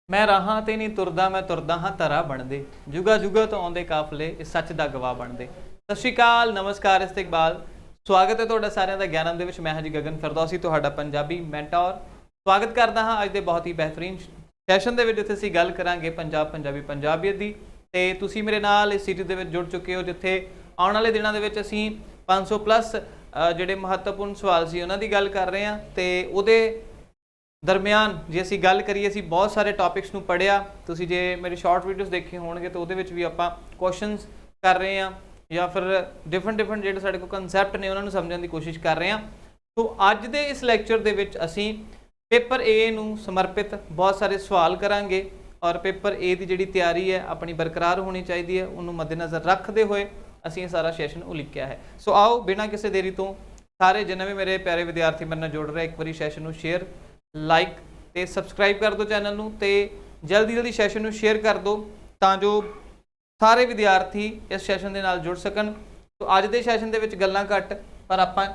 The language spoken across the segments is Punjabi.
मैं राहां ते नहीं तुरदा, मैं तुरदा हाँ धरा बनदे, जुगा जुगा तो आउंदे काफले इस सच दा गवाह बनदे। सत श्री अकाल, नमस्कार, इस्तकबाल। स्वागत है तुहाडा सारिਆਂ ਦਾ ਗਿਆਨਮ ਦੇ ਵਿੱਚ। मैं हाँ जी गगन फिरदौसी, ਤੁਹਾਡਾ ਪੰਜਾਬੀ ਮੈਂਟਰ। स्वागत करता हाँ ਅੱਜ ਦੇ बहुत ही बेहतरीन ਸੈਸ਼ਨ ਦੇ ਵਿੱਚ, ਜਿੱਥੇ ਅਸੀਂ ਗੱਲ ਕਰਾਂਗੇ ਪੰਜਾਬੀ ਪੰਜਾਬੀਅਤ ਦੀ। ਤੇ ਤੁਸੀਂ ਮੇਰੇ ਨਾਲ ਇਸ ਸੀਰੀਜ਼ ਦੇ ਵਿੱਚ ਜੁੜ ਚੁੱਕੇ ਹੋ, ਜਿੱਥੇ ਆਉਣ ਵਾਲੇ ਦਿਨਾਂ ਦੇ ਵਿੱਚ ਅਸੀਂ 500 ਪਲੱਸ ਜਿਹੜੇ ਮਹੱਤਵਪੂਰਨ ਸਵਾਲ ਸੀ ਉਹਨਾਂ ਦੀ ਗੱਲ ਕਰ ਰਹੇ ਹਾਂ। ਤੇ ਉਹਦੇ दरम्यान जे असी गल करिए, असी बहुत सारे टॉपिक्स नूं पढ़िया। तुसी जे मेरी शॉर्ट वीडियोज़ देखे होणगे तो उहदे विच भी आपां क्वेश्चनस कर रहे हैं या फिर डिफरेंट जिहड़े साडे कोल कंसैप्ट ने उन्हां नूं समझण दी कोशिश कर रहे हैं। तो अज दे इस लैक्चर दे विच असी पेपर ए नूं समर्पित बहुत सारे सवाल करांगे और पेपर ए दी जिहड़ी तैयारी है अपनी बरकरार होनी चाहिए है, उन्होंने मद्देनज़र रखते हुए असी ये सारा सैशन उलिकिया है। सो आओ बिना किसी देरी तो सारे जिन्हें भी मेरे प्यारे विद्यार्थी मेरे नाल जुड़ रहे, एक बारी सैशन नूं शेयर लाइक तो सबसक्राइब कर दो चैनल नूं, ते जल्दी सैशन नूं शेयर कर दो तां जो सारे विद्यार्थी इस सैशन के नाल जुड़ सकन। तो अज के सैशन के गल्लां घट पर आपां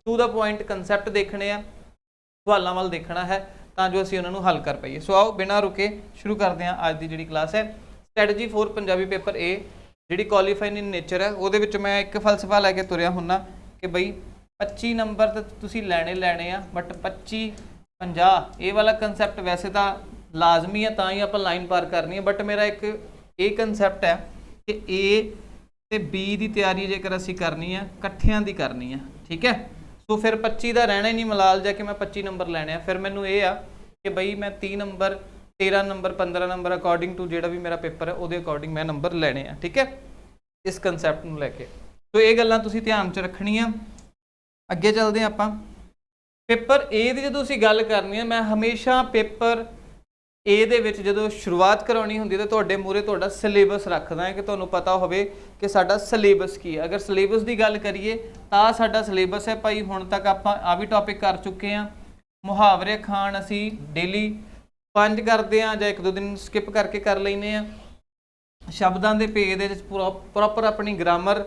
टू द पॉइंट कंसैप्ट देखने आ, सवालों वाल देखना है तां जो असीं उन्हां नूं हल कर पाइए। सो आओ बिना रुके शुरू करते हैं अज की जिहड़ी क्लास है strategy for Punjabi paper A, जिहड़ी क्वालीफाइंग इन नेचर है। उहदे विच मैं एक फलसफा लैके तुरिया हुन्ना कि बई 25 नंबर तो तुसीं लैणे आ, बट 25 50 ये वाला कंसैप्ट वैसे तो लाजमी है, तां ही आप लाइन पार करनी है। बट मेरा एक ये कंसैप्ट है कि ए ते बी की तैयारी जेकर असी करनी है कट्ठियां दी करनी है, ठीक है। सो फिर 25 का रहना ही नहीं मलाल जाके मैं 25 नंबर लैने आ। फिर मैनू ये आ कि बई मैं 30 number 13 number 15 number according to जोड़ा भी मेरा पेपर है वो अकॉर्डिंग मैं नंबर लैने आ, ठीक है, इस कंसैप्ट में लैके। तो ये गल्लां तुसीं ध्यान च रखनियां। अगे चलते हैं आपां पेपर ए की जो असीं गल करनी है। मैं हमेशा पेपर ए दे विच जदों शुरुआत करवानी हुंदी है तो तुहाडे मूहरे तुहाडा सिलेबस रखदा है कि तुहानूं पता होवे कि साडा सिलेबस की है। अगर सिलेबस की गल करिए तो साडा सिलेबस है भाई, हुण तक आपां आ भी टॉपिक कर चुके हैं। मुहावरे खान असीं डेली 5 करते हैं जां 1-2 दिन स्किप करके कर लैंदे आ। शब्दां दे पेज दे विच प्रॉपर अपनी ग्रामर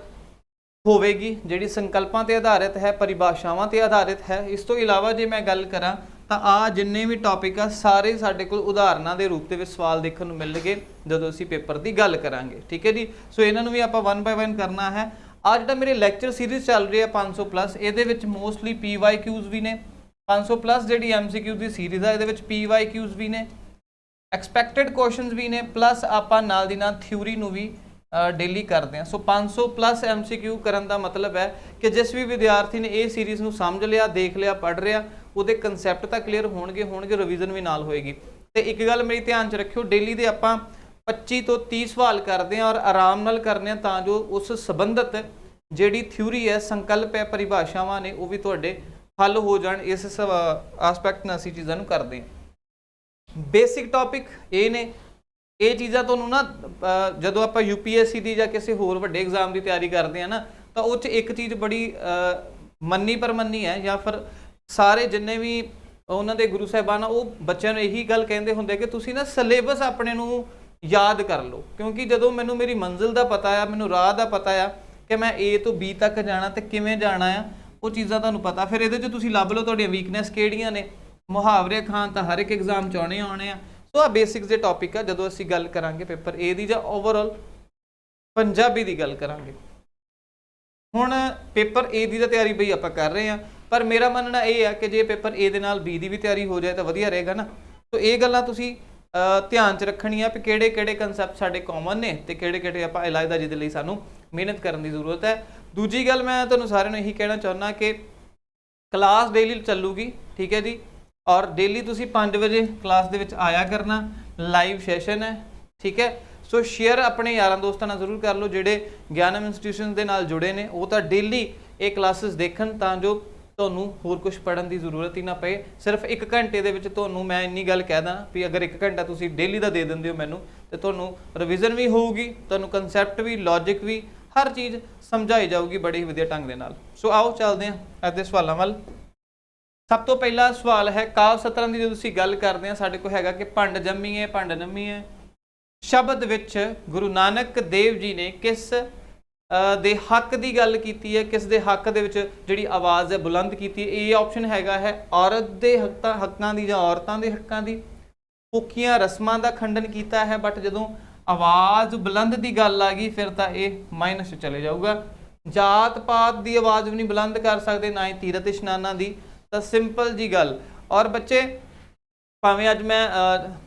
होवेगी जिहड़ी संकल्पां ते आधारित है, परिभाषावां ते आधारित है। इस तो इलावा जे मैं गल करां तो आ जिन्ने भी टॉपिक आ सारे साडे कोल उदाहरणां दे रूप दे विच सवाल देखण नूं मिलणगे जदों असीं पेपर दी गल करांगे, ठीक है जी। सो इन्हां नूं भी आपां 1 बाय 1 करना है। आ जिहड़ा मेरे लैक्चर सीरीज़ चल रही है 500 प्लस, इहदे विच मोस्टली PYQs भी ने। 500 प्लस जिहड़ी MCQ दी सीरीज़ है इहदे विच PYQs भी ने, एक्सपैक्टेड क्वेश्चनस भी ने, प्लस आपां नाल दी नाल थ्योरी नूं भी डेली करते हैं। सो 500 प्लस MCQ करन दा मतलब है कि जिस भी विद्यार्थी ने ये सीरीज़ नूं समझ लिया, देख लिया, पढ़ रहा, उहदे कंसैप्ट तो क्लीयर होणगे, रिवीजन भी नाल होएगी। तो एक गल मेरी ध्यान च रखियो, डेली दे आपां 25 तो 30 सवाल करते हैं और आराम नाल करने तां जो उस संबंधित जिहड़ी थ्योरी है, संकल्प है, परिभाषावां ने वो भी तुहाडे हल हो जाण। इस आसपैक्ट नाल असीं चीज़ां नूं करदे हां। बेसिक टॉपिक ये ने, ये चीज़ां तुहानूं ना जदों आपां UPSC दी जां किसी होर वड्डे एग्जाम की तैयारी करते हैं ना, तो उस एक चीज़ बड़ी मन्नी परमन्नी है, या फिर सारे जिन्ने भी उन्हां दे गुरु साहिबान वो बच्चों ने यही गल कहंदे हुंदे कि तुसीं ना सिलेबस अपने नूं याद कर लो। क्योंकि जदों मैनूं मेरी मंजिल का पता है, मैनूं राह का पता है कि मैं A तो B तक जाना तो किवें जाना है, वो चीज़ां तुहानूं पता। फिर इहदे च तुसीं लभ लो तुहाडीआं वीकनेस किहड़ियां ने। मुहावरे खान तो हर एक एग्जाम च आने आ। सो आ बेसिक्स दे टॉपिक है जदों असीं गल करांगे पेपर ए दी जां ओवरऑल पंजाबी दी गल करांगे। हुण पेपर ए दी तैयारी बई आपां कर रहे हैं, पर मेरा मनना ये है कि जे पेपर ए दे नाल बी दी भी तैयारी हो जाए तो वधिया रहेगा ना। तो ये गल्लां तुसीं ध्यान च रखणियां कि किहड़े कंसैप्ट साडे कॉमन ने ते किहड़े आपां इलायदा जिहदे लई सानूं मेहनत करन दी जरूरत है। दूजी गल मैं तुहानूं सारिआं नूं यही कहना चाहुंदा कि क्लास डेली चलूगी, ठीक है जी, और डेली तुसी 5 बजे क्लास दे विच आया करना। लाइव सैशन है, ठीक है। सो शेयर अपने यारां दोस्तां नाल जरूर कर लो जिहड़े ज्ञानम इंस्टीट्यूशन दे नाल जुड़े ने, वो तो डेली ये क्लासेस देखण तां जो तुहानूं होर कुछ पढ़न की जरूरत ही ना पे। सिर्फ 1 घंटे दे विच तुहानूं मैं इन्नी गल कह दा भी अगर 1 घंटा तुसी डेली दा दे दिंदे हो मैनूं ते तुहानूं रिवीजन भी होऊगी, तुहानूं कंसैप्ट भी, लॉजिक भी, हर चीज़ समझाई जाऊगी बड़ी ही वधिया ढंग दे नाल। सो आओ चलदे हां अज दे सवालां वल। सब तो पहला सवाल है काव सतरां की जो तुसीं गल करते हैं साडे कोल हैगा कि भंड जम्मीए भंड नम्मीए शब्द विच गुरु नानक देव जी ने किस दे हक की गल की है, किस दे हक दे विच जिहड़ी आवाज़ है बुलंद की है। ये ऑप्शन हैगा है औरत दे हक्कां दी जां औरतां दे हक्कां दी, ਪੁੱਕੀਆਂ ਰਸਮਾਂ ਦਾ ਖੰਡਨ ਕੀਤਾ ਹੈ, ਬਟ ਜਦੋਂ ਆਵਾਜ਼ ਬੁਲੰਦ ਦੀ ਗੱਲ ਆ ਗਈ ਫਿਰ ਤਾਂ ਇਹ ਮਾਈਨਸ 'ਚ ਚਲੇ ਜਾਊਗਾ। ਜਾਤ ਪਾਤ ਦੀ ਆਵਾਜ਼ ਵੀ ਨਹੀਂ ਬੁਲੰਦ ਕਰ ਸਕਦੇ, ਨਾ ਹੀ ਤੀਰਥ ਇਸ਼ਨਾਨਾਂ ਦੀ। ਤਾਂ ਸਿੰਪਲ ਜੀ ਗੱਲ। ਔਰ ਬੱਚੇ ਭਾਵੇਂ ਅੱਜ ਮੈਂ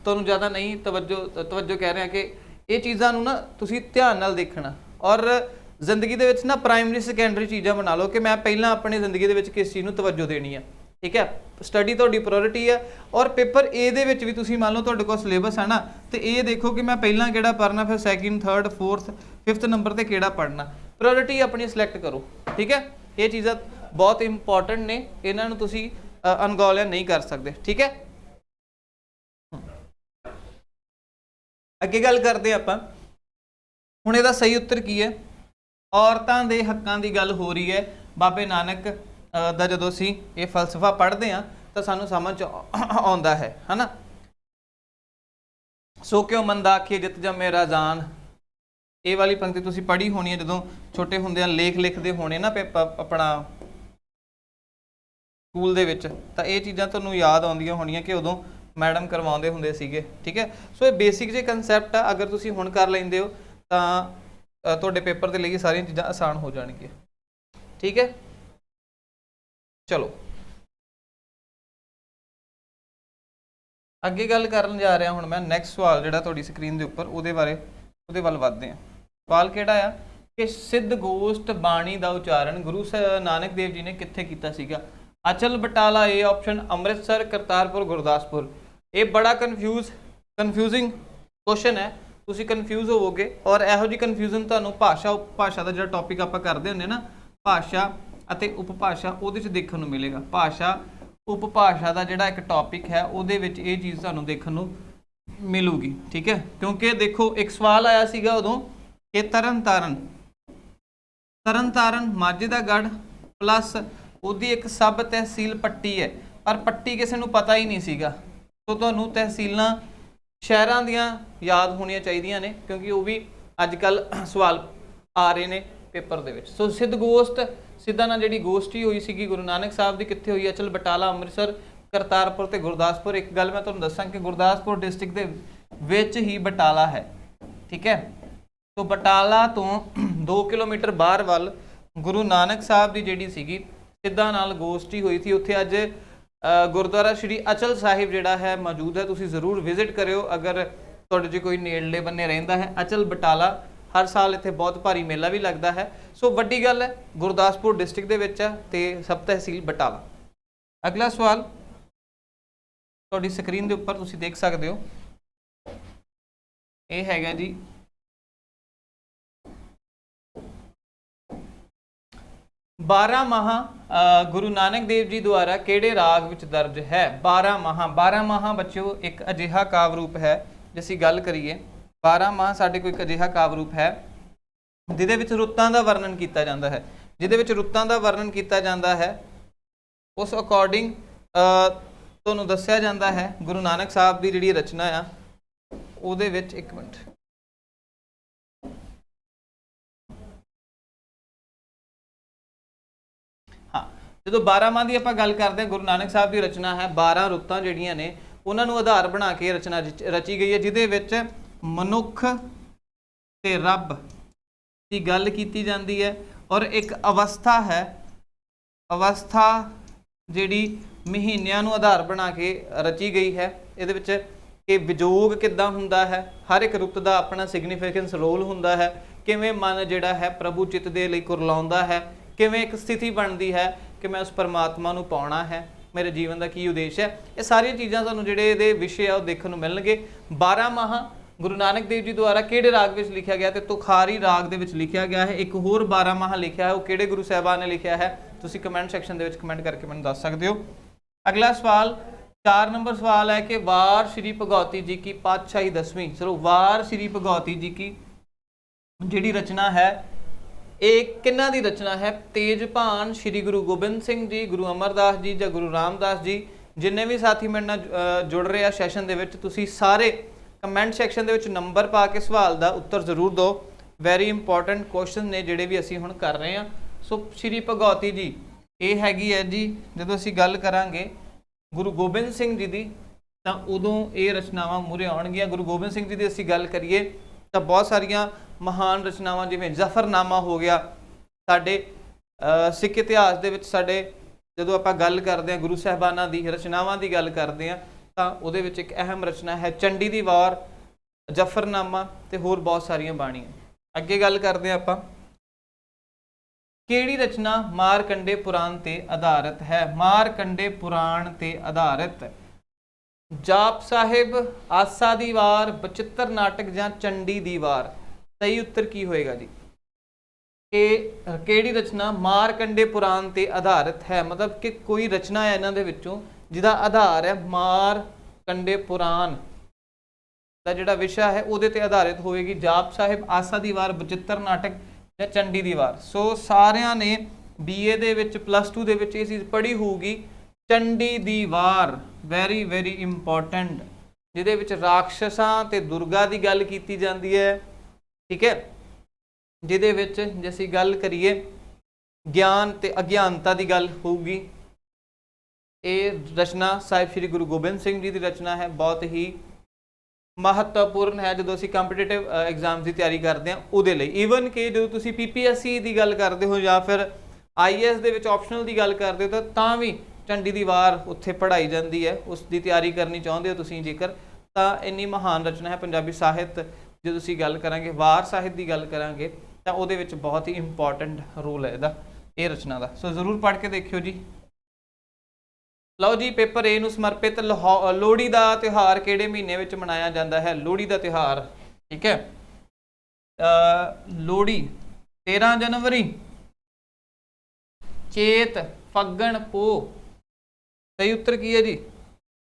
ਤੁਹਾਨੂੰ ਜ਼ਿਆਦਾ ਨਹੀਂ ਤਵੱਜੋ ਕਹਿ ਰਿਹਾ ਕਿ ਇਹ ਚੀਜ਼ਾਂ ਨੂੰ ਨਾ ਤੁਸੀਂ ਧਿਆਨ ਨਾਲ ਦੇਖਣਾ, ਔਰ ਜ਼ਿੰਦਗੀ ਦੇ ਵਿੱਚ ਨਾ ਪ੍ਰਾਇਮਰੀ ਸੈਕੰਡਰੀ ਚੀਜ਼ਾਂ ਬਣਾ ਲਓ ਕਿ ਮੈਂ ਪਹਿਲਾਂ ਆਪਣੀ ਜ਼ਿੰਦਗੀ ਦੇ ਵਿੱਚ ਕਿਸ ਚੀਜ਼ ਨੂੰ ਤਵੱਜੋ ਦੇਣੀ ਆ। ਠੀਕ ਹੈ, ਸਟੱਡੀ ਤੁਹਾਡੀ ਪ੍ਰਾਇੋਰਟੀ ਹੈ। ਔਰ ਪੇਪਰ ਏ ਦੇ ਵਿੱਚ ਵੀ ਤੁਸੀਂ ਮੰਨ ਲਓ ਤੁਹਾਡੇ ਕੋਲ ਸਿਲੇਬਸ ਹੈ ਨਾ, ਤੇ ਇਹ ਦੇਖੋ ਕਿ ਮੈਂ ਪਹਿਲਾਂ ਕਿਹੜਾ ਪੜ੍ਹਨਾ, ਫਿਰ second, third, fourth, fifth number ਤੇ ਕਿਹੜਾ ਪੜ੍ਹਨਾ। ਪ੍ਰਾਇੋਰਟੀ ਆਪਣੀ ਸਿਲੈਕਟ ਕਰੋ। ਠੀਕ ਹੈ, ਇਹ ਚੀਜ਼ਾਂ ਬਹੁਤ ਇੰਪੋਰਟੈਂਟ ਨੇ, ਇਹਨਾਂ ਨੂੰ ਤੁਸੀਂ ਅਣਗੌਲਿਆ ਨਹੀਂ ਕਰ ਸਕਦੇ। ਠੀਕ ਹੈ, ਅੱਗੇ ਗੱਲ ਕਰਦੇ ਆਪਾਂ ਹੁਣ ਇਹਦਾ ਸਹੀ ਉੱਤਰ ਕੀ ਹੈ। ਔਰਤਾਂ ਦੇ ਹੱਕਾਂ ਦੀ ਗੱਲ ਹੋ ਰਹੀ ਹੈ। ਬਾਬੇ ਨਾਨਕ ਦਾ ਜਦੋਂ ਅਸੀਂ ਇਹ ਫਲਸਫਾ ਪੜ੍ਹਦੇ ਹਾਂ ਤਾਂ ਸਾਨੂੰ ਸਮਝ ਆਉਂਦਾ ਹੈ ਹਨਾ। ਸੋ ਕਿਉ ਮੰਦਾ ਆਖੀਏ ਜਿਤ ਜੰਮੇ ਰਾਜਾਨ, ਇਹ ਵਾਲੀ ਪੰਕਤੀ ਤੁਸੀਂ ਪੜ੍ਹੀ ਹੋਣੀ ਹੈ ਜਦੋਂ ਛੋਟੇ ਹੁੰਦਿਆਂ ਲੇਖ ਲਿਖਦੇ ਹੋਣੇ ਨਾ ਆਪਣਾ ਸਕੂਲ ਦੇ ਵਿੱਚ, ਤਾਂ ਇਹ ਚੀਜ਼ਾਂ ਤੁਹਾਨੂੰ ਯਾਦ ਆਉਂਦੀਆਂ ਹੋਣੀਆਂ ਕਿ ਉਦੋਂ ਮੈਡਮ ਕਰਵਾਉਂਦੇ ਹੁੰਦੇ ਸੀਗੇ। ਠੀਕ ਹੈ, ਸੋ ਇਹ ਬੇਸਿਕ ਜਿਹੇ ਕੰਸੈਪਟ ਆ, ਅਗਰ ਤੁਸੀਂ ਹੁਣ ਕਰ ਲੈਂਦੇ ਹੋ ਤਾਂ ਤੁਹਾਡੇ ਪੇਪਰ ਦੇ ਲਈ ਸਾਰੀਆਂ ਚੀਜ਼ਾਂ ਆਸਾਨ ਹੋ ਜਾਣਗੀਆਂ। ਠੀਕ ਹੈ, ਚਲੋ ਅੱਗੇ ਗੱਲ ਕਰਨ ਜਾ ਰਿਹਾ ਹੁਣ ਮੈਂ। ਨੈਕਸਟ ਸਵਾਲ ਜਿਹੜਾ ਤੁਹਾਡੀ ਸਕਰੀਨ ਦੇ ਉੱਪਰ ਉਹਦੇ ਵੱਲ ਵੱਧਦੇ ਹਾਂ। ਸਵਾਲ ਕਿਹੜਾ ਆ ਕਿ ਸਿੱਧ ਗੋਸ਼ਟ ਬਾਣੀ ਦਾ ਉਚਾਰਨ ਗੁਰੂ ਨਾਨਕ ਦੇਵ ਜੀ ਨੇ ਕਿੱਥੇ ਕੀਤਾ ਸੀਗਾ? ਅਚਲ ਬਟਾਲਾ ਇਹ ਆਪਸ਼ਨ, ਅੰਮ੍ਰਿਤਸਰ, ਕਰਤਾਰਪੁਰ, ਗੁਰਦਾਸਪੁਰ। ਇਹ ਬੜਾ ਕਨਫਿਊਜ਼ਿੰਗ ਕੁਐਸਚਨ ਹੈ, ਤੁਸੀਂ ਕਨਫਿਊਜ਼ ਹੋਵੋਗੇ। ਔਰ ਇਹੋ ਜਿਹੀ ਕਨਫਿਊਜ਼ਨ ਤੁਹਾਨੂੰ ਭਾਸ਼ਾ ਦਾ ਜਿਹੜਾ ਟੌਪਿਕ ਆਪਾਂ ਕਰਦੇ ਹੁੰਦੇ ਨਾ, ਭਾਸ਼ਾ ਅਤੇ ਉਪਭਾਸ਼ਾ, ਉਹਦੇ 'ਚ ਦੇਖਣ ਨੂੰ ਮਿਲੇਗਾ। ਭਾਸ਼ਾ ਉਪਭਾਸ਼ਾ ਦਾ ਜਿਹੜਾ ਇੱਕ ਟੌਪਿਕ ਹੈ ਉਹਦੇ ਵਿੱਚ ਇਹ ਚੀਜ਼ ਤੁਹਾਨੂੰ ਦੇਖਣ ਨੂੰ ਮਿਲੂਗੀ। ਠੀਕ ਹੈ, ਕਿਉਂਕਿ ਦੇਖੋ ਇੱਕ ਸਵਾਲ ਆਇਆ ਸੀਗਾ ਉਦੋਂ ਕਿ ਤਰਨਤਾਰਨ ਮਾਝੇ ਦਾ ਗੜ੍ਹ ਪਲੱਸ ਉਹਦੀ ਇੱਕ ਸਬ ਤਹਿਸੀਲ ਪੱਟੀ ਹੈ, ਪਰ ਪੱਟੀ ਕਿਸੇ ਨੂੰ ਪਤਾ ਹੀ ਨਹੀਂ ਸੀਗਾ। ਸੋ ਤੁਹਾਨੂੰ ਤਹਿਸੀਲਾਂ ਸ਼ਹਿਰਾਂ ਦੀਆਂ ਯਾਦ ਹੋਣੀਆਂ ਚਾਹੀਦੀਆਂ ਨੇ, ਕਿਉਂਕਿ ਉਹ ਵੀ ਅੱਜ ਕੱਲ੍ਹ ਸਵਾਲ ਆ ਰਹੇ ਨੇ ਪੇਪਰ ਦੇ ਵਿੱਚ। ਸੋ ਸਿੱਧਾ ਨਾਲ ਜਿਹੜੀ ਗੋਸ਼ਟੀ ਹੋਈ ਸੀਗੀ ਗੁਰੂ ਨਾਨਕ ਸਾਹਿਬ ਦੀ, ਕਿੱਥੇ ਹੋਈ? ਅਚਲ ਬਟਾਲਾ, ਅੰਮ੍ਰਿਤਸਰ, ਕਰਤਾਰਪੁਰ ਤੇ ਗੁਰਦਾਸਪੁਰ। ਇੱਕ ਗੱਲ ਮੈਂ ਤੁਹਾਨੂੰ ਦੱਸਾਂ ਕਿ ਗੁਰਦਾਸਪੁਰ ਡਿਸਟ੍ਰਿਕਟ ਦੇ ਵਿੱਚ ਹੀ ਬਟਾਲਾ ਹੈ। ਠੀਕ ਹੈ, ਸੋ ਬਟਾਲਾ ਤੋਂ 2 ਕਿਲੋਮੀਟਰ ਬਾਹਰ ਵੱਲ ਗੁਰੂ ਨਾਨਕ ਸਾਹਿਬ ਦੀ ਜਿਹੜੀ ਸੀਗੀ ਸਿੱਧਾ ਨਾਲ ਗੋਸ਼ਟੀ ਹੋਈ ਸੀ। ਉੱਥੇ ਅੱਜ ਗੁਰਦੁਆਰਾ ਸ਼੍ਰੀ ਅਚਲ ਸਾਹਿਬ ਜਿਹੜਾ ਹੈ ਮੌਜੂਦ ਹੈ, ਤੁਸੀਂ ਜ਼ਰੂਰ ਵਿਜ਼ਿਟ ਕਰਿਓ ਅਗਰ ਤੁਹਾਡੇ 'ਚ ਕੋਈ ਨੇੜਲੇ ਬੰਨੇ ਰਹਿੰਦਾ ਹੈ। ਅਚਲ ਬਟਾਲਾ, ਹਰ ਸਾਲ ਇੱਥੇ ਬਹੁਤ ਭਾਰੀ ਮੇਲਾ ਵੀ ਲੱਗਦਾ ਹੈ। ਸੋ ਵੱਡੀ ਗੱਲ ਹੈ, ਗੁਰਦਾਸਪੁਰ ਡਿਸਟ੍ਰਿਕਟ ਦੇ ਵਿੱਚ ਹੈ ਤੇ ਸਬ ਤਹਿਸੀਲ ਬਟਾਲਾ। ਅਗਲਾ ਸਵਾਲ ਤੁਹਾਡੀ ਸਕਰੀਨ ਦੇ ਉੱਪਰ ਤੁਸੀਂ ਦੇਖ ਸਕਦੇ ਹੋ, ਇਹ ਹੈਗਾ ਜੀ 12 ਮਾਹ ਗੁਰੂ ਨਾਨਕ ਦੇਵ ਜੀ ਦੁਆਰਾ ਕਿਹੜੇ ਰਾਗ ਵਿੱਚ ਦਰਜ ਹੈ? 12 ਮਾਹ ਬੱਚਿਓ ਇੱਕ ਅਜਿਹਾ ਕਾਵ ਰੂਪ ਹੈ, ਜੇ ਅਸੀਂ ਗੱਲ ਕਰੀਏ 12 ਮਾਹ ਸਾਡੇ ਕੋਲ ਇੱਕ ਅਜਿਹਾ ਕਾਵ ਰੂਪ ਹੈ ਜਿਹਦੇ ਵਿੱਚ ਰੁੱਤਾਂ ਦਾ ਵਰਣਨ ਕੀਤਾ ਜਾਂਦਾ ਹੈ। ਉਸ ਅਕੋਰਡਿੰਗ ਤੁਹਾਨੂੰ ਦੱਸਿਆ ਜਾਂਦਾ ਹੈ ਗੁਰੂ ਨਾਨਕ ਸਾਹਿਬ ਦੀ ਜਿਹੜੀ ਰਚਨਾ ਆ ਉਹਦੇ ਵਿੱਚ, ਇੱਕ ਮਿੰਟ, ਜਦੋਂ 12 ਮਾਹ ਦੀ ਆਪਾਂ ਗੱਲ ਕਰਦੇ ਹਾਂ, ਗੁਰੂ ਨਾਨਕ ਸਾਹਿਬ ਦੀ ਰਚਨਾ ਹੈ। 12 ਰੁੱਤਾਂ ਜਿਹੜੀਆਂ ਨੇ ਉਹਨਾਂ ਨੂੰ ਆਧਾਰ ਬਣਾ ਕੇ ਰਚਨਾ ਰਚੀ ਗਈ ਹੈ, ਜਿਹਦੇ ਵਿੱਚ ਮਨੁੱਖ ਤੇ ਰੱਬ ਦੀ ਗੱਲ ਕੀਤੀ ਜਾਂਦੀ ਹੈ। ਔਰ ਇੱਕ ਅਵਸਥਾ ਹੈ, ਅਵਸਥਾ ਜਿਹੜੀ ਮਹੀਨਿਆਂ ਨੂੰ ਆਧਾਰ ਬਣਾ ਕੇ ਰਚੀ ਗਈ ਹੈ। ਇਹਦੇ ਵਿੱਚ ਕਿ ਵਿਜੋਗ ਕਿੱਦਾਂ ਹੁੰਦਾ ਹੈ, ਹਰ ਇੱਕ ਰੁੱਤ ਦਾ ਆਪਣਾ ਸਿਗਨੀਫਿਕੈਂਸ ਰੋਲ ਹੁੰਦਾ ਹੈ, ਕਿਵੇਂ ਮਨ ਜਿਹੜਾ ਹੈ ਪ੍ਰਭੂ ਚਿੱਤ ਦੇ ਲਈ ਕੁਰਲਾਉਂਦਾ ਹੈ, ਕਿਵੇਂ ਇੱਕ ਸਥਿਤੀ ਬਣਦੀ ਹੈ ਕਿ ਮੈਂ ਉਸ ਪਰਮਾਤਮਾ ਨੂੰ ਪਾਉਣਾ ਹੈ, ਮੇਰੇ ਜੀਵਨ ਦਾ ਕੀ ਉਦੇਸ਼ ਹੈ। ਇਹ ਸਾਰੀਆਂ ਚੀਜ਼ਾਂ ਤੁਹਾਨੂੰ ਜਿਹੜੇ ਇਹਦੇ ਵਿਸ਼ੇ ਆ ਉਹ ਦੇਖਣ ਨੂੰ ਮਿਲਣਗੇ। 12 ਮਾਹ ਗੁਰੂ ਨਾਨਕ ਦੇਵ ਜੀ ਦੁਆਰਾ ਕਿਹੜੇ ਰਾਗ ਵਿੱਚ ਲਿਖਿਆ ਗਿਆ? ਤੇ ਤੁਖਾਰੀ ਰਾਗ ਦੇ ਵਿੱਚ ਲਿਖਿਆ ਗਿਆ ਹੈ। ਇੱਕ ਹੋਰ 12 ਮਾਹ ਲਿਖਿਆ ਹੈ, ਉਹ ਕਿਹੜੇ ਗੁਰੂ ਸਾਹਿਬਾਨ ਨੇ ਲਿਖਿਆ ਹੈ? ਤੁਸੀਂ ਕਮੈਂਟ ਸੈਕਸ਼ਨ ਦੇ ਵਿੱਚ ਕਮੈਂਟ ਕਰਕੇ ਮੈਨੂੰ ਦੱਸ ਸਕਦੇ ਹੋ। ਅਗਲਾ ਸਵਾਲ 4 ਨੰਬਰ ਸਵਾਲ ਹੈ ਕਿ ਵਾਰ ਸ਼੍ਰੀ ਭਗੌਤੀ ਜੀ ਕੀ ਪਾਤਸ਼ਾਹੀ 10ਵੀਂ। ਚਲੋ, ਵਾਰ ਸ਼੍ਰੀ ਭਗੌਤੀ ਜੀ ਕੀ ਜਿਹੜੀ ਰਚਨਾ ਹੈ ਇਹ ਕਿਹਨਾਂ ਦੀ ਰਚਨਾ ਹੈ? ਤੇਜਭਾਨ ਸ਼੍ਰੀ ਗੁਰੂ ਗੋਬਿੰਦ ਸਿੰਘ ਜੀ, ਗੁਰੂ ਅਮਰਦਾਸ ਜੀ ਜਾਂ ਗੁਰੂ ਰਾਮਦਾਸ ਜੀ। ਜਿੰਨੇ ਵੀ ਸਾਥੀ ਮੇਰੇ ਨਾਲ ਜੁੜ ਰਹੇ ਆ ਸੈਸ਼ਨ ਦੇ ਵਿੱਚ, ਤੁਸੀਂ ਸਾਰੇ ਕਮੈਂਟ ਸੈਕਸ਼ਨ ਦੇ ਵਿੱਚ ਨੰਬਰ ਪਾ ਕੇ ਸਵਾਲ ਦਾ ਉੱਤਰ ਜ਼ਰੂਰ ਦਿਓ। ਵੈਰੀ ਇੰਪੋਰਟੈਂਟ ਕੁਐਸਚਨ ਨੇ ਜਿਹੜੇ ਵੀ ਅਸੀਂ ਹੁਣ ਕਰ ਰਹੇ ਹਾਂ। ਸੋ ਸ਼੍ਰੀ ਭਗੌਤੀ ਜੀ ਇਹ ਹੈਗੀ ਹੈ ਜੀ, ਜਦੋਂ ਅਸੀਂ ਗੱਲ ਕਰਾਂਗੇ ਗੁਰੂ ਗੋਬਿੰਦ ਸਿੰਘ ਜੀ ਦੀ ਤਾਂ ਉਦੋਂ ਇਹ ਰਚਨਾਵਾਂ ਮੂਹਰੇ ਆਉਣਗੀਆਂ। ਗੁਰੂ ਗੋਬਿੰਦ ਸਿੰਘ ਜੀ ਦੀ ਅਸੀਂ ਗੱਲ ਕਰੀਏ ਤਾਂ ਬਹੁਤ ਸਾਰੀਆਂ ਮਹਾਨ ਰਚਨਾਵਾਂ, ਜਿਵੇਂ ਜ਼ਫਰਨਾਮਾ ਹੋ ਗਿਆ, ਸਾਡੇ ਸਿੱਖ ਇਤਿਹਾਸ ਦੇ ਵਿੱਚ ਸਾਡੇ ਜਦੋਂ ਆਪਾਂ ਗੱਲ ਕਰਦੇ ਹਾਂ ਗੁਰੂ ਸਾਹਿਬਾਨਾਂ ਦੀ ਰਚਨਾਵਾਂ ਦੀ ਗੱਲ ਕਰਦੇ ਹਾਂ ਤਾਂ ਉਹਦੇ ਵਿੱਚ ਇੱਕ ਅਹਿਮ ਰਚਨਾ ਹੈ ਚੰਡੀ ਦੀ ਵਾਰ, ਜ਼ਫਰਨਾਮਾ ਤੇ ਹੋਰ ਬਹੁਤ ਸਾਰੀਆਂ ਬਾਣੀਆਂ। ਅੱਗੇ ਗੱਲ ਕਰਦੇ ਹਾਂ ਆਪਾਂ, ਕਿਹੜੀ ਰਚਨਾ ਮਾਰਕੰਡੇ ਪੁਰਾਣ ਤੇ ਆਧਾਰਿਤ ਹੈ? ਮਾਰਕੰਡੇ ਪੁਰਾਣ ਤੇ ਆਧਾਰਿਤ ਜਾਪ ਸਾਹਿਬ, ਆਸਾ ਦੀ ਵਾਰ, ਬਚਿੱਤਰ ਨਾਟਕ ਜਾਂ ਚੰਡੀ ਦੀ ਵਾਰ। ਸਹੀ ਉੱਤਰ ਕੀ ਹੋਏਗਾ ਜੀ? ਇਹ ਕਿਹੜੀ ਰਚਨਾ ਮਾਰਕੰਡੇ ਪੁਰਾਣ ਤੇ ਆਧਾਰਿਤ ਹੈ? ਮਤਲਬ ਕਿ ਕੋਈ ਰਚਨਾ ਹੈ ਇਹਨਾਂ ਦੇ ਵਿੱਚੋਂ ਜਿਹਦਾ ਆਧਾਰ ਹੈ ਮਾਰਕੰਡੇ ਪੁਰਾਣ ਦਾ ਜਿਹੜਾ ਵਿਸ਼ਾ ਹੈ ਉਹਦੇ ਤੇ ਆਧਾਰਿਤ ਹੋਵੇਗੀ। ਜਾਪ ਸਾਹਿਬ, ਆਸਾ ਦੀ ਵਾਰ, ਬਚਿੱਤਰ ਨਾਟਕ ਜਾਂ ਚੰਡੀ ਦੀ ਵਾਰ। ਸੋ ਸਾਰਿਆਂ ਨੇ BA ਦੇ ਵਿੱਚ +2 ਦੇ ਵਿੱਚ ਇਹ ਚੀਜ਼ ਪੜ੍ਹੀ ਹੋਊਗੀ, ਚੰਡੀ ਦੀ ਵਾਰ, ਵੈਰੀ ਵੈਰੀ ਇੰਪੋਰਟੈਂਟ, ਜਿਹਦੇ ਵਿੱਚ ਰਾਖਸ਼ਾਂ ਤੇ ਦੁਰਗਾ ਦੀ ਗੱਲ ਕੀਤੀ ਜਾਂਦੀ ਹੈ। ਠੀਕ ਹੈ, ਜਿਹਦੇ ਵਿੱਚ ਜੇ ਅਸੀਂ ਗੱਲ ਕਰੀਏ ਗਿਆਨ ਤੇ ਅਗਿਆਨਤਾ ਦੀ ਗੱਲ ਹੋਊਗੀ। ਇਹ ਰਚਨਾ ਸਾਹਿਬ ਸ੍ਰੀ ਗੁਰੂ ਗੋਬਿੰਦ ਸਿੰਘ ਜੀ ਦੀ ਰਚਨਾ ਹੈ, ਬਹੁਤ ਹੀ ਮਹੱਤਵਪੂਰਨ ਹੈ ਜਦੋਂ ਅਸੀਂ ਕੰਪੀਟੀਟਿਵ ਐਗਜ਼ਾਮ ਦੀ ਤਿਆਰੀ ਕਰਦੇ ਹਾਂ ਉਹਦੇ ਲਈ। ਈਵਨ ਕਿ ਜਦੋਂ ਤੁਸੀਂ PPSC ਦੀ ਗੱਲ ਕਰਦੇ ਹੋ ਜਾਂ ਫਿਰ IAS ਦੇ ਵਿੱਚ ਆਪਸ਼ਨਲ ਦੀ ਗੱਲ ਕਰਦੇ ਹੋ ਤਾਂ ਵੀ ਚੰਡੀ ਦੀ ਵਾਰ ਉੱਥੇ ਪੜ੍ਹਾਈ ਜਾਂਦੀ ਹੈ। ਉਸ ਦੀ ਤਿਆਰੀ ਕਰਨੀ ਚਾਹੁੰਦੇ ਹੋ ਤੁਸੀਂ ਜੇਕਰ, ਤਾਂ ਇੰਨੀ ਮਹਾਨ ਰਚਨਾ ਹੈ। ਪੰਜਾਬੀ ਸਾਹਿਤ ਜਦੋਂ ਅਸੀਂ ਗੱਲ ਕਰਾਂਗੇ, ਵਾਰ ਸਾਹਿਤ ਦੀ ਗੱਲ ਕਰਾਂਗੇ ਤਾਂ ਉਹਦੇ ਵਿੱਚ ਬਹੁਤ ਹੀ ਇੰਪੋਰਟੈਂਟ ਰੋਲ ਹੈ ਇਹਦਾ, ਇਹ ਰਚਨਾ ਦਾ। ਸੋ ਜ਼ਰੂਰ ਪੜ੍ਹ ਕੇ ਦੇਖਿਓ ਜੀ। ਲਓ ਜੀ, ਪੇਪਰ A ਨੂੰ ਸਮਰਪਿਤ ਲੋਹੜੀ ਦਾ ਤਿਉਹਾਰ ਕਿਹੜੇ ਮਹੀਨੇ ਵਿੱਚ ਮਨਾਇਆ ਜਾਂਦਾ ਹੈ? ਲੋਹੜੀ ਦਾ ਤਿਉਹਾਰ, ਠੀਕ ਹੈ, ਲੋਹੜੀ 13 ਜਨਵਰੀ, ਚੇਤ, ਫੱਗਣ, ਪੋਹ। ਸਹੀ ਉੱਤਰ ਕੀ ਹੈ ਜੀ?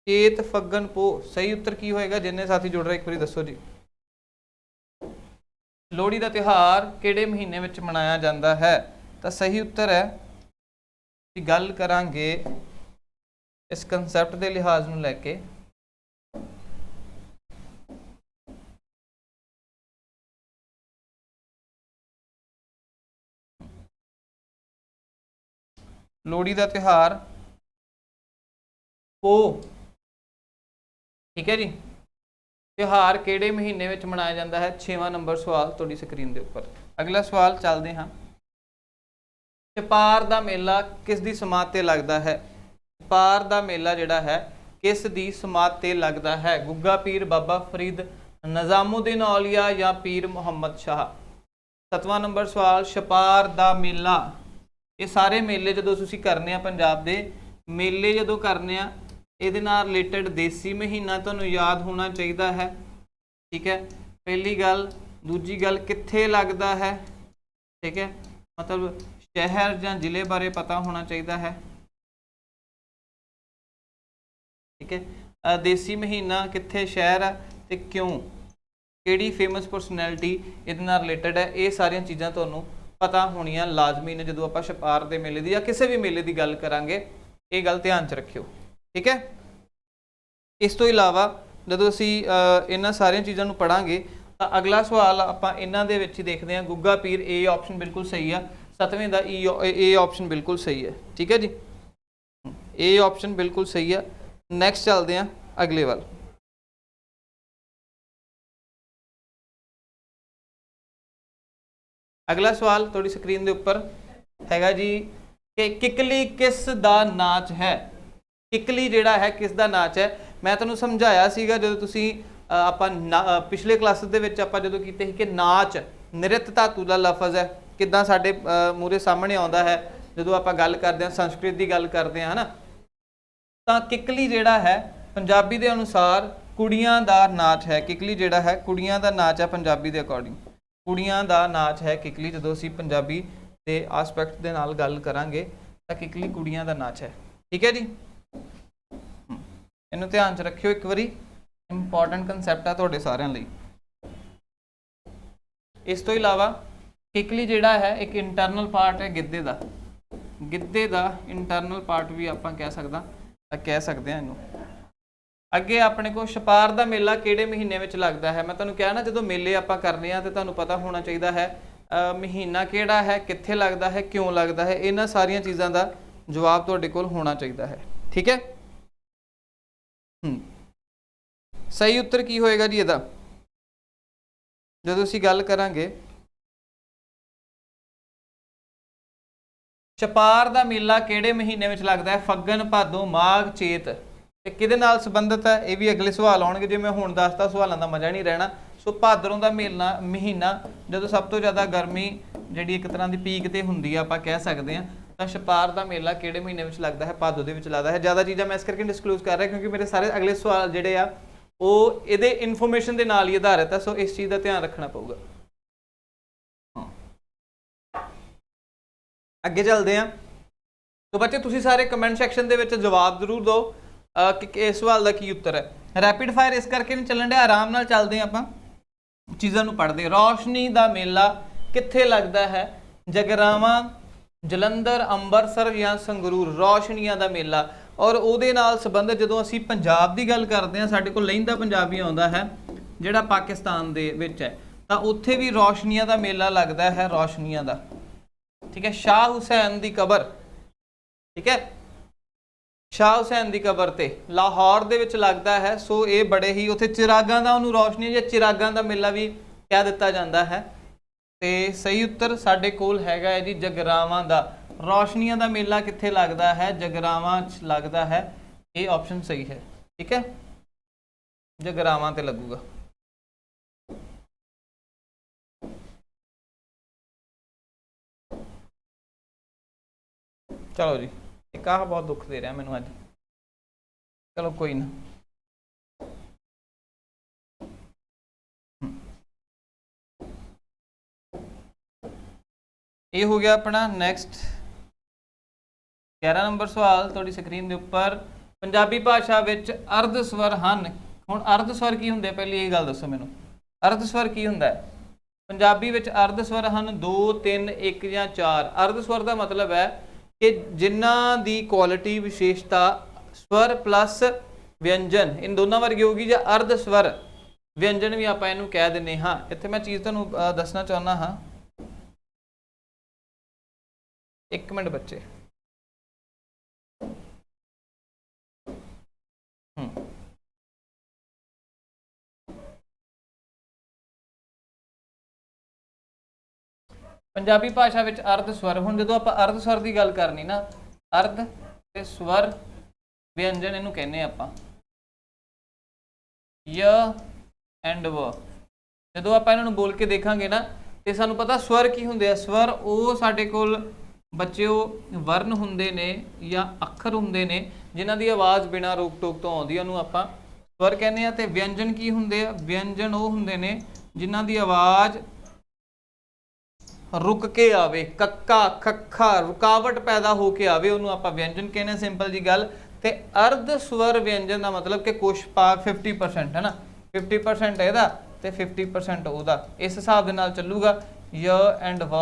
ਚੇਤ, ਫੱਗਣ, ਪੋਹ। ਸਹੀ ਉੱਤਰ ਕੀ ਹੋਏਗਾ? ਜਿੰਨੇ ਸਾਥੀ ਜੁੜ ਰਹੇ ਇੱਕ ਵਾਰੀ ਦੱਸੋ ਜੀ। ਲੋਹੜੀ ਦਾ ਤਿਉਹਾਰ ਕਿਹੜੇ ਮਹੀਨੇ ਵਿੱਚ ਮਨਾਇਆ ਜਾਂਦਾ ਹੈ? ਤਾਂ ਸਹੀ ਉੱਤਰ ਹੈ, ਅਸੀਂ ਗੱਲ ਕਰਾਂਗੇ ਇਸ ਕੰਸੈਪਟ ਦੇ ਲਿਹਾਜ਼ ਨੂੰ ਲੈ ਕੇ, ਲੋਹੜੀ ਦਾ ਤਿਉਹਾਰ ਪੋਹ, ਠੀਕ ਹੈ ਜੀ। ਤਿਉਹਾਰ ਕਿਹੜੇ ਮਹੀਨੇ ਵਿੱਚ ਮਨਾਇਆ ਜਾਂਦਾ ਹੈ? 6ਵਾਂ ਨੰਬਰ ਸਵਾਲ ਤੁਹਾਡੀ ਸਕਰੀਨ ਦੇ ਉੱਪਰ। ਅਗਲਾ ਸਵਾਲ ਚੱਲਦੇ ਹਾਂ। ਛਪਾਰ ਦਾ ਮੇਲਾ ਕਿਸ ਦੀ ਸਮਾਧ ਤੇ ਲੱਗਦਾ ਹੈ? ਛਪਾਰ ਦਾ ਮੇਲਾ ਜਿਹੜਾ ਹੈ ਕਿਸ ਦੀ ਸਮਾਧ ਤੇ ਲੱਗਦਾ ਹੈ? ਗੁੱਗਾ ਪੀਰ, ਬਾਬਾ ਫਰੀਦ, ਨਿਜ਼ਾਮੁਦੀਨ ਔਲੀਆ ਜਾਂ ਪੀਰ ਮੁਹੰਮਦ ਸ਼ਾਹ। 7ਵਾਂ ਨੰਬਰ ਸਵਾਲ, ਛਪਾਰ ਦਾ ਮੇਲਾ। ਇਹ ਸਾਰੇ ਮੇਲੇ ਜਦੋਂ ਤੁਸੀਂ ਕਰਨੇ ਆ, ਪੰਜਾਬ ਦੇ ਮੇਲੇ ਜਦੋਂ ਕਰਨੇ ਆ, ਇਹਦੇ ਨਾਲ ਰਿਲੇਟਡ ਦੇਸੀ ਮਹੀਨਾ ਤੁਹਾਨੂੰ ਯਾਦ ਹੋਣਾ ਚਾਹੀਦਾ ਹੈ। ਠੀਕ ਹੈ, ਪਹਿਲੀ ਗੱਲ। ਦੂਜੀ ਗੱਲ, ਕਿੱਥੇ ਲੱਗਦਾ ਹੈ? ਠੀਕ ਹੈ, ਮਤਲਬ ਸ਼ਹਿਰ ਜਾਂ ਜ਼ਿਲ੍ਹੇ ਬਾਰੇ ਪਤਾ ਹੋਣਾ ਚਾਹੀਦਾ ਹੈ। ਠੀਕ ਹੈ, ਦੇਸੀ ਮਹੀਨਾ ਕਿੱਥੇ ਸ਼ਹਿਰ ਹੈ ਤੇ ਕਿਉਂ, ਕਿਹੜੀ ਫੇਮਸ ਪਰਸਨੈਲਿਟੀ ਇਹਦੇ ਨਾਲ ਰਿਲੇਟਡ ਹੈ, ਇਹ ਸਾਰੀਆਂ ਚੀਜ਼ਾਂ ਤੁਹਾਨੂੰ ਪਤਾ ਹੋਣੀਆਂ ਲਾਜ਼ਮੀ ਨੇ ਜਦੋਂ ਆਪਾਂ ਛਪਾਰ ਦੇ ਮੇਲੇ ਦੀ ਜਾਂ ਕਿਸੇ ਵੀ ਮੇਲੇ ਦੀ ਗੱਲ ਕਰਾਂਗੇ। ਇਹ ਗੱਲ ਧਿਆਨ 'ਚ ਰੱਖਿਓ, ਠੀਕ ਹੈ। ਇਸ ਤੋਂ ਇਲਾਵਾ ਜਦੋਂ ਅਸੀਂ ਇਹਨਾਂ ਸਾਰੀਆਂ ਚੀਜ਼ਾਂ ਨੂੰ ਪੜ੍ਹਾਂਗੇ ਤਾਂ ਅਗਲਾ ਸਵਾਲ ਆਪਾਂ ਇਹਨਾਂ ਦੇ ਵਿੱਚ ਹੀ ਦੇਖਦੇ ਹਾਂ। ਗੁੱਗਾ ਪੀਰ, A ਆਪਸ਼ਨ ਬਿਲਕੁਲ ਸਹੀ ਆ। 7ਵੇਂ ਦਾ A ਆਪਸ਼ਨ ਬਿਲਕੁਲ ਸਹੀ ਹੈ, ਠੀਕ ਹੈ ਜੀ। A ਆਪਸ਼ਨ ਬਿਲਕੁਲ ਸਹੀ ਆ। ਨੈਕਸਟ ਚੱਲਦੇ ਹਾਂ ਅਗਲੇ ਵੱਲ। ਅਗਲਾ ਸਵਾਲ ਤੁਹਾਡੀ ਸਕਰੀਨ ਦੇ ਉੱਪਰ ਹੈਗਾ ਜੀ ਕਿ ਕਿੱਕਲੀ ਕਿਸ ਦਾ ਨਾਚ ਹੈ? ਕਿੱਕਲੀ ਜਿਹੜਾ ਹੈ ਕਿਸ ਦਾ ਨਾਚ ਹੈ? ਮੈਂ ਤੁਹਾਨੂੰ ਸਮਝਾਇਆ ਸੀਗਾ ਜਦੋਂ ਤੁਸੀਂ ਆਪਾਂ ਪਿਛਲੇ ਕਲਾਸਿਸ ਦੇ ਵਿੱਚ ਆਪਾਂ ਜਦੋਂ ਕੀਤੇ ਸੀ ਕਿ ਨਾਚ ਨ੍ਰਿਤ ਧਾਤੂ ਦਾ ਲਫ਼ਜ਼ ਹੈ, ਕਿੱਦਾਂ ਸਾਡੇ ਮੂਹਰੇ ਸਾਹਮਣੇ ਆਉਂਦਾ ਹੈ ਜਦੋਂ ਆਪਾਂ ਗੱਲ ਕਰਦੇ ਹਾਂ, ਸੰਸਕ੍ਰਿਤ ਦੀ ਗੱਲ ਕਰਦੇ ਹਾਂ, ਹੈ ਨਾ। ਤਾਂ ਕਿੱਕਲੀ ਜਿਹੜਾ ਹੈ ਪੰਜਾਬੀ ਦੇ ਅਨੁਸਾਰ ਕੁੜੀਆਂ ਦਾ ਨਾਚ ਹੈ। ਕਿੱਕਲੀ ਜਿਹੜਾ ਹੈ ਕੁੜੀਆਂ ਦਾ ਨਾਚ ਹੈ ਪੰਜਾਬੀ ਦੇ ਅਕੋਰਡਿੰਗ। ਕੁੜੀਆਂ ਦਾ ਨਾਚ ਹੈ ਕਿੱਕਲੀ। ਜਦੋਂ ਅਸੀਂ ਪੰਜਾਬੀ ਦੇ ਆਸਪੈਕਟ ਦੇ ਨਾਲ ਗੱਲ ਕਰਾਂਗੇ ਤਾਂ ਕਿੱਕਲੀ ਕੁੜੀਆਂ ਦਾ ਨਾਚ ਹੈ, ਠੀਕ ਹੈ ਜੀ। ਇਹਨੂੰ ਧਿਆਨ 'ਚ ਰੱਖਿਓ ਇੱਕ ਵਾਰੀ, ਇੰਪੋਰਟੈਂਟ ਕੰਸੈਪਟ ਆ ਤੁਹਾਡੇ ਸਾਰਿਆਂ ਲਈ। ਇਸ ਤੋਂ ਇਲਾਵਾ ਕਿੱਕਲੀ ਜਿਹੜਾ ਹੈ ਇੱਕ ਇੰਟਰਨਲ ਪਾਰਟ ਹੈ ਗਿੱਧੇ ਦਾ। ਗਿੱਧੇ ਦਾ ਇੰਟਰਨਲ ਪਾਰਟ ਵੀ ਆਪਾਂ ਕਹਿ ਸਕਦੇ ਹਾਂ ਇਹਨੂੰ। ਅੱਗੇ ਆਪਣੇ ਕੋਲ ਛਪਾਰ ਦਾ ਮੇਲਾ ਕਿਹੜੇ ਮਹੀਨੇ ਵਿੱਚ ਲੱਗਦਾ ਹੈ? ਮੈਂ ਤੁਹਾਨੂੰ ਕਿਹਾ ਨਾ ਜਦੋਂ ਮੇਲੇ ਆਪਾਂ ਕਰਨੇ ਆ ਤੇ ਤੁਹਾਨੂੰ ਪਤਾ ਹੋਣਾ ਚਾਹੀਦਾ ਹੈ ਮਹੀਨਾ ਕਿਹੜਾ ਹੈ, ਕਿੱਥੇ ਲੱਗਦਾ ਹੈ, ਕਿਉਂ ਲੱਗਦਾ ਹੈ। ਇਹਨਾਂ ਸਾਰੀਆਂ ਚੀਜ਼ਾਂ ਦਾ ਜਵਾਬ ਤੁਹਾਡੇ ਕੋਲ ਹੋਣਾ ਚਾਹੀਦਾ ਹੈ, ਠੀਕ ਹੈ। सही उत्तर की होएगा जी ਇਹਦਾ ਜਦੋਂ ਅਸੀਂ ਗੱਲ ਕਰਾਂਗੇ ਛਪਾਰ ਦਾ ਮੇਲਾ ਕਿਹੜੇ ਮਹੀਨੇ ਵਿੱਚ ਲੱਗਦਾ ਹੈ? ਫੱਗਣ, ਭਾਦੋਂ, ਮਾਘ, ਚੇਤ। ਤੇ ਕਿਹਦੇ ਨਾਲ ਸੰਬੰਧਿਤ ਹੈ? ਇਹ ਵੀ ਅਗਲੇ ਸਵਾਲ ਆਉਣਗੇ, ਜੇ ਮੈਂ ਹੁਣ ਦੱਸਤਾ ਸਵਾਲਾਂ ਦਾ ਮਜ਼ਾ ਨਹੀਂ ਰਹਿਣਾ। ਸੋ ਭਾਦਰੋਂ ਦਾ ਮੇਲਾ ਮਹੀਨਾ ਜਦੋਂ ਸਭ ਤੋਂ ਜ਼ਿਆਦਾ ਗਰਮੀ ਜਿਹੜੀ ਇੱਕ ਤਰ੍ਹਾਂ ਦੀ ਪੀਕ ਤੇ ਹੁੰਦੀ ਆ ਆਪਾਂ ਕਹਿ ਸਕਦੇ ਹਾਂ, ਤਾਂ ਛਪਾਰ ਦਾ ਮੇਲਾ ਕਿਹੜੇ ਮਹੀਨੇ ਵਿੱਚ ਲੱਗਦਾ ਹੈ? ਭਾਦੋ ਦੇ ਵਿੱਚ ਲੱਗਦਾ ਹੈ। ਜ਼ਿਆਦਾ ਚੀਜ਼ਾਂ ਮੈਂ ਇਸ ਕਰਕੇ ਡਿਸਕਲੋਜ਼ ਕਰ ਰਿਹਾ ਕਿਉਂਕਿ ਮੇਰੇ ਸਾਰੇ ਅਗਲੇ ਸਵਾਲ ਜਿਹੜੇ ਆ ਉਹ ਇਹਦੇ ਇਨਫੋਰਮੇਸ਼ਨ ਦੇ ਨਾਲ ਹੀ ਆਧਾਰਿਤ ਹੈ। ਸੋ ਇਸ ਚੀਜ਼ ਦਾ ਧਿਆਨ ਰੱਖਣਾ ਪਊਗਾ। ਅੱਗੇ ਚੱਲਦੇ ਹਾਂ। ਸੋ ਬੱਚੇ ਤੁਸੀਂ ਸਾਰੇ ਕਮੈਂਟ ਸੈਕਸ਼ਨ ਦੇ ਵਿੱਚ ਜਵਾਬ ਜ਼ਰੂਰ ਦਿਓ ਕਿ ਇਸ ਸਵਾਲ ਦਾ ਕੀ ਉੱਤਰ ਹੈ। ਰੈਪਿਡ ਫਾਇਰ ਇਸ ਕਰਕੇ ਨਹੀਂ ਚੱਲਣ ਡਿਆ, ਆਰਾਮ ਨਾਲ ਚੱਲਦੇ ਆਪਾਂ ਚੀਜ਼ਾਂ ਨੂੰ ਪੜ੍ਹਦੇ। ਰੌਸ਼ਨੀ ਦਾ ਮੇਲਾ ਕਿੱਥੇ ਲੱਗਦਾ ਹੈ? ਜਗਰਾਵਾਂ, ਜਲੰਧਰ, ਅੰਮ੍ਰਿਤਸਰ ਜਾਂ ਸੰਗਰੂਰ। ਰੌਸ਼ਨੀਆਂ ਦਾ ਮੇਲਾ ਔਰ ਉਹਦੇ ਨਾਲ ਸੰਬੰਧਿਤ ਜਦੋਂ ਅਸੀਂ ਪੰਜਾਬ ਦੀ ਗੱਲ ਕਰਦੇ ਹਾਂ, ਸਾਡੇ ਕੋਲ ਲਹਿੰਦਾ ਪੰਜਾਬੀ ਆਉਂਦਾ ਹੈ ਜਿਹੜਾ ਪਾਕਿਸਤਾਨ ਦੇ ਵਿੱਚ ਹੈ, ਤਾਂ ਉੱਥੇ ਵੀ ਰੌਸ਼ਨੀਆਂ ਦਾ ਮੇਲਾ ਲੱਗਦਾ ਹੈ। ਰੌਸ਼ਨੀਆਂ ਦਾ, ਠੀਕ ਹੈ। ਸ਼ਾਹ ਹੁਸੈਨ ਦੀ ਕਬਰ, ਠੀਕ ਹੈ, ਸ਼ਾਹ ਹੁਸੈਨ ਦੀ ਕਬਰ ਤੇ ਲਾਹੌਰ ਦੇ ਵਿੱਚ ਲੱਗਦਾ ਹੈ। ਸੋ ਇਹ ਬੜੇ ਹੀ ਉੱਥੇ ਚਿਰਾਗਾਂ ਦਾ ਉਹਨੂੰ ਰੌਸ਼ਨੀ ਜਾਂ ਚਿਰਾਗਾਂ ਦਾ ਮੇਲਾ ਵੀ ਕਹਿ ਦਿੱਤਾ ਜਾਂਦਾ ਹੈ। ਤੇ ਸਹੀ ਉੱਤਰ ਸਾਡੇ ਕੋਲ ਹੈਗਾ ਹੈ ਜੀ ਜਗਰਾਵਾਂ ਦਾ। ਰੌਸ਼ਨੀਆਂ ਦਾ ਮੇਲਾ ਕਿੱਥੇ ਲੱਗਦਾ ਹੈ? ਜਗਰਾਵਾਂ 'ਚ ਲੱਗਦਾ ਹੈ। ਇਹ ਆਪਸ਼ਨ ਸਹੀ ਹੈ, ਠੀਕ ਹੈ, ਜਗਰਾਵਾਂ ਤੇ ਲੱਗੂਗਾ। ਚਲੋ ਜੀ, ਇੱਕ ਆਹ ਬਹੁਤ ਦੁੱਖ ਦੇ ਰਿਹਾ ਮੈਨੂੰ ਅੱਜ। ਚਲੋ ਕੋਈ ਨਾ, ਇਹ ਹੋ ਗਿਆ ਆਪਣਾ ਨੈਕਸਟ 11 ਨੰਬਰ ਸਵਾਲ ਤੁਹਾਡੀ ਸਕਰੀਨ ਦੇ ਉੱਪਰ। ਪੰਜਾਬੀ ਭਾਸ਼ਾ ਵਿੱਚ ਅਰਧ ਸਵਰ ਹਨ। ਹੁਣ ਅਰਧ ਸਵਰ ਕੀ ਹੁੰਦੇ? ਪਹਿਲੀ ਇਹ ਗੱਲ ਦੱਸੋ ਮੈਨੂੰ, ਅਰਧ ਸਵਰ ਕੀ ਹੁੰਦਾ ਹੈ? ਪੰਜਾਬੀ ਵਿੱਚ ਅਰਧ ਸਵਰ ਹਨ 2, 3, 1 ਜਾਂ 4। ਅਰਧ ਸਵਰ ਦਾ ਮਤਲਬ ਹੈ ਕਿ ਜਿਨ੍ਹਾਂ ਦੀ ਕੁਆਲਿਟੀ ਵਿਸ਼ੇਸ਼ਤਾ ਸਵਰ ਪਲੱਸ ਵਿਅੰਜਨ ਇਨ ਦੋਨਾਂ ਵਰਗੀ ਹੋਊਗੀ, ਜਾਂ ਅਰਧ ਸਵਰ ਵਿਅੰਜਨ ਵੀ ਆਪਾਂ ਇਹਨੂੰ ਕਹਿ ਦਿੰਦੇ ਹਾਂ। ਇੱਥੇ ਮੈਂ ਚੀਜ਼ ਤੁਹਾਨੂੰ ਦੱਸਣਾ ਚਾਹੁੰਦਾ ਹਾਂ, ਇੱਕ ਮਿੰਟ ਬੱਚੇ। ਪੰਜਾਬੀ ਭਾਸ਼ਾ ਵਿੱਚ ਅਰਧ ਸਵਰ, ਹੁਣ ਜਦੋਂ ਆਪਾਂ ਅਰਧ ਸਵਰ ਦੀ ਗੱਲ ਕਰਨੀ ਨਾ, ਅਰਧ ਤੇ ਸਵਰ ਵਿਅੰਜਨ ਇਹਨੂੰ ਕਹਿੰਦੇ ਆਪਾਂ य ਐਂਡ ਵ। ਜਦੋਂ ਆਪਾਂ ਇਹਨਾਂ ਨੂੰ ਬੋਲ ਕੇ ਦੇਖਾਂਗੇ ਨਾ ਤੇ ਸਾਨੂੰ ਪਤਾ ਸਵਰ ਕੀ ਹੁੰਦੇ ਆ। ਸਵਰ ਉਹ ਸਾਡੇ ਕੋਲ ਬੱਚਿਓ ਵਰਨ ਹੁੰਦੇ ਨੇ ਜਾਂ ਅੱਖਰ ਹੁੰਦੇ ਨੇ ਜਿਨ੍ਹਾਂ ਦੀ ਆਵਾਜ਼ ਬਿਨਾਂ ਰੋਕ ਟੋਕ ਤੋਂ ਆਉਂਦੀ, ਉਹਨੂੰ ਆਪਾਂ ਸਵਰ ਕਹਿੰਦੇ ਆ। ਤੇ ਵਿਅੰਜਨ ਕੀ ਹੁੰਦੇ ਆ? ਵਿਅੰਜਨ ਉਹ ਹੁੰਦੇ ਨੇ ਜਿਨ੍ਹਾਂ ਦੀ ਆਵਾਜ਼ ਰੁਕ ਕੇ ਆਵੇ, ਕੱਕਾ, ਖੱਖਾ, ਰੁਕਾਵਟ ਪੈਦਾ ਹੋ ਕੇ ਆਵੇ, ਉਹਨੂੰ ਆਪਾਂ ਵਿਅੰਜਨ ਕਹਿੰਦੇ। ਸਿੰਪਲ ਜੀ ਗੱਲ। ਤੇ ਅਰਧ ਸਵਰ ਵਿਅੰਜਨ ਦਾ ਮਤਲਬ ਕਿ ਕੁਛ ਭਾਗ 50% ਹੈ ਨਾ, 50% ਇਹਦਾ ਤੇ 50% ਉਹਦਾ, ਇਸ ਹਿਸਾਬ ਦੇ ਨਾਲ ਚੱਲੂਗਾ। य ਐਂਡ ਵ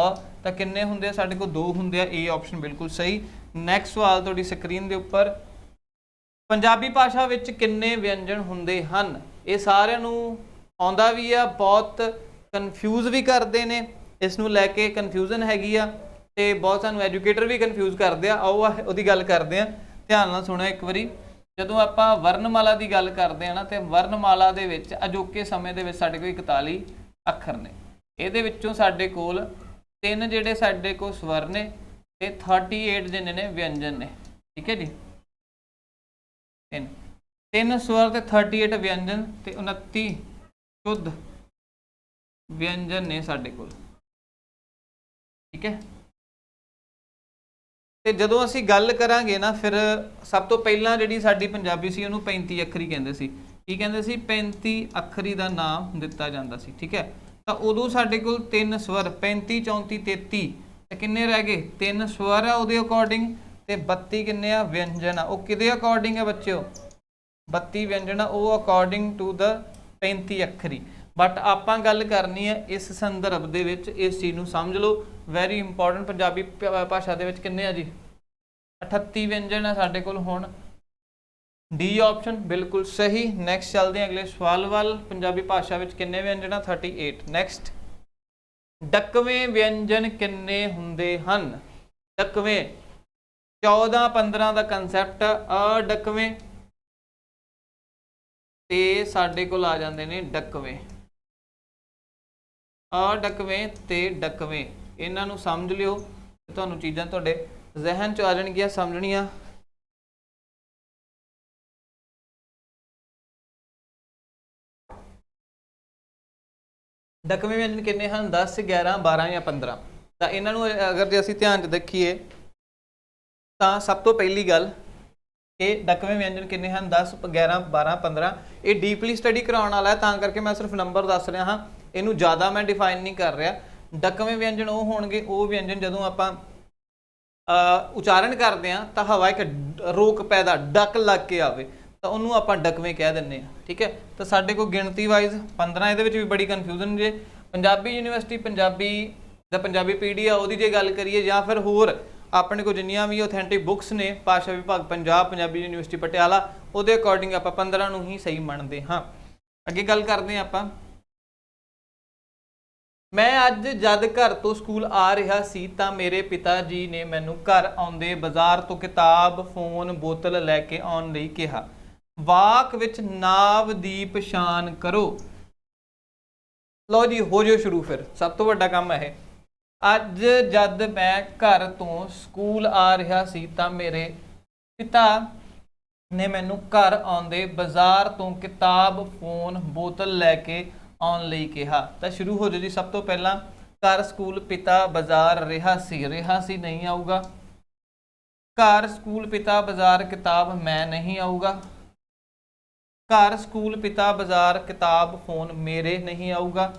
ਤਾਂ ਕਿੰਨੇ ਹੁੰਦੇ ਆ? ਸਾਡੇ ਕੋਲ 2 ਹੁੰਦੇ ਆ। ਇਹ ਆਪਸ਼ਨ ਬਿਲਕੁਲ ਸਹੀ। ਨੈਕਸਟ ਸਵਾਲ ਤੁਹਾਡੀ ਸਕਰੀਨ ਦੇ ਉੱਪਰ। ਪੰਜਾਬੀ ਭਾਸ਼ਾ ਵਿੱਚ ਕਿੰਨੇ ਵਿਅੰਜਨ ਹੁੰਦੇ ਹਨ? ਇਹ ਸਾਰਿਆਂ ਨੂੰ ਆਉਂਦਾ ਵੀ ਆ, ਬਹੁਤ ਕਨਫਿਊਜ਼ ਵੀ ਕਰਦੇ ਨੇ, ਇਸ ਨੂੰ ਲੈ ਕੇ ਕਨਫਿਊਜ਼ਨ ਹੈਗੀ ਆ, ਤੇ ਬਹੁਤ ਸਾਨੂੰ ਐਜੂਕੇਟਰ ਵੀ ਕਨਫਿਊਜ਼ ਕਰਦੇ ਆ। ਆਓ ਉਹਦੀ ਗੱਲ ਕਰਦੇ ਆ, ਧਿਆਨ ਨਾਲ ਸੁਣੋ ਇੱਕ ਵਾਰੀ। ਜਦੋਂ ਆਪਾਂ ਵਰਨਮਾਲਾ ਦੀ ਗੱਲ ਕਰਦੇ ਆ ਨਾ, ਤੇ ਵਰਨਮਾਲਾ ਦੇ ਵਿੱਚ ਅਜੋਕੇ ਸਮੇਂ ਦੇ ਵਿੱਚ ਸਾਡੇ ਕੋਲ 41 ਅੱਖਰ ਨੇ। ਇਹਦੇ ਵਿੱਚੋਂ ਸਾਡੇ ਕੋਲ 3 ਜਿਹੜੇ ਸਾਡੇ ਕੋਲ ਸਵਰ ਨੇ ਤੇ 38 ਜਿੰਨੇ ਨੇ ਵਿਅੰਜਨ ਨੇ, ਠੀਕ ਹੈ ਜੀ। 3 ਸਵਰ ਤੇ 38 ਵਿਅੰਜਨ ਤੇ 29 ਸ਼ੁੱਧ ਵਿਅੰਜਨ ਨੇ ਸਾਡੇ ਕੋਲ, ਠੀਕ ਹੈ। ਤੇ ਜਦੋਂ ਅਸੀਂ ਗੱਲ ਕਰਾਂਗੇ ਨਾ, ਫਿਰ ਸਭ ਤੋਂ ਪਹਿਲਾਂ ਜਿਹੜੀ ਸਾਡੀ ਪੰਜਾਬੀ ਸੀ ਉਹਨੂੰ 35 ਅੱਖਰੀ ਕਹਿੰਦੇ ਸੀ। ਕੀ ਕਹਿੰਦੇ ਸੀ? 35 ਅੱਖਰੀ ਦਾ ਨਾਮ ਦਿੱਤਾ ਜਾਂਦਾ ਸੀ, ਠੀਕ ਹੈ। ਤਾਂ ਉਦੋਂ ਸਾਡੇ ਕੋਲ 3 ਸਵਰ 35, 34, 33 ਤੇ ਕਿੰਨੇ ਰਹਿ ਗਏ? 3 ਸਵਰ ਆ ਉਹਦੇ ਅਕੋਰਡਿੰਗ ਤੇ 32 ਕਿੰਨੇ ਆ? ਵਿਅੰਜਨ ਆ। ਉਹ ਕਿਹਦੇ ਅਕੋਰਡਿੰਗ ਆ ਬੱਚਿਓ? 32 ਵਿਅੰਜਨ ਆ, ਉਹ ਅਕੋਰਡਿੰਗ ਟੂ ਦ 35 ਅੱਖਰੀ। ਬਟ ਆਪਾਂ ਗੱਲ ਕਰਨੀ ਹੈ ਇਸ ਸੰਦਰਭ ਦੇ ਵਿੱਚ, ਇਸ ਚੀਜ਼ ਨੂੰ ਸਮਝ ਲਓ, ਵੈਰੀ ਇੰਪੋਰਟੈਂਟ। ਪੰਜਾਬੀ ਭਾਸ਼ਾ ਦੇ ਵਿੱਚ ਕਿੰਨੇ ਆ ਜੀ? 38 ਵਿਅੰਜਨ ਆ ਸਾਡੇ ਕੋਲ। ਹੁਣ ਡੀ ਆਪਸ਼ਨ ਬਿਲਕੁਲ ਸਹੀ। ਨੈਕਸਟ ਚੱਲਦੇ ਹਾਂ ਅਗਲੇ ਸਵਾਲ ਵੱਲ। ਪੰਜਾਬੀ ਭਾਸ਼ਾ ਵਿੱਚ ਕਿੰਨੇ ਵਿਅੰਜਨ ਆ? 38। ਨੈਕਸਟ, ਡੱਕਵੇਂ ਵਿਅੰਜਨ ਕਿੰਨੇ ਹੁੰਦੇ ਹਨ? ਡੱਕਵੇਂ 14, 15 ਦਾ ਕੰਸੈਪਟ। ਅਡੱਕਵੇਂ, ਤੇ ਸਾਡੇ ਕੋਲ ਆ ਜਾਂਦੇ ਨੇ ਡਕਵੇਂ। ਅਡਕਵੇਂ ਤੇ ਡਕਵੇਂ, ਇਹਨਾਂ ਨੂੰ ਸਮਝ ਲਿਓ, ਤੁਹਾਨੂੰ ਚੀਜ਼ਾਂ ਤੁਹਾਡੇ ਜ਼ਹਿਨ ਚ ਆ ਜਾਣਗੀਆਂ ਸਮਝਣੀਆਂ। ਡਕਵੇਂ ਵਿਅੰਜਨ ਕਿੰਨੇ ਹਨ? 10, 11, 12 ਜਾਂ 15। ਤਾਂ ਇਹਨਾਂ ਨੂੰ ਅਗਰ ਜੇ ਅਸੀਂ ਧਿਆਨ ਚ ਦੇਖੀਏ ਤਾਂ ਸਭ ਤੋਂ ਪਹਿਲੀ ਗੱਲ, ਇਹ ਡਕਵੇਂ ਵਿਅੰਜਨ ਕਿੰਨੇ ਹਨ? 10, 11, 12, 15। ਇਹ ਡੀਪਲੀ ਸਟੱਡੀ ਕਰਾਉਣ ਵਾਲਾ ਹੈ, ਤਾਂ ਕਰਕੇ ਮੈਂ ਸਿਰਫ ਨੰਬਰ ਦੱਸ ਰਿਹਾ ਹਾਂ, ਇਹਨੂੰ ਜ਼ਿਆਦਾ ਮੈਂ ਡਿਫਾਈਨ ਨਹੀਂ ਕਰ ਰਿਹਾ। ਡਕਵੇਂ ਵਿਅੰਜਨ ਉਹ ਹੋਣਗੇ, ਉਹ ਵਿਅੰਜਨ ਜਦੋਂ ਆਪਾਂ ਉਚਾਰਨ ਕਰਦੇ ਹਾਂ ਤਾਂ ਹਵਾ ਇੱਕ ਰੋਕ ਪੈਦਾ, ਡਕ ਲੱਗ ਕੇ ਆਵੇ, ਤਾਂ ਉਹਨੂੰ ਆਪਾਂ ਡਕਵੇਂ ਕਹਿ ਦਿੰਦੇ ਹਾਂ। ਠੀਕ ਹੈ, ਤਾਂ ਸਾਡੇ ਕੋਲ ਗਿਣਤੀ ਵਾਈਜ਼ 15। ਇਹਦੇ ਵਿੱਚ ਵੀ ਬੜੀ ਕਨਫਿਊਜ਼ਨ ਜੇ ਪੰਜਾਬੀ ਯੂਨੀਵਰਸਿਟੀ ਪੰਜਾਬੀ ਦਾ ਪੰਜਾਬੀ ਪੀਡੀ ਆ ਉਹਦੀ ਜੇ ਗੱਲ ਕਰੀਏ, ਜਾਂ ਫਿਰ ਹੋਰ ਆਪਣੇ ਕੋਲ ਜਿੰਨੀਆਂ ਵੀ ਆਥੈਂਟਿਕ ਬੁੱਕਸ ਨੇ ਭਾਸ਼ਾ ਵਿਭਾਗ ਪੰਜਾਬ, ਪੰਜਾਬੀ ਯੂਨੀਵਰਸਿਟੀ ਪਟਿਆਲਾ, ਉਹਦੇ ਅਕੋਰਡਿੰਗ ਆਪਾਂ 15 ਨੂੰ ਹੀ ਸਹੀ ਮੰਨਦੇ ਹਾਂ। ਅੱਗੇ ਗੱਲ ਕਰਦੇ ਹਾਂ ਆਪਾਂ। ਮੈਂ ਅੱਜ ਜਦ ਘਰ ਤੋਂ ਸਕੂਲ ਆ ਰਿਹਾ ਸੀ ਤਾਂ ਮੇਰੇ ਪਿਤਾ ਜੀ ਨੇ ਮੈਨੂੰ ਘਰ ਆਉਂਦੇ ਬਾਜ਼ਾਰ ਤੋਂ ਕਿਤਾਬ, ਫੋਨ, ਬੋਤਲ ਲੈ ਕੇ ਆਉਣ ਲਈ ਕਿਹਾ। ਵਾਕ ਵਿੱਚ ਨਾਂਵ ਦੀ ਪਛਾਣ ਕਰੋ। ਲਓ ਜੀ, ਹੋ ਜਾਓ ਸ਼ੁਰੂ। ਫਿਰ ਸਭ ਤੋਂ ਵੱਡਾ ਕੰਮ ਹੈ ਇਹ। ਅੱਜ ਜਦ ਮੈਂ ਘਰ ਤੋਂ ਸਕੂਲ ਆ ਰਿਹਾ ਸੀ ਤਾਂ ਮੇਰੇ ਪਿਤਾ ਨੇ ਮੈਨੂੰ ਘਰ ਆਉਂਦੇ ਬਾਜ਼ਾਰ ਤੋਂ ਕਿਤਾਬ, ਫੋਨ, ਬੋਤਲ ਲੈ ਕੇ ਆਉਣ ਲਈ ਕਿਹਾ। ਤਾਂ ਸ਼ੁਰੂ ਹੋ ਜਾਓ ਜੀ। ਸਭ ਤੋਂ ਪਹਿਲਾਂ ਘਰ, ਸਕੂਲ, ਪਿਤਾ, ਬਾਜ਼ਾਰ, ਰਿਹਾ ਸੀ ਨਹੀਂ ਆਊਗਾ। ਘਰ, ਸਕੂਲ, ਪਿਤਾ, ਬਾਜ਼ਾਰ, ਕਿਤਾਬ ਮੈਂ ਨਹੀਂ ਆਊਗਾ। ਘਰ, ਸਕੂਲ, ਪਿਤਾ, ਬਾਜ਼ਾਰ, ਕਿਤਾਬ, ਫੋਨ ਮੇਰੇ ਨਹੀਂ ਆਊਗਾ।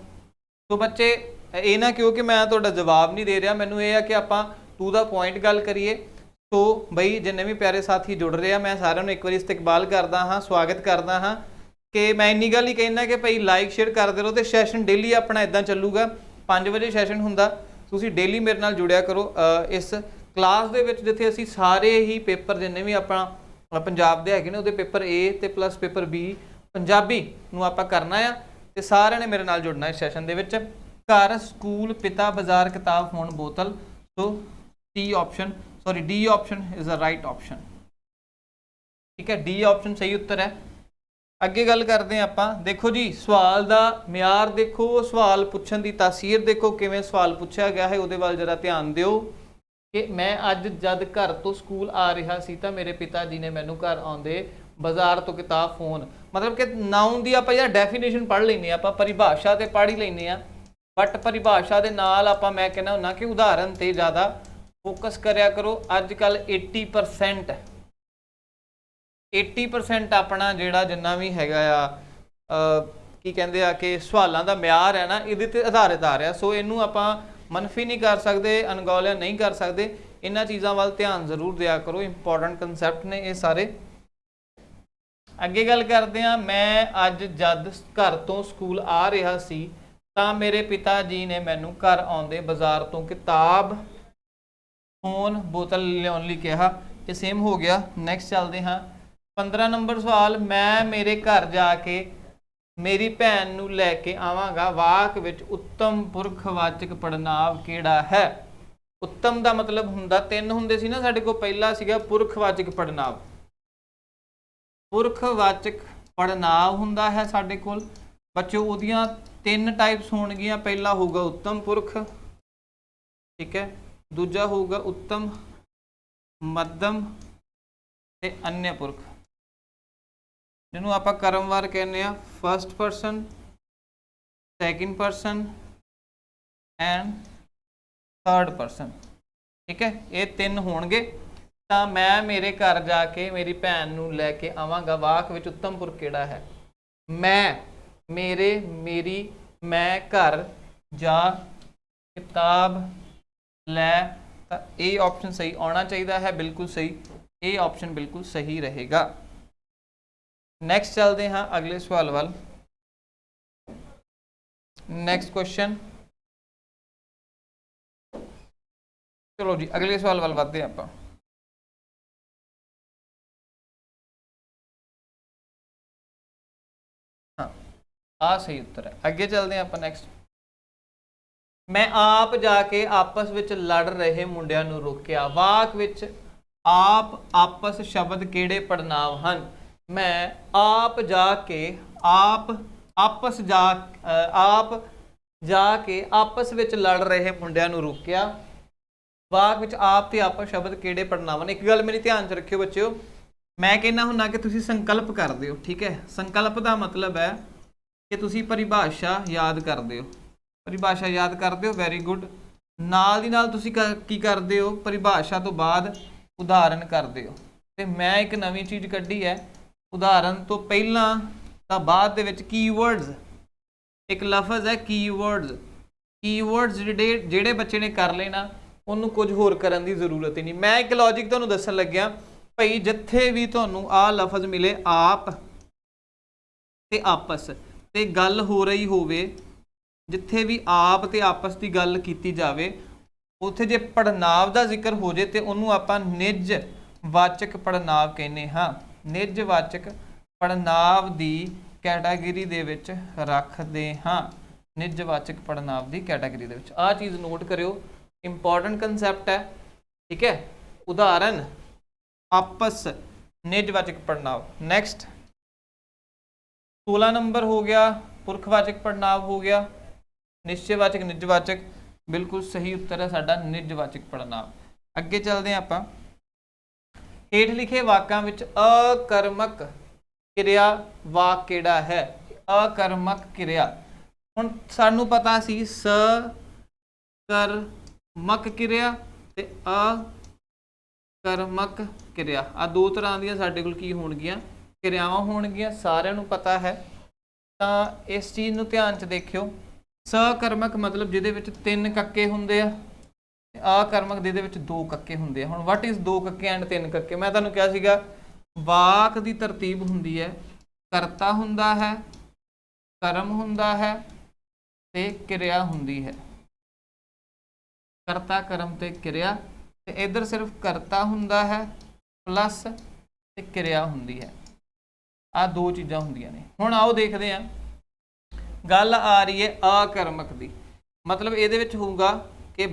ਸੋ ਬੱਚੇ ਇਹ ਨਾ ਕਿਉਂ ਕਿ ਮੈਂ ਤੁਹਾਡਾ ਜਵਾਬ ਨਹੀਂ ਦੇ ਰਿਹਾ, ਮੈਨੂੰ ਇਹ ਆ ਕਿ ਆਪਾਂ ਟੂ ਦਾ ਪੁਆਇੰਟ ਗੱਲ ਕਰੀਏ। ਸੋ ਬਈ ਜਿੰਨੇ ਵੀ ਪਿਆਰੇ ਸਾਥੀ ਜੁੜ ਰਹੇ ਆ, ਮੈਂ ਸਾਰਿਆਂ ਨੂੰ ਇੱਕ ਵਾਰੀ ਇਸਤਕਬਾਲ ਕਰਦਾ ਹਾਂ, ਸਵਾਗਤ ਕਰਦਾ ਹਾਂ ਕਿ ਮੈਂ ਇੰਨੀ ਗੱਲ ਹੀ ਕਹਿਣਾ ਕਿ ਭਾਈ ਲਾਈਕ ਸ਼ੇਅਰ ਕਰਦੇ ਰਹੋ। ਤੇ ਸੈਸ਼ਨ ਡੇਲੀ ਆਪਣਾ ਇਦਾਂ ਚੱਲੂਗਾ, 5 ਵਜੇ ਸੈਸ਼ਨ ਹੁੰਦਾ, ਤੁਸੀਂ ਡੇਲੀ ਮੇਰੇ ਨਾਲ ਜੁੜਿਆ ਕਰੋ ਇਸ ਕਲਾਸ ਦੇ ਵਿੱਚ, ਜਿੱਥੇ ਅਸੀਂ ਸਾਰੇ ਹੀ ਪੇਪਰ ਜਿੰਨੇ ਵੀ ਆਪਣਾ ਪੰਜਾਬ ਦੇ ਹੈਗੇ ਨੇ ਉਹਦੇ ਪੇਪਰ A ਤੇ ਪਲੱਸ ਪੇਪਰ B ਪੰਜਾਬੀ ਨੂੰ ਆਪਾਂ ਕਰਨਾ ਆ, ਤੇ ਸਾਰਿਆਂ ਨੇ ਮੇਰੇ ਨਾਲ ਜੁੜਨਾ ਇਸ ਸੈਸ਼ਨ ਦੇ ਵਿੱਚ। ਘਰ, ਸਕੂਲ, ਪਿਤਾ, ਬਾਜ਼ਾਰ, ਕਿਤਾਬ, ਫੋਨ, ਬੋਤਲ। So D option is the right option. ਠੀਕ ਹੈ, ਡੀ ਆਪਸ਼ਨ ਸਹੀ ਉੱਤਰ ਹੈ। ਅੱਗੇ ਗੱਲ ਕਰਦੇ ਹਾਂ ਆਪਾਂ। ਦੇਖੋ ਜੀ, ਸਵਾਲ ਦਾ ਮਿਆਰ ਦੇਖੋ, ਸਵਾਲ ਪੁੱਛਣ ਦੀ ਤਾਸੀਰ ਦੇਖੋ, ਕਿਵੇਂ ਸਵਾਲ ਪੁੱਛਿਆ ਗਿਆ ਹੈ, ਉਹਦੇ ਵੱਲ ਜਰਾ ਧਿਆਨ ਦਿਓ ਕਿ ਮੈਂ ਅੱਜ ਜਦ ਘਰ ਤੋਂ ਸਕੂਲ ਆ ਰਿਹਾ ਸੀ ਤਾਂ ਮੇਰੇ ਪਿਤਾ ਜੀ ਨੇ ਮੈਨੂੰ ਘਰ ਆਉਂਦੇ ਬਾਜ਼ਾਰ ਤੋਂ ਕਿਤਾਬ, ਫੋਨ, ਮਤਲਬ ਕਿ ਨਾਊਨ ਦੀ ਆਪਾਂ ਯਾਰ ਡੈਫੀਨੇਸ਼ਨ ਪੜ੍ਹ ਲੈਂਦੇ ਹਾਂ, ਆਪਾਂ ਪਰਿਭਾਸ਼ਾ ਤੇ ਪੜ੍ਹ ਹੀ ਲੈਂਦੇ ਹਾਂ, ਬਟ ਪਰਿਭਾਸ਼ਾ ਦੇ ਨਾਲ ਆਪਾਂ ਮੈਂ ਕਹਿੰਦਾ ਹੁੰਦਾ ਕਿ ਉਦਾਹਰਨ ਤੇ ਜ਼ਿਆਦਾ ਫੋਕਸ ਕਰਿਆ ਕਰੋ। ਅੱਜ ਕੱਲ੍ਹ 80% ਆਪਣਾ ਜਿਹੜਾ ਜਿੰਨਾ ਵੀ ਹੈਗਾ ਆ ਕੀ ਕਹਿੰਦੇ ਆ ਕਿ ਸਵਾਲਾਂ ਦਾ ਮਿਆਰ ਹੈ ਨਾ, ਇਹਦੇ ਤੇ ਆਧਾਰਿਤ ਆ ਰਿਹਾ। ਸੋ ਇਹਨੂੰ ਆਪਾਂ ਮਨਫੀ ਨਹੀਂ ਕਰ ਸਕਦੇ, ਅਣਗੌਲਿਆ ਨਹੀਂ ਕਰ ਸਕਦੇ, ਇਹਨਾਂ ਚੀਜ਼ਾਂ ਵੱਲ ਧਿਆਨ ਜ਼ਰੂਰ ਦਿਆ ਕਰੋ, ਇੰਪੋਰਟੈਂਟ ਕਨਸੈਪਟ ਨੇ ਇਹ ਸਾਰੇ। ਅੱਗੇ ਗੱਲ ਕਰਦੇ ਹਾਂ। ਮੈਂ ਅੱਜ ਜਦ ਘਰ ਤੋਂ ਸਕੂਲ ਆ ਰਿਹਾ ਸੀ ਤਾਂ ਮੇਰੇ ਪਿਤਾ ਜੀ ਨੇ ਮੈਨੂੰ ਘਰ ਆਉਂਦੇ ਬਾਜ਼ਾਰ ਤੋਂ ਕਿਤਾਬ, ਫੋਨ, ਬੋਤਲ ਲਿਆਉਣ ਲਈ ਕਿਹਾ। ਇਹ ਸੇਮ ਹੋ ਗਿਆ। ਨੈਕਸਟ ਚੱਲਦੇ ਹਾਂ। 15 ਨੰਬਰ ਸਵਾਲ, ਮੈਂ ਮੇਰੇ ਘਰ ਜਾ ਕੇ ਮੇਰੀ ਭੈਣ ਨੂੰ ਲੈ ਕੇ ਆਵਾਂਗਾ। ਵਾਕ ਵਿੱਚ ਉੱਤਮ ਪੁਰਖਵਾਚਕ ਪੜ੍ਹਨਾਂਵ ਕਿਹੜਾ ਹੈ? ਉੱਤਮ ਦਾ ਮਤਲਬ ਹੁੰਦਾ, 3 ਹੁੰਦੇ ਸੀ ਨਾ ਸਾਡੇ ਕੋਲ, ਪਹਿਲਾ ਸੀਗਾ ਪੁਰਖਵਾਚਕ ਪੜ੍ਹਨਾਂਵ। ਪੁਰਖਵਾਚਕ ਪੜ੍ਹਨਾਂਵ ਹੁੰਦਾ ਹੈ ਸਾਡੇ ਕੋਲ ਬੱਚਿਓ, ਉਹਦੀਆਂ 3 ਟਾਈਪਸ ਹੋਣਗੀਆਂ। ਪਹਿਲਾ ਹੋਊਗਾ ਉੱਤਮ ਪੁਰਖ, ਠੀਕ ਹੈ, ਦੂਜਾ ਹੋਊਗਾ ਉੱਤਮ, ਮੱਧਮ ਤੇ ਅਨਯ ਪੁਰਖ, ਜਿਹਨੂੰ ਆਪਾਂ ਕਰਮਵਾਰ ਕਹਿੰਦੇ ਆ। First person, second person and third person. ਠੀਕ ਹੈ, ਇਹ 3 ਹੋਣਗੇ। ਤਾਂ ਮੈਂ ਮੇਰੇ ਘਰ ਜਾ ਕੇ ਮੇਰੀ ਭੈਣ ਨੂੰ ਲੈ ਕੇ ਆਵਾਂਗਾ। ਵਾਕ ਵਿੱਚ ਉੱਤਮ ਪੁਰਖ ਕਿਹੜਾ ਹੈ? ਮੈਂ, ਮੇਰੇ, ਮੇਰੀ, ਮੈਂ, ਘਰ, ਜਾ, ਕਿਤਾਬ, ਲੈ। ਤਾਂ ਇਹ ਆਪਸ਼ਨ ਸਹੀ ਆਉਣਾ ਚਾਹੀਦਾ ਹੈ, ਬਿਲਕੁਲ ਸਹੀ, ਇਹ ਆਪਸ਼ਨ ਬਿਲਕੁਲ ਸਹੀ ਰਹੇਗਾ। ਨੈਕਸਟ ਚੱਲਦੇ ਹਾਂ ਅਗਲੇ ਸਵਾਲ ਵੱਲ। ਨੈਕਸਟ ਕੁਐਸਚਨ, ਚਲੋ ਜੀ ਅਗਲੇ ਸਵਾਲ ਵੱਲ ਵਧਦੇ ਹਾਂ ਆਪਾਂ। ਹਾਂ, ਆ ਸਹੀ ਉੱਤਰ ਹੈ। ਅੱਗੇ ਚੱਲਦੇ ਹਾਂ ਆਪਾਂ ਨੈਕਸਟ। ਮੈਂ ਆਪ ਜਾ ਕੇ ਆਪਸ ਵਿੱਚ ਲੜ ਰਹੇ ਮੁੰਡਿਆਂ ਨੂੰ ਰੋਕਿਆ। ਵਾਕ ਵਿੱਚ ਆਪ, ਆਪਸ ਸ਼ਬਦ ਕਿਹੜੇ ਪੜ੍ਹਨਾਂਵ ਹਨ? मैं आप जाके आप आपस जा आप जाके आपस ਵਿੱਚ ਲੜ ਰਹੇ ਮੁੰਡਿਆਂ ਨੂੰ ਰੋਕਿਆ। ਵਾਕ ਵਿੱਚ ਆਪ ਤੇ ਆਪਸ ਸ਼ਬਦ ਕਿਹੜੇ ਪੜਨਾਵਾਂ ਨੇ? ਇੱਕ ਗੱਲ ਮੇਰੀ ਧਿਆਨ 'ਚ ਰੱਖਿਓ ਬੱਚਿਓ, ਮੈਂ ਕਹਿੰਦਾ ਹੁੰਦਾ ਕਿ ਤੁਸੀਂ ਸੰਕਲਪ ਕਰਦੇ ਹੋ, ਠੀਕ ਹੈ। ਸੰਕਲਪ ਦਾ ਮਤਲਬ ਹੈ ਕਿ ਤੁਸੀਂ ਪਰਿਭਾਸ਼ਾ ਯਾਦ ਕਰਦੇ ਹੋ, ਪਰਿਭਾਸ਼ਾ ਯਾਦ ਕਰਦੇ ਹੋ, ਵੈਰੀ ਗੁੱਡ। ਨਾਲ ਦੀ ਨਾਲ ਤੁਸੀਂ ਕੀ ਕਰਦੇ ਹੋ, ਪਰਿਭਾਸ਼ਾ ਤੋਂ ਬਾਅਦ ਉਦਾਹਰਨ ਕਰਦੇ ਹੋ। ਤੇ ਮੈਂ ਇੱਕ ਨਵੀਂ ਚੀਜ਼ ਕੱਢੀ ਹੈ, ਉਦਾਹਰਨ ਤੋਂ ਪਹਿਲਾਂ ਤਾਂ ਬਾਅਦ ਦੇ ਵਿੱਚ ਕੀਵਰਡਸ, ਇੱਕ ਲਫ਼ਜ਼ ਹੈ ਕੀਵਰਡਸ। ਕੀਵਰਡਸ ਜਿਹੜੇ ਬੱਚੇ ਨੇ ਕਰ ਲੈਣਾ ਉਹਨੂੰ ਕੁਝ ਹੋਰ ਕਰਨ ਦੀ ਜ਼ਰੂਰਤ ਹੀ ਨਹੀਂ। ਮੈਂ ਇੱਕ ਲੌਜਿਕ ਤੁਹਾਨੂੰ ਦੱਸਣ ਲੱਗਿਆ ਭਾਈ, ਜਿੱਥੇ ਵੀ ਤੁਹਾਨੂੰ ਆਹ ਲਫ਼ਜ਼ ਮਿਲੇ ਆਪ ਤੇ ਆਪਸ ਤੇ ਗੱਲ ਹੋ ਰਹੀ ਹੋਵੇ, ਜਿੱਥੇ ਵੀ ਆਪ ਤੇ ਆਪਸ ਦੀ ਗੱਲ ਕੀਤੀ ਜਾਵੇ, ਉੱਥੇ ਜੇ ਪੜਨਾਵ ਦਾ ਜ਼ਿਕਰ ਹੋ ਜੇ ਤੇ ਉਹਨੂੰ ਆਪਾਂ ਨਿਜ ਵਾਚਕ ਪੜਨਾਵ ਕਹਿੰਦੇ ਹਾਂ। ਨਿਜ ਵਾਚਕ ਪੜਨਾਵ ਦੀ ਕੈਟਾਗਰੀ ਦੇ ਵਿੱਚ ਰੱਖਦੇ ਹਾਂ, ਨਿਜ ਵਾਚਕ ਪੜਨਾਵ ਦੀ ਕੈਟਾਗਰੀ ਦੇ ਵਿੱਚ। ਆਹ ਚੀਜ਼ ਨੋਟ ਕਰਿਓ, ਇੰਪੋਰਟੈਂਟ ਕੰਸੈਪਟ ਹੈ, ਠੀਕ ਹੈ। ਉਦਾਹਰਨ ਆਪਸ ਨਿਜਵਾਚਕ ਪੜਨਾਵ। ਨੈਕਸਟ 16 ਨੰਬਰ ਹੋ ਗਿਆ ਪੁਰਖਵਾਚਕ ਪੜਨਾਵ ਹੋ ਗਿਆ, ਨਿਸ਼ਚੈਵਾਚਕ ਨਿਜਵਾਚਕ। ਬਿਲਕੁਲ ਸਹੀ ਉੱਤਰ ਹੈ ਸਾਡਾ ਨਿਜਵਾਚਕ ਪੜਨਾਵ। ਅੱਗੇ ਚੱਲਦੇ ਹਾਂ ਆਪਾਂ। ਹੇਠ ਲਿਖੇ ਵਾਕਾਂ ਵਿੱਚ ਅਕਰਮਕ ਕਿਰਿਆ ਵਾਕ ਕਿਹੜਾ ਹੈ? ਅਕਰਮਕ ਕਿਰਿਆ, ਹੁਣ ਸਾਨੂੰ ਪਤਾ ਸੀ ਸਕਰਮਕ ਕਿਰਿਆ ਤੇ ਅਕਰਮਕ ਕਿਰਿਆ, ਆ ਦੋ ਤਰ੍ਹਾਂ ਦੀਆਂ ਸਾਡੇ ਕੋਲ ਕੀ ਹੋਣਗੀਆਂ, ਕਿਰਿਆਵਾਂ ਹੋਣਗੀਆਂ, ਸਾਰਿਆਂ ਨੂੰ ਪਤਾ ਹੈ। ਤਾਂ ਇਸ ਚੀਜ਼ ਨੂੰ ਧਿਆਨ 'ਚ ਦੇਖਿਓ। ਸਕਰਮਕ ਮਤਲਬ ਜਿਹਦੇ ਵਿੱਚ 3 ਕੱਕੇ ਹੁੰਦੇ ਆ, ਅਕਰਮਕ ਜਿਹਦੇ ਵਿੱਚ 2 ਕੱਕੇ ਹੁੰਦੇ ਆ। ਹੁਣ ਵਾਟ ਇਜ਼ 2 ਕੱਕੇ ਐਂਡ 3 ਕੱਕੇ? ਮੈਂ ਤੁਹਾਨੂੰ ਕਿਹਾ ਸੀਗਾ ਵਾਕ ਦੀ ਤਰਤੀਬ ਹੁੰਦੀ ਹੈ, ਕਰਤਾ ਹੁੰਦਾ ਹੈ, ਕਰਮ ਹੁੰਦਾ ਹੈ ਤੇ ਕਿਰਿਆ ਹੁੰਦੀ ਹੈ। ਕਰਤਾ, ਕਰਮ ਤੇ ਕਿਰਿਆ, ਤੇ ਇੱਧਰ ਸਿਰਫ ਕਰਤਾ ਹੁੰਦਾ ਹੈ ਪਲੱਸ ਤੇ ਕਿਰਿਆ ਹੁੰਦੀ ਹੈ। ਆਹ ਦੋ ਚੀਜ਼ਾਂ ਹੁੰਦੀਆਂ ਨੇ। ਹੁਣ ਆਓ ਦੇਖਦੇ ਹਾਂ, ਗੱਲ ਆ ਰਹੀ ਹੈ ਅਕਰਮਕ ਦੀ। ਮਤਲਬ ਇਹਦੇ ਵਿੱਚ ਹੋਊਗਾ ਕਿ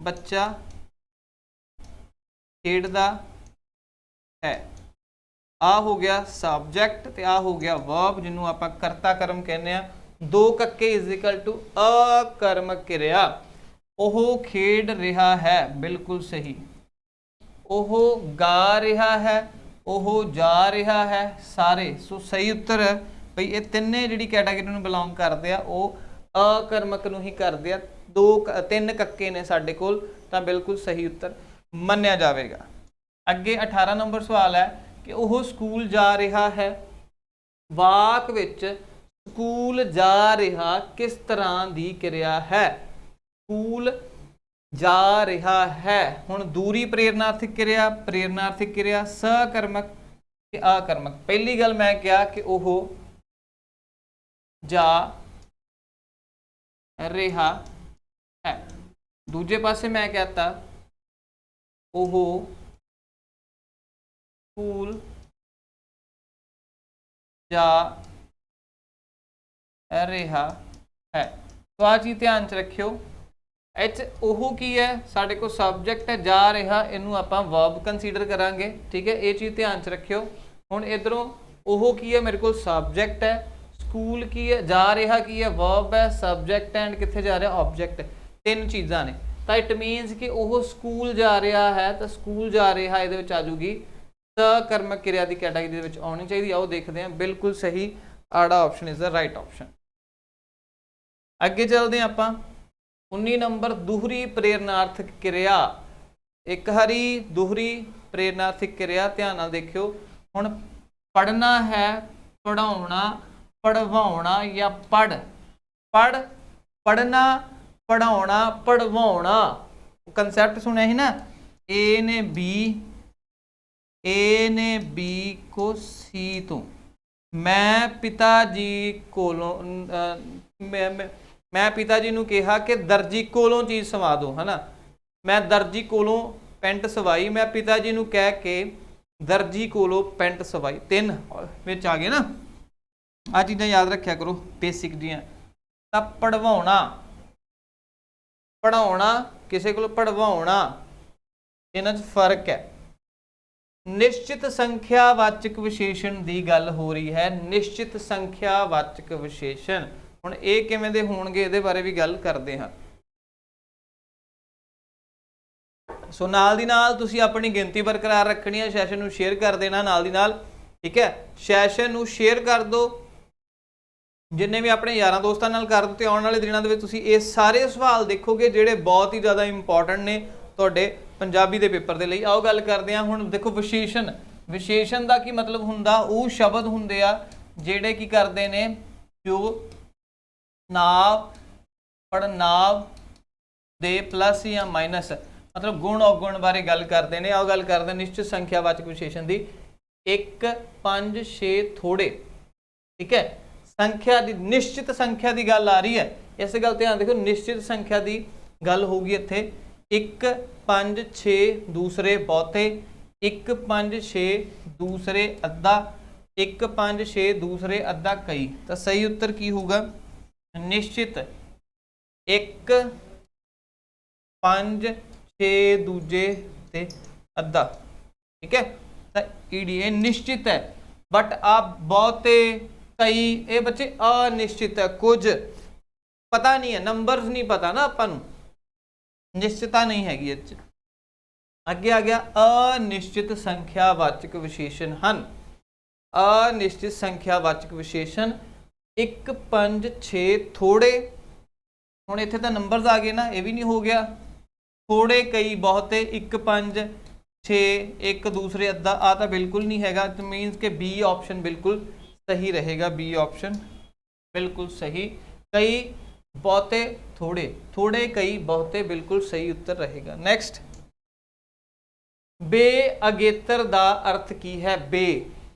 ਬੱਚਾ ਖੇਡਦਾ ਹੈ। ਆ ਹੋ ਗਿਆ ਸਬਜੈਕਟ ਤੇ ਆ ਹੋ ਗਿਆ ਵਰਬ, ਜਿਹਨੂੰ ਆਪਾਂ ਕਰਤਾ ਕਰਮ ਕਹਿੰਦੇ ਆ। 2 ਕੱਕੇ ਇਜ਼ ਇਕੁਅਲ ਟੂ ਅਕਰਮਕ ਕਿਰਿਆ। ਉਹ ਖੇਡ ਰਿਹਾ ਹੈ, ਬਿਲਕੁਲ ਸਹੀ। ਉਹ ਗਾ ਰਿਹਾ ਹੈ, ਉਹ ਜਾ ਰਿਹਾ ਹੈ, ਸਾਰੇ। ਸੋ ਸਹੀ ਉੱਤਰ ਹੈ ਬਈ ਇਹ ਤਿੰਨੇ ਜਿਹੜੀ ਕੈਟਾਗਰੀ ਨੂੰ ਬਿਲੋਂਗ ਕਰਦੇ ਆ ਉਹ ਅਕਰਮਕ ਨੂੰ ਹੀ ਕਰਦੇ ਆ। 3 ਕੱਕੇ ਨੇ ਸਾਡੇ ਕੋਲ, ਤਾਂ ਬਿਲਕੁਲ ਸਹੀ ਉੱਤਰ ਮੰਨਿਆ ਜਾਵੇਗਾ। ਅੱਗੇ 18 ਨੰਬਰ ਸਵਾਲ ਹੈ ਕਿ ਉਹ ਸਕੂਲ ਜਾ ਰਿਹਾ ਹੈ। ਵਾਕ ਵਿੱਚ ਸਕੂਲ ਜਾ ਰਿਹਾ ਕਿਸ ਤਰ੍ਹਾਂ ਦੀ ਕਿਰਿਆ ਹੈ? ਸਕੂਲ ਜਾ ਰਿਹਾ ਹੈ। ਹੁਣ ਦੂਰੀ ਪ੍ਰੇਰਨਾਰਥਕ ਕਿਰਿਆ, ਪ੍ਰੇਰਨਾਰਥਕ ਕਿਰਿਆ, ਸਕਰਮਕ ਤੇ ਅਕਰਮਕ। ਪਹਿਲੀ ਗੱਲ ਮੈਂ ਕਿਹਾ ਕਿ ਉਹ ਜਾ ਰਿਹਾ ਹੈ। ਦੂਜੇ ਪਾਸੇ ਮੈਂ ਕਹਤਾ ਉਹ ਸਕੂਲ ਜਾ ਰਿਹਾ ਹੈ। तो आ चीज़ ध्यान च रखियो। ਉਹ ਕੀ ਹੈ ਸਾਡੇ ਕੋਲ ਸਬਜੈਕਟ ਹੈ, ਜਾ ਰਿਹਾ, ਇਹਨੂੰ ਆਪਾਂ ਵਰਬ ਕੰਸੀਡਰ ਕਰਾਂਗੇ, ਠੀਕ ਹੈ। ਇਹ ਚੀਜ਼ ਧਿਆਨ ਚ ਰੱਖਿਓ। ਹੁਣ ਇਧਰੋਂ ਉਹ ਕੀ ਹੈ, ਮੇਰੇ ਕੋਲ ਸਬਜੈਕਟ ਹੈ, ਸਕੂਲ ਕੀ ਹੈ, ਜਾ ਰਿਹਾ ਕੀ ਹੈ, ਵਰਬ ਹੈ, ਸਬਜੈਕਟ ਐਂਡ ਕਿੱਥੇ ਜਾ ਰਿਹਾ, ਆਬਜੈਕਟ। 3 ਚੀਜ਼ਾਂ ਨੇ, ਤਾਂ ਇਟ ਮੀਨਸ ਕਿ ਉਹ ਸਕੂਲ ਜਾ ਰਿਹਾ ਹੈ, ਤਾਂ ਸਕੂਲ ਜਾ ਰਿਹਾ ਇਹਦੇ ਵਿੱਚ ਆ ਜੂਗੀ ਸਕਰਮਕ ਕਿਰਿਆ ਦੀ ਕੈਟਾਗਰੀ ਦੇ ਵਿੱਚ ਆਉਣੀ ਚਾਹੀਦੀ। ਆਓ ਦੇਖਦੇ ਹਾਂ, ਬਿਲਕੁਲ ਸਹੀ, ਆੜਾ option is the right option. ਅੱਗੇ ਚੱਲਦੇ ਹਾਂ ਆਪਾਂ। 19 ਨੰਬਰ ਦੋਹਰੀ ਪ੍ਰੇਰਨਾਰਥਕ ਕਿਰਿਆ। ਇੱਕ ਹਰੀ ਦੋਹਰੀ ਪ੍ਰੇਰਨਾਰਥਕ ਕਿਰਿਆ, ਧਿਆਨ ਨਾਲ ਦੇਖਿਓ। ਹੁਣ ਪੜ੍ਹਨਾ ਹੈ, ਪੜ੍ਹਾਉਣਾ, ਪੜ੍ਹਵਾਉਣਾ ਜਾਂ ਪੜ੍ਹਨਾ, ਪੜ੍ਹਾਉਣਾ, ਪੜ੍ਹਵਾਉਣਾ। ਕੰਸੈਪਟ ਸੁਣਿਆ ਸੀ ਨਾ, ਏ ਨੇ ਬੀ ਕੋ ਸੀ ਤੋਂ, ਮੈਂ ਪਿਤਾ ਜੀ ਕੋਲੋਂ ਮੈਂ ਪਿਤਾ ਜੀ ਨੂੰ ਕਿਹਾ ਕਿ ਦਰਜੀ ਕੋਲੋਂ ਚੀਜ਼ ਸਵਾ ਦਿਓ, ਹੈ ਨਾ। ਮੈਂ ਦਰਜੀ ਕੋਲੋਂ ਪੈਂਟ ਸਵਾਈ, ਮੈਂ ਪਿਤਾ ਜੀ ਨੂੰ ਕਹਿ ਕੇ ਦਰਜੀ ਕੋਲੋਂ ਪੈਂਟ ਸਵਾਈ। 3 ਵਿੱਚ ਆ ਗਏ ਨਾ। ਆਹ ਚੀਜ਼ਾਂ ਯਾਦ ਰੱਖਿਆ ਕਰੋ, ਬੇਸਿਕ ਜੀਆਂ। ਤਾਂ ਪੜ੍ਹਵਾਉਣਾ, ਪੜ੍ਹਾਉਣਾ, ਕਿਸੇ ਕੋਲੋਂ ਪੜ੍ਹਵਾਉਣਾ, ਇਹਨਾਂ 'ਚ ਫਰਕ ਹੈ। ਨਿਸ਼ਚਿਤ ਸੰਖਿਆਵਾਚਕ ਵਿਸ਼ੇਸ਼ਣ ਦੀ ਗੱਲ ਹੋ ਰਹੀ ਹੈ। ਨਿਸ਼ਚਿਤ ਸੰਖਿਆਵਾਚਕ ਵਿਸ਼ੇਸ਼ਣ ਹੁਣ ਇਹ ਕਿਵੇਂ ਦੇ ਹੋਣਗੇ ਇਹਦੇ ਬਾਰੇ ਵੀ ਗੱਲ ਕਰਦੇ ਹਾਂ। ਸੋ ਨਾਲ ਦੀ ਨਾਲ ਤੁਸੀਂ ਆਪਣੀ ਗਿਣਤੀ ਬਰਕਰਾਰ ਰੱਖਣੀ ਹੈ, ਸੈਸ਼ਨ ਨੂੰ ਸ਼ੇਅਰ ਕਰ ਦੇਣਾ ਨਾਲ ਦੀ ਨਾਲ, ਠੀਕ ਹੈ। ਸੈਸ਼ਨ ਨੂੰ ਸ਼ੇਅਰ ਕਰ ਦਿਓ, ਜਿੰਨੇ ਵੀ ਆਪਣੇ ਯਾਰਾਂ ਦੋਸਤਾਂ ਨਾਲ ਕਰ ਦਿਓ, ਤੇ ਆਉਣ ਵਾਲੇ ਦਿਨਾਂ ਦੇ ਵਿੱਚ ਤੁਸੀਂ ਇਹ ਸਾਰੇ ਸਵਾਲ ਦੇਖੋਗੇ ਜਿਹੜੇ ਬਹੁਤ ਹੀ ਜ਼ਿਆਦਾ ਇੰਪੋਰਟੈਂਟ ਨੇ ਤੁਹਾਡੇ ਪੰਜਾਬੀ ਦੇ ਪੇਪਰ ਦੇ ਲਈ। ਆਓ ਗੱਲ ਕਰਦੇ ਹਾਂ ਹੁਣ। ਦੇਖੋ ਵਿਸ਼ੇਸ਼ਣ, ਵਿਸ਼ੇਸ਼ਣ ਦਾ ਕੀ ਮਤਲਬ ਹੁੰਦਾ? ਉਹ ਸ਼ਬਦ ਹੁੰਦੇ ਆ ਜਿਹੜੇ ਕੀ ਕਰਦੇ ਨੇ, ਜੋ ਨਾਂਵ ਪੜਨਾਂਵ ਦੇ ਪਲੱਸ ਜਾਂ ਮਾਈਨਸ ਮਤਲਬ ਗੁਣ ਔਗੁਣ ਬਾਰੇ ਗੱਲ ਕਰਦੇ ਨੇ। ਆਓ ਗੱਲ ਕਰਦੇ ਨਿਸ਼ਚਿਤ ਸੰਖਿਆਵਾਚਕ ਵਿਸ਼ੇਸ਼ਣ ਦੀ। 1 5 6 ਥੋੜੇ, ਠੀਕ ਹੈ। ਸੰਖਿਆ ਦੀ, ਨਿਸ਼ਚਿਤ ਸੰਖਿਆ ਦੀ ਗੱਲ ਆ ਰਹੀ ਹੈ, ਇਸ ਗੱਲ ਧਿਆਨ ਦੇਖੋ। ਨਿਸ਼ਚਿਤ ਸੰਖਿਆ ਦੀ ਗੱਲ ਹੋਊਗੀ ਇੱਥੇ। 1 5 6 ਦੂਸਰੇ ਬਹੁਤੇ, 1 5 6 ਦੂਸਰੇ ਅੱਧਾ, 1 5 6 ਦੂਸਰੇ ਅੱਧਾ ਕਈ। ਤਾਂ ਸਹੀ ਉੱਤਰ ਕੀ ਹੋਊਗਾ? ਨਿਸ਼ਚਿਤ 1 5 6 ਦੂਜੇ ਤੇ ਅੱਧਾ, ਠੀਕ ਹੈ। ਤਾਂ ਈਡੀ ਇਹ ਨਿਸ਼ਚਿਤ ਹੈ, ਬਟ ਆਪ ਬਹੁਤੇ ਕਈ ਇਹ ਬੱਚੇ ਅਨਿਸ਼ਚਿਤ ਹੈ, ਕੁਝ ਪਤਾ ਨਹੀਂ ਹੈ, ਨੰਬਰਸ ਨਹੀਂ ਪਤਾ ਨਾ ਆਪਾਂ ਨੂੰ, ਨਿਸ਼ਚਿਤਤਾ ਨਹੀਂ ਹੈਗੀ ਇਹ 'ਚ। ਅੱਗੇ ਆ ਗਿਆ ਅਨਿਸ਼ਚਿਤ ਸੰਖਿਆਵਾਚਕ ਵਿਸ਼ੇਸ਼ਣ ਹਨ। ਅਨਿਸ਼ਚਿਤ ਸੰਖਿਆਵਾਚਕ ਵਿਸ਼ੇਸ਼ਣ 1 5 6 ਥੋੜੇ। ਹੁਣ ਇੱਥੇ ਤਾਂ ਨੰਬਰਸ ਆ ਗਏ ਨਾ, ਇਹ ਵੀ ਨਹੀਂ ਹੋ ਗਿਆ। ਥੋੜੇ ਕਈ ਬਹੁਤੇ 1 5 6 1 ਦੂਸਰੇ ਅੱਧਾ, ਆ ਤਾਂ ਬਿਲਕੁਲ ਨਹੀਂ ਹੈਗਾ। ਇਟ ਮੀਨਸ ਕਿ ਬੀ ਆਪਸ਼ਨ ਬਿਲਕੁਲ सही रहेगा, बी ऑप्शन बिल्कुल सही। कई बहुते थोड़े, थोड़े कई बहुते बिल्कुल सही उत्तर रहेगा। नेक्स्ट, बे अगेतर दा अर्थ की है? बे,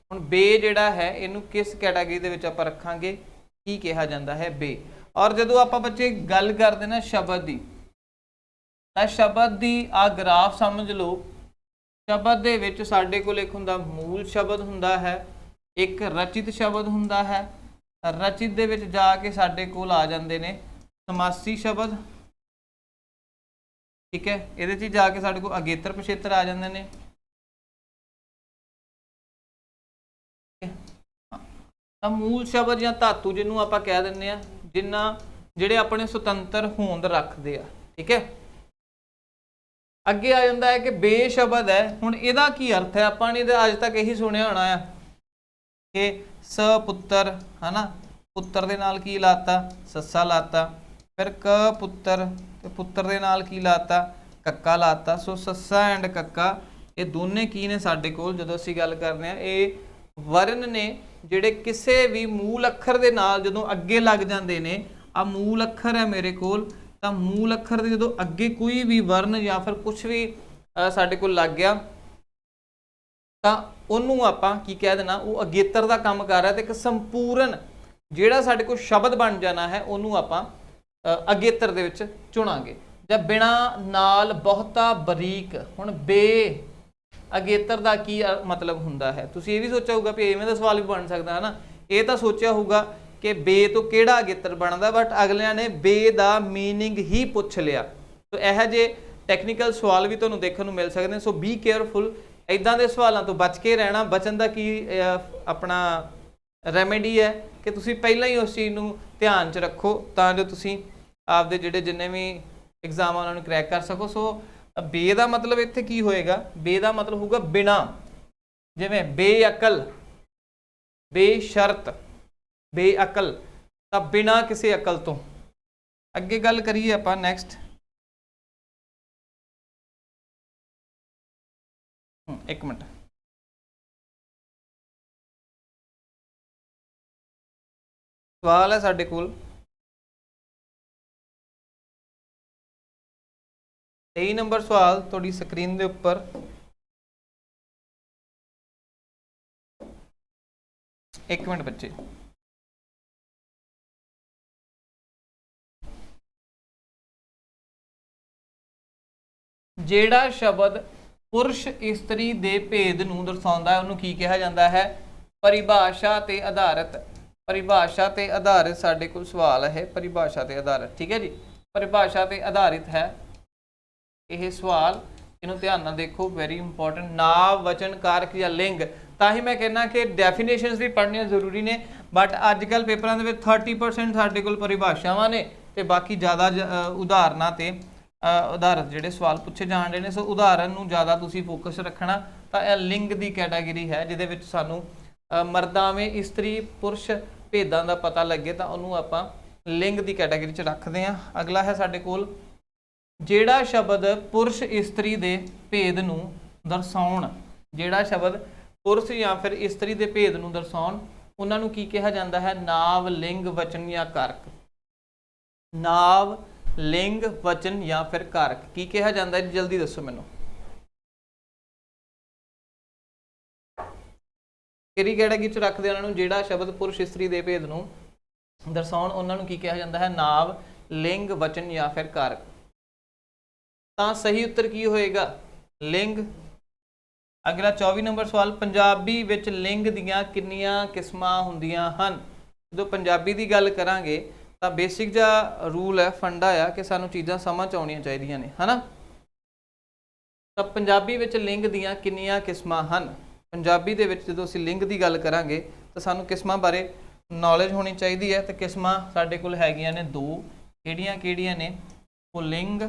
हुण बे जिहड़ा है इनू किस कैटागरी दे विच आपां रखांगे, की कहा जाता है बे। और जदों आपां बच्चे गल करदे ना शब्द दी, तां शब्द दी आ ग्राफ समझ लो। शब्द दे विच साडे कोल एक हुंदा मूल शब्द हुंदा है, एक रचित शब्द हुंदा है। रचित दे विच जाके साडे कोल आ जांदे ने समासी शब्द, ठीक है। इहदे च जाके साडे कोल अगेतर पिछेतर आ जांदे ने। मूल शब्द या धातु जिन्हों आपां कह दिंदे आ, जिन्ना जिहड़े अपने सुतंत्र होंद रखदे आ, ठीक है। अगे आ जांदा है कि बेशब्द है। हुण इहदा की अर्थ है? आपां ने अज तक यही सुनिया होना है कि सपुत्र है ना, पुत्र दे नाल की लाता? सस्सा लाता। फिर क पुत्र, पुत्र दे नाल की लाता? कक्का लाता। सो सस्सा एंड कक्का ये दोने की ने साडे कोल जदों असीं गल करदे आ, ये वर्ण ने जिहड़े किसी भी मूल अखर दे नाल जदों अगे लग जांदे ने। आ मूल अखर है मेरे कोल, तां मूल अखर दे जदों अगे कोई भी वर्ण या फिर कुछ भी साडे कोल लग गया ਤਾਂ ਉਹਨੂੰ ਆਪਾਂ ਕੀ ਕਹਿ ਦੇਣਾ? ਉਹ ਅਗੇਤਰ ਦਾ ਕੰਮ ਕਰ ਰਿਹਾ। ਤੇ ਇੱਕ ਸੰਪੂਰਨ ਜਿਹੜਾ ਸਾਡੇ ਕੋਲ ਸ਼ਬਦ ਬਣ ਜਾਣਾ ਹੈ ਉਹਨੂੰ ਆਪਾਂ ਅਗੇਤਰ ਦੇ ਵਿੱਚ ਚੁਣਾਂਗੇ। ਜਾਂ ਬਿਨਾ ਨਾਲ ਬਹੁਤਾ ਬਰੀਕ। ਹੁਣ ਬੇ ਅਗੇਤਰ ਦਾ ਕੀ ਮਤਲਬ ਹੁੰਦਾ ਹੈ? ਤੁਸੀਂ ਇਹ ਵੀ ਸੋਚਿਆ ਹੋਊਗਾ ਵੀ ਇਵੇਂ ਦਾ ਸਵਾਲ ਵੀ ਬਣ ਸਕਦਾ ਹੈ ਨਾ। ਇਹ ਤਾਂ ਸੋਚਿਆ ਹੋਊਗਾ ਕਿ ਬੇ ਤੋਂ ਕਿਹੜਾ ਅਗੇਤਰ ਬਣਦਾ, ਬਟ ਅਗਲਿਆਂ ਨੇ ਬੇ ਦਾ ਮੀਨਿੰਗ ਹੀ ਪੁੱਛ ਲਿਆ। ਸੋ ਇਹੋ ਜਿਹੇ ਟੈਕਨੀਕਲ ਸਵਾਲ ਵੀ ਤੁਹਾਨੂੰ ਦੇਖਣ ਨੂੰ ਮਿਲ ਸਕਦੇ ਨੇ। ਸੋ ਬੀ ਕੇਅਰਫੁਲ, ਇੱਦਾਂ ਦੇ ਸਵਾਲਾਂ ਤੋਂ ਬਚ ਕੇ ਰਹਿਣਾ। ਬਚਣ ਦਾ ਕੀ ਆਪਣਾ ਰੈਮੇਡੀ ਹੈ ਕਿ ਤੁਸੀਂ ਪਹਿਲਾਂ ਹੀ ਉਸ ਚੀਜ਼ ਨੂੰ ਧਿਆਨ 'ਚ ਰੱਖੋ ਤਾਂ ਜੋ ਤੁਸੀਂ ਆਪਦੇ ਜਿਹੜੇ ਜਿੰਨੇ ਵੀ ਐਗਜ਼ਾਮ ਆ ਉਹਨਾਂ ਨੂੰ ਕਰੈਕ ਕਰ ਸਕੋ। ਸੋ ਬੇ ਦਾ ਮਤਲਬ ਇੱਥੇ ਕੀ ਹੋਏਗਾ? ਬੇ ਦਾ ਮਤਲਬ ਹੋਊਗਾ ਬਿਨਾ, ਜਿਵੇਂ ਬੇਅਕਲ, ਬੇਸ਼ਰਤ, ਬੇਅਕਲ ਤਾਂ ਬਿਨਾ ਕਿਸੇ ਅਕਲ ਤੋਂ। ਅੱਗੇ ਗੱਲ ਕਰੀਏ ਆਪਾਂ ਨੈਕਸਟ। एक मिनट, सवाल है साडे कोल 23 नंबर सवाल तुहाडी स्क्रीन दे उपर। एक मिनट बच्चे, जेड़ा शब्द पुरुष इस्त्री दे भेद नूं दर्शाउंदा है उन्होंने की कहा जाता है? परिभाषा ते आधारित। परिभाषा ते आधारित साडे कोल सवाल है, परिभाषा ते आधारित, ठीक है जी। परिभाषा ते आधारित है यह सवाल। ਇਹਨੂੰ ਧਿਆਨ ਨਾਲ ਦੇਖੋ, ਵੈਰੀ ਇੰਪੋਰਟੈਂਟ। ਨਾਂਵ, ਵਚਨ, ਕਾਰਕ ਜਾਂ ਲਿੰਗ। ਤਾਂ ਹੀ ਮੈਂ ਕਹਿੰਦਾ ਕਿ ਡੈਫੀਨੇਸ਼ਨਸ ਵੀ ਪੜ੍ਹਨੀਆਂ ਜ਼ਰੂਰੀ ਨੇ, ਬਟ ਅੱਜ ਕੱਲ੍ਹ ਪੇਪਰਾਂ ਦੇ ਵਿੱਚ 30% ਸਾਡੇ ਕੋਲ ਪਰਿਭਾਸ਼ਾਵਾਂ ਨੇ ਤੇ ਬਾਕੀ ਜ਼ਿਆਦਾ ਉਦਾਹਰਨਾਂ ਤੇ ਉਦਾਹਰਨ ਜਿਹੜੇ ਸਵਾਲ ਪੁੱਛੇ ਜਾਣ ਰਹੇ ਨੇ। ਸੋ ਉਦਾਹਰਨ ਨੂੰ ਜ਼ਿਆਦਾ ਤੁਸੀਂ ਫੋਕਸ ਰੱਖਣਾ। ਤਾਂ ਇਹ ਲਿੰਗ ਦੀ ਕੈਟਾਗਰੀ ਹੈ ਜਿਹਦੇ ਵਿੱਚ ਸਾਨੂੰ ਮਰਦਾਵੇਂ, ਇਸਤਰੀ, ਪੁਰਸ਼ ਭੇਦਾਂ ਦਾ ਪਤਾ ਲੱਗੇ ਤਾਂ ਉਹਨੂੰ ਆਪਾਂ ਲਿੰਗ ਦੀ ਕੈਟਾਗਰੀ 'ਚ ਰੱਖਦੇ ਹਾਂ। ਅਗਲਾ ਹੈ ਸਾਡੇ ਕੋਲ, ਜਿਹੜਾ ਸ਼ਬਦ ਪੁਰਸ਼ ਇਸਤਰੀ ਦੇ ਭੇਦ ਨੂੰ ਦਰਸਾਉਣ, ਜਿਹੜਾ ਸ਼ਬਦ ਪੁਰਸ਼ ਜਾਂ ਫਿਰ ਇਸਤਰੀ ਦੇ ਭੇਦ ਨੂੰ ਦਰਸਾਉਣ, ਉਹਨਾਂ ਨੂੰ ਕੀ ਕਿਹਾ ਜਾਂਦਾ ਹੈ? ਨਾਂਵ, ਲਿੰਗ, ਵਚਨ ਜਾਂ ਕਾਰਕ। ਨਾਂਵ, ਲਿੰਗ, ਵਚਨ ਜਾਂ ਫਿਰ ਕਾਰਕ ਕੀ ਕਿਹਾ ਜਾਂਦਾ ਹੈ? ਜਲਦੀ ਦੱਸੋ ਮੈਨੂੰ। ਕਿਹੜੀ ਕੈਟਾਗਰੀ 'ਚ ਰੱਖਦੇ ਉਹਨਾਂ ਨੂੰ? ਜਿਹੜਾ ਸ਼ਬਦ ਪੁਰਸ਼ ਇਸਤਰੀ ਦੇ ਭੇਦ ਨੂੰ ਦਰਸਾਉਣ, ਉਹਨਾਂ ਨੂੰ ਕੀ ਕਿਹਾ ਜਾਂਦਾ ਹੈ? ਨਾਂਵ, ਲਿੰਗ, ਵਚਨ ਜਾਂ ਫਿਰ ਕਾਰਕ। ਤਾਂ ਸਹੀ ਉੱਤਰ ਕੀ ਹੋਏਗਾ? ਲਿੰਗ। ਅਗਲਾ 24 ਨੰਬਰ ਸਵਾਲ, ਪੰਜਾਬੀ ਵਿੱਚ ਲਿੰਗ ਦੀਆਂ ਕਿੰਨੀਆਂ ਕਿਸਮਾਂ ਹੁੰਦੀਆਂ ਹਨ? ਜਦੋਂ ਪੰਜਾਬੀ ਦੀ ਗੱਲ ਕਰਾਂਗੇ ਤਾਂ ਬੇਸਿਕ ਜਿਹਾ ਰੂਲ ਹੈ, ਫੰਡਾ ਆ ਕਿ ਸਾਨੂੰ ਚੀਜ਼ਾਂ ਸਮਝ ਆਉਣੀਆਂ ਚਾਹੀਦੀਆਂ ਨੇ, ਹਨਾ। ਤਾਂ ਪੰਜਾਬੀ ਵਿੱਚ ਲਿੰਗ ਦੀਆਂ ਕਿੰਨੀਆਂ ਕਿਸਮਾਂ ਹਨ? ਪੰਜਾਬੀ ਦੇ ਵਿੱਚ ਜਦੋਂ ਅਸੀਂ ਲਿੰਗ ਦੀ ਗੱਲ ਕਰਾਂਗੇ ਤਾਂ ਸਾਨੂੰ ਕਿਸਮਾਂ ਬਾਰੇ ਨੌਲੇਜ ਹੋਣੀ ਚਾਹੀਦੀ ਹੈ। ਤੇ ਕਿਸਮਾਂ ਸਾਡੇ ਕੋਲ ਹੈਗੀਆਂ ਨੇ ਦੋ। ਕਿਹੜੀਆਂ ਕਿਹੜੀਆਂ ਨੇ? ਪੁਲਿੰਗ,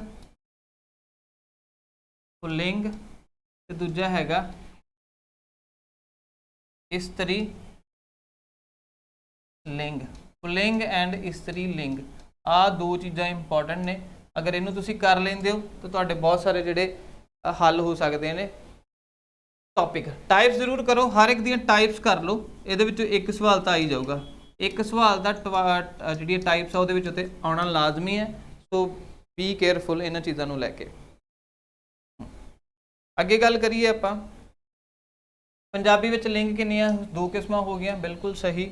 ਪੁਲਿੰਗ ਤੇ ਦੂਜਾ ਹੈਗਾ ਇਸਤਰੀ ਲਿੰਗ। ਪੁਲਿੰਗ ਐਂਡ ਇਸਤਰੀ ਲਿੰਗ, ਆਹ ਦੋ ਚੀਜ਼ਾਂ ਇੰਪੋਰਟੈਂਟ ਨੇ। ਅਗਰ ਇਹਨੂੰ ਤੁਸੀਂ ਕਰ ਲੈਂਦੇ ਹੋ ਤਾਂ ਤੁਹਾਡੇ ਬਹੁਤ ਸਾਰੇ ਜਿਹੜੇ ਹੱਲ ਹੋ ਸਕਦੇ ਨੇ। ਟੌਪਿਕ ਟਾਈਪਸ ਜ਼ਰੂਰ ਕਰੋ, ਹਰ ਇੱਕ ਦੀਆਂ ਟਾਈਪਸ ਕਰ ਲਓ। ਇਹਦੇ ਵਿੱਚੋਂ ਇੱਕ ਸਵਾਲ ਤਾਂ ਆ ਹੀ ਜਾਊਗਾ। ਇੱਕ ਸਵਾਲ ਦਾ ਜਿਹੜੀਆਂ ਟਾਈਪਸ ਆ ਉਹਦੇ ਵਿੱਚ ਉੱਤੇ ਆਉਣਾ ਲਾਜ਼ਮੀ ਹੈ। ਸੋ ਬੀ ਕੇਅਰਫੁਲ ਇਹਨਾਂ ਚੀਜ਼ਾਂ ਨੂੰ ਲੈ ਕੇ। ਅੱਗੇ ਗੱਲ ਕਰੀਏ ਆਪਾਂ, ਪੰਜਾਬੀ ਵਿੱਚ ਲਿੰਗ ਕਿੰਨੀਆਂ? ਦੋ ਕਿਸਮਾਂ ਹੋ ਗਈਆਂ, ਬਿਲਕੁਲ ਸਹੀ।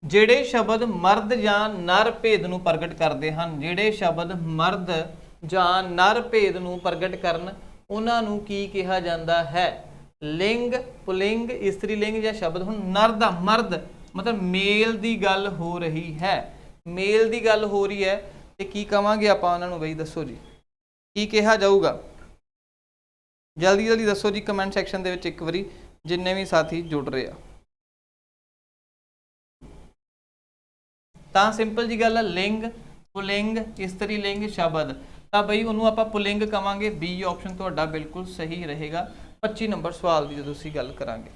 ਜਿਹੜੇ ਸ਼ਬਦ ਮਰਦ ਜਾਂ ਨਰ ਭੇਦ ਨੂੰ ਪ੍ਰਗਟ ਕਰਦੇ ਹਨ, ਜਿਹੜੇ ਸ਼ਬਦ ਮਰਦ ਜਾਂ ਨਰ ਭੇਦ ਨੂੰ ਪ੍ਰਗਟ ਕਰਨ, ਉਹਨਾਂ ਨੂੰ ਕੀ ਕਿਹਾ ਜਾਂਦਾ ਹੈ? ਲਿੰਗ, ਪੁਲਿੰਗ, ਇਸਤਰੀ ਲਿੰਗ ਜਾਂ ਸ਼ਬਦ। ਹੁਣ ਨਰ ਦਾ, ਮਰਦ ਮਤਲਬ ਮੇਲ ਦੀ ਗੱਲ ਹੋ ਰਹੀ ਹੈ, ਮੇਲ ਦੀ ਗੱਲ ਹੋ ਰਹੀ ਹੈ ਤੇ ਕੀ ਕਵਾਂਗੇ ਆਪਾਂ ਉਹਨਾਂ ਨੂੰ? ਬਈ ਦੱਸੋ ਜੀ, ਕੀ ਕਿਹਾ ਜਾਊਗਾ? ਜਲਦੀ ਜਲਦੀ ਦੱਸੋ ਜੀ ਕਮੈਂਟ ਸੈਕਸ਼ਨ ਦੇ ਵਿੱਚ ਇੱਕ ਵਾਰੀ, ਜਿੰਨੇ ਵੀ ਸਾਥੀ ਜੁੜ ਰਹੇ ਆ। ਤਾਂ ਸਿੰਪਲ ਜੀ ਗੱਲ ਹੈ, ਲਿੰਗ, ਪੁਲਿੰਗ, ਇਸਤਰੀ ਲਿੰਗ, ਸ਼ਬਦ। ਤਾਂ ਬਈ ਉਹਨੂੰ ਆਪਾਂ ਪੁਲਿੰਗ ਕਵਾਂਗੇ। ਬੀ ਆਪਸ਼ਨ ਤੁਹਾਡਾ ਬਿਲਕੁਲ ਸਹੀ ਰਹੇਗਾ 25 ਨੰਬਰ ਸਵਾਲ ਦੀ ਜਦੋਂ ਅਸੀਂ ਗੱਲ ਕਰਾਂਗੇ।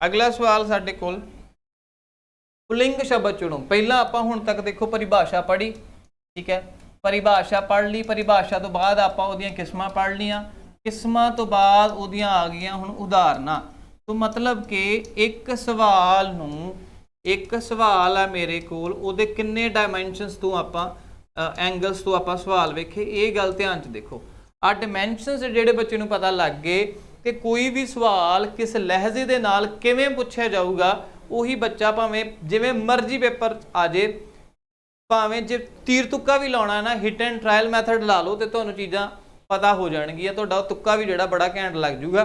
ਅਗਲਾ ਸਵਾਲ ਸਾਡੇ ਕੋਲ, ਪੁਲਿੰਗ ਸ਼ਬਦ ਚੁਣੋ। ਪਹਿਲਾਂ ਆਪਾਂ ਹੁਣ ਤੱਕ ਦੇਖੋ ਪਰਿਭਾਸ਼ਾ ਪੜ੍ਹੀ, ਠੀਕ ਹੈ, ਪਰਿਭਾਸ਼ਾ ਪੜ੍ਹ ਲਈ। ਪਰਿਭਾਸ਼ਾ ਤੋਂ ਬਾਅਦ ਆਪਾਂ ਉਹਦੀਆਂ ਕਿਸਮਾਂ ਪੜ੍ਹ ਲਈਆਂ। ਕਿਸਮਾਂ ਤੋਂ ਬਾਅਦ ਉਹਦੀਆਂ ਆ ਗਈਆਂ ਹੁਣ ਉਦਾਹਰਨਾਂ। ਤੋਂ ਮਤਲਬ ਕਿ ਇੱਕ ਸਵਾਲ ਨੂੰ, ਇੱਕ ਸਵਾਲ ਆ ਮੇਰੇ ਕੋਲ, ਉਹਦੇ ਕਿੰਨੇ ਡਾਇਮੈਂਸ਼ਨਸ ਤੋਂ ਆਪਾਂ ਐਂਗਲਸ ਤੋਂ ਆਪਾਂ ਸਵਾਲ ਵੇਖੇ, ਇਹ ਗੱਲ ਧਿਆਨ 'ਚ ਦੇਖੋ। ਆ ਡਾਇਮੈਂਸ਼ਨਸ ਜਿਹੜੇ ਬੱਚੇ ਨੂੰ ਪਤਾ ਲੱਗ ਗਏ ਕਿ ਕੋਈ ਵੀ ਸਵਾਲ ਕਿਸ ਲਹਿਜੇ ਦੇ ਨਾਲ ਕਿਵੇਂ ਪੁੱਛਿਆ ਜਾਊਗਾ, ਉਹੀ ਬੱਚਾ ਭਾਵੇਂ ਜਿਵੇਂ ਮਰਜ਼ੀ ਪੇਪਰ ਆ ਜੇ, ਭਾਵੇਂ ਜੇ ਤੀਰ ਤੁੱਕਾ ਵੀ ਲਾਉਣਾ ਨਾ, ਹਿੱਟ ਐਂਡ ਟਰਾਇਲ ਮੈਥਡ ਲਾ ਲਓ ਤੇ ਤੁਹਾਨੂੰ ਚੀਜ਼ਾਂ ਪਤਾ ਹੋ ਜਾਣਗੀਆਂ। ਤੁਹਾਡਾ ਤੁੱਕਾ ਵੀ ਜਿਹੜਾ ਬੜਾ ਘੈਂਟ ਲੱਗ ਜੂਗਾ।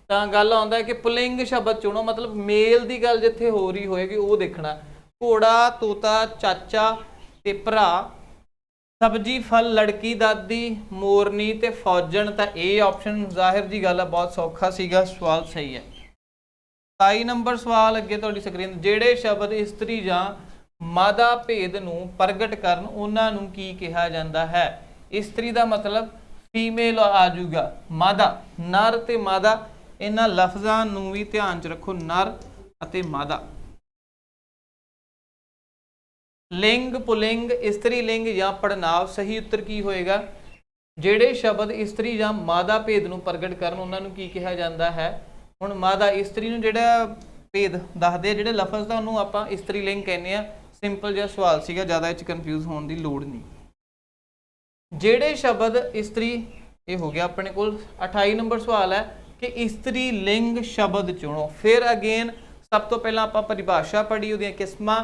ਤਾਂ ਗੱਲ ਆਉਂਦਾ ਹੈ ਕਿ ਪੁਲਿੰਗ ਸ਼ਬਦ ਚੁਣੋ, ਮਤਲਬ ਮੇਲ ਦੀ ਗੱਲ ਜਿੱਥੇ ਹੋ ਰਹੀ ਹੋਏਗੀ ਉਹ ਦੇਖਣਾ। ਘੋੜਾ, ਤੋਤਾ, ਚਾਚਾ ਤੇ ਭਰਾ, ਸਬਜ਼ੀ, ਫਲ, ਲੜਕੀ, ਦਾਦੀ, ਮੋਰਨੀ ਤੇ ਫੌਜਣ। ਤਾਂ ਇਹ ਆਪਸ਼ਨ ਜ਼ਾਹਿਰ ਜੀ ਗੱਲ ਹੈ ਬਹੁਤ ਸੌਖਾ ਸੀਗਾ, ਸਵਾਲ ਸਹੀ ਹੈ। 27 ਨੰਬਰ ਸਵਾਲ ਅੱਗੇ ਤੁਹਾਡੀ ਸਕਰੀਨ, ਜਿਹੜੇ ਸ਼ਬਦ ਇਸਤਰੀ ਜਾਂ ਮਾਦਾ ਭੇਦ ਨੂੰ ਪ੍ਰਗਟ ਕਰਨ, ਉਹਨਾਂ ਨੂੰ ਕੀ ਕਿਹਾ ਜਾਂਦਾ ਹੈ? ਇਸਤਰੀ ਦਾ ਮਤਲਬ ਫੀਮੇਲ ਆ ਜਾਊਗਾ, ਮਾਦਾ, ਨਰ ਤੇ ਮਾਦਾ, ਇਹਨਾਂ ਲਫ਼ਜ਼ਾਂ ਨੂੰ ਵੀ ਧਿਆਨ 'ਚ ਰੱਖੋ, ਨਰ ਅਤੇ ਮਾਦਾ। ਲਿੰਗ, ਪੁਲਿੰਗ, ਇਸਤਰੀ ਲਿੰਗ ਜਾਂ ਪੜਨਾਂਵ, ਸਹੀ ਉੱਤਰ ਕੀ ਹੋਏਗਾ? ਜਿਹੜੇ ਸ਼ਬਦ ਇਸਤਰੀ ਜਾਂ ਮਾਦਾ ਭੇਦ ਨੂੰ ਪ੍ਰਗਟ ਕਰਨ, ਉਹਨਾਂ ਨੂੰ ਕੀ ਕਿਹਾ ਜਾਂਦਾ ਹੈ? ਹੁਣ ਮਾਦਾ, ਇਸਤਰੀ ਨੂੰ ਜਿਹੜਾ ਭੇਦ ਦੱਸਦੇ ਆ ਜਿਹੜੇ ਲਫ਼ਜ਼ ਦਾ, ਉਹਨੂੰ ਆਪਾਂ ਇਸਤਰੀ ਲਿੰਗ ਕਹਿੰਦੇ ਆ। ਸਿੰਪਲ ਜਿਹਾ ਸਵਾਲ ਸੀਗਾ, ਜ਼ਿਆਦਾ ਇਹ 'ਚ ਕਨਫਿਊਜ਼ ਹੋਣ ਦੀ ਲੋੜ ਨਹੀਂ। ਜਿਹੜੇ ਸ਼ਬਦ ਇਸਤਰੀ, ਇਹ ਹੋ ਗਿਆ ਆਪਣੇ ਕੋਲ। 28 ਨੰਬਰ ਸਵਾਲ ਹੈ ਕਿ ਇਸਤਰੀ ਲਿੰਗ ਸ਼ਬਦ ਚੁਣੋ। ਫਿਰ ਅਗੇਨ ਸਭ ਤੋਂ ਪਹਿਲਾਂ ਆਪਾਂ ਪਰਿਭਾਸ਼ਾ ਪੜ੍ਹੀ, ਉਹਦੀਆਂ ਕਿਸਮਾਂ,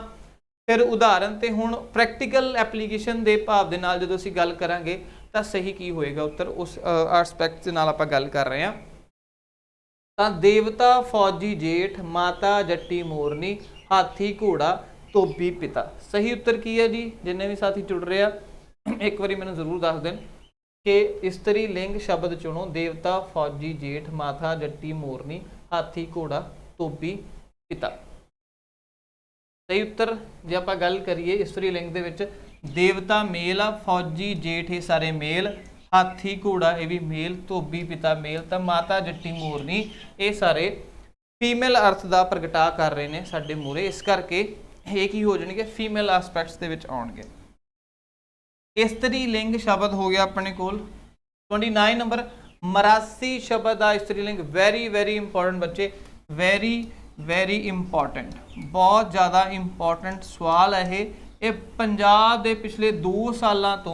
ਫਿਰ ਉਦਾਹਰਨ, ਤੇ ਹੁਣ ਪ੍ਰੈਕਟੀਕਲ ਐਪਲੀਕੇਸ਼ਨ ਦੇ ਭਾਵ ਦੇ ਨਾਲ ਜਦੋਂ ਅਸੀਂ ਗੱਲ ਕਰਾਂਗੇ ਤਾਂ ਸਹੀ ਕੀ ਹੋਏਗਾ ਉੱਤਰ, ਉਸ ਐਸਪੈਕਟ ਦੇ ਨਾਲ ਆਪਾਂ ਗੱਲ ਕਰ ਰਹੇ ਹਾਂ। ਤਾਂ ਦੇਵਤਾ, ਫੌਜੀ, ਜੇਠ, ਮਾਤਾ, ਜੱਟੀ, ਮੋਰਨੀ, ਹਾਥੀ, ਘੋੜਾ, ਧੋਬੀ, ਪਿਤਾ। ਸਹੀ ਉੱਤਰ ਕੀ ਹੈ ਜੀ? ਜਿੰਨੇ ਵੀ ਸਾਥੀ ਜੁੜ ਰਹੇ ਆ ਇੱਕ ਵਾਰੀ ਮੈਨੂੰ ਜ਼ਰੂਰ ਦੱਸ ਦੇਣ। कि इस्त्री लिंग शब्द चुनो, देवता, फौजी, जेठ, माथा, जट्टी, मोरनी, हाथी, घोड़ा, धोबी, पिता। सही उत्तर जे आप गल करिए इस्त्री लिंग दे विच देवता मेल आ, फौजी जेठ ये सारे मेल, हाथी घोड़ा ये भी मेल, धोबी पिता मेल, तो माता जट्टी मोरनी ये सारे फीमेल अर्थ का प्रगटा कर रहे हैं साडे मूहरे, इस करके ये की हो जाएंगे फीमेल एस्पैक्ट्स दे विच आउणगे। इस्त्री लिंग शब्द हो गया अपने कोल 29 नंबर। मरासी शब्द आ इस्त्री लिंग, वेरी वेरी इंपॉर्टेंट बच्चे, वेरी वेरी इंपॉर्टेंट, बहुत ज़्यादा इंपॉर्टेंट सवाल है ये पंजाब के पिछले 2 सालों तो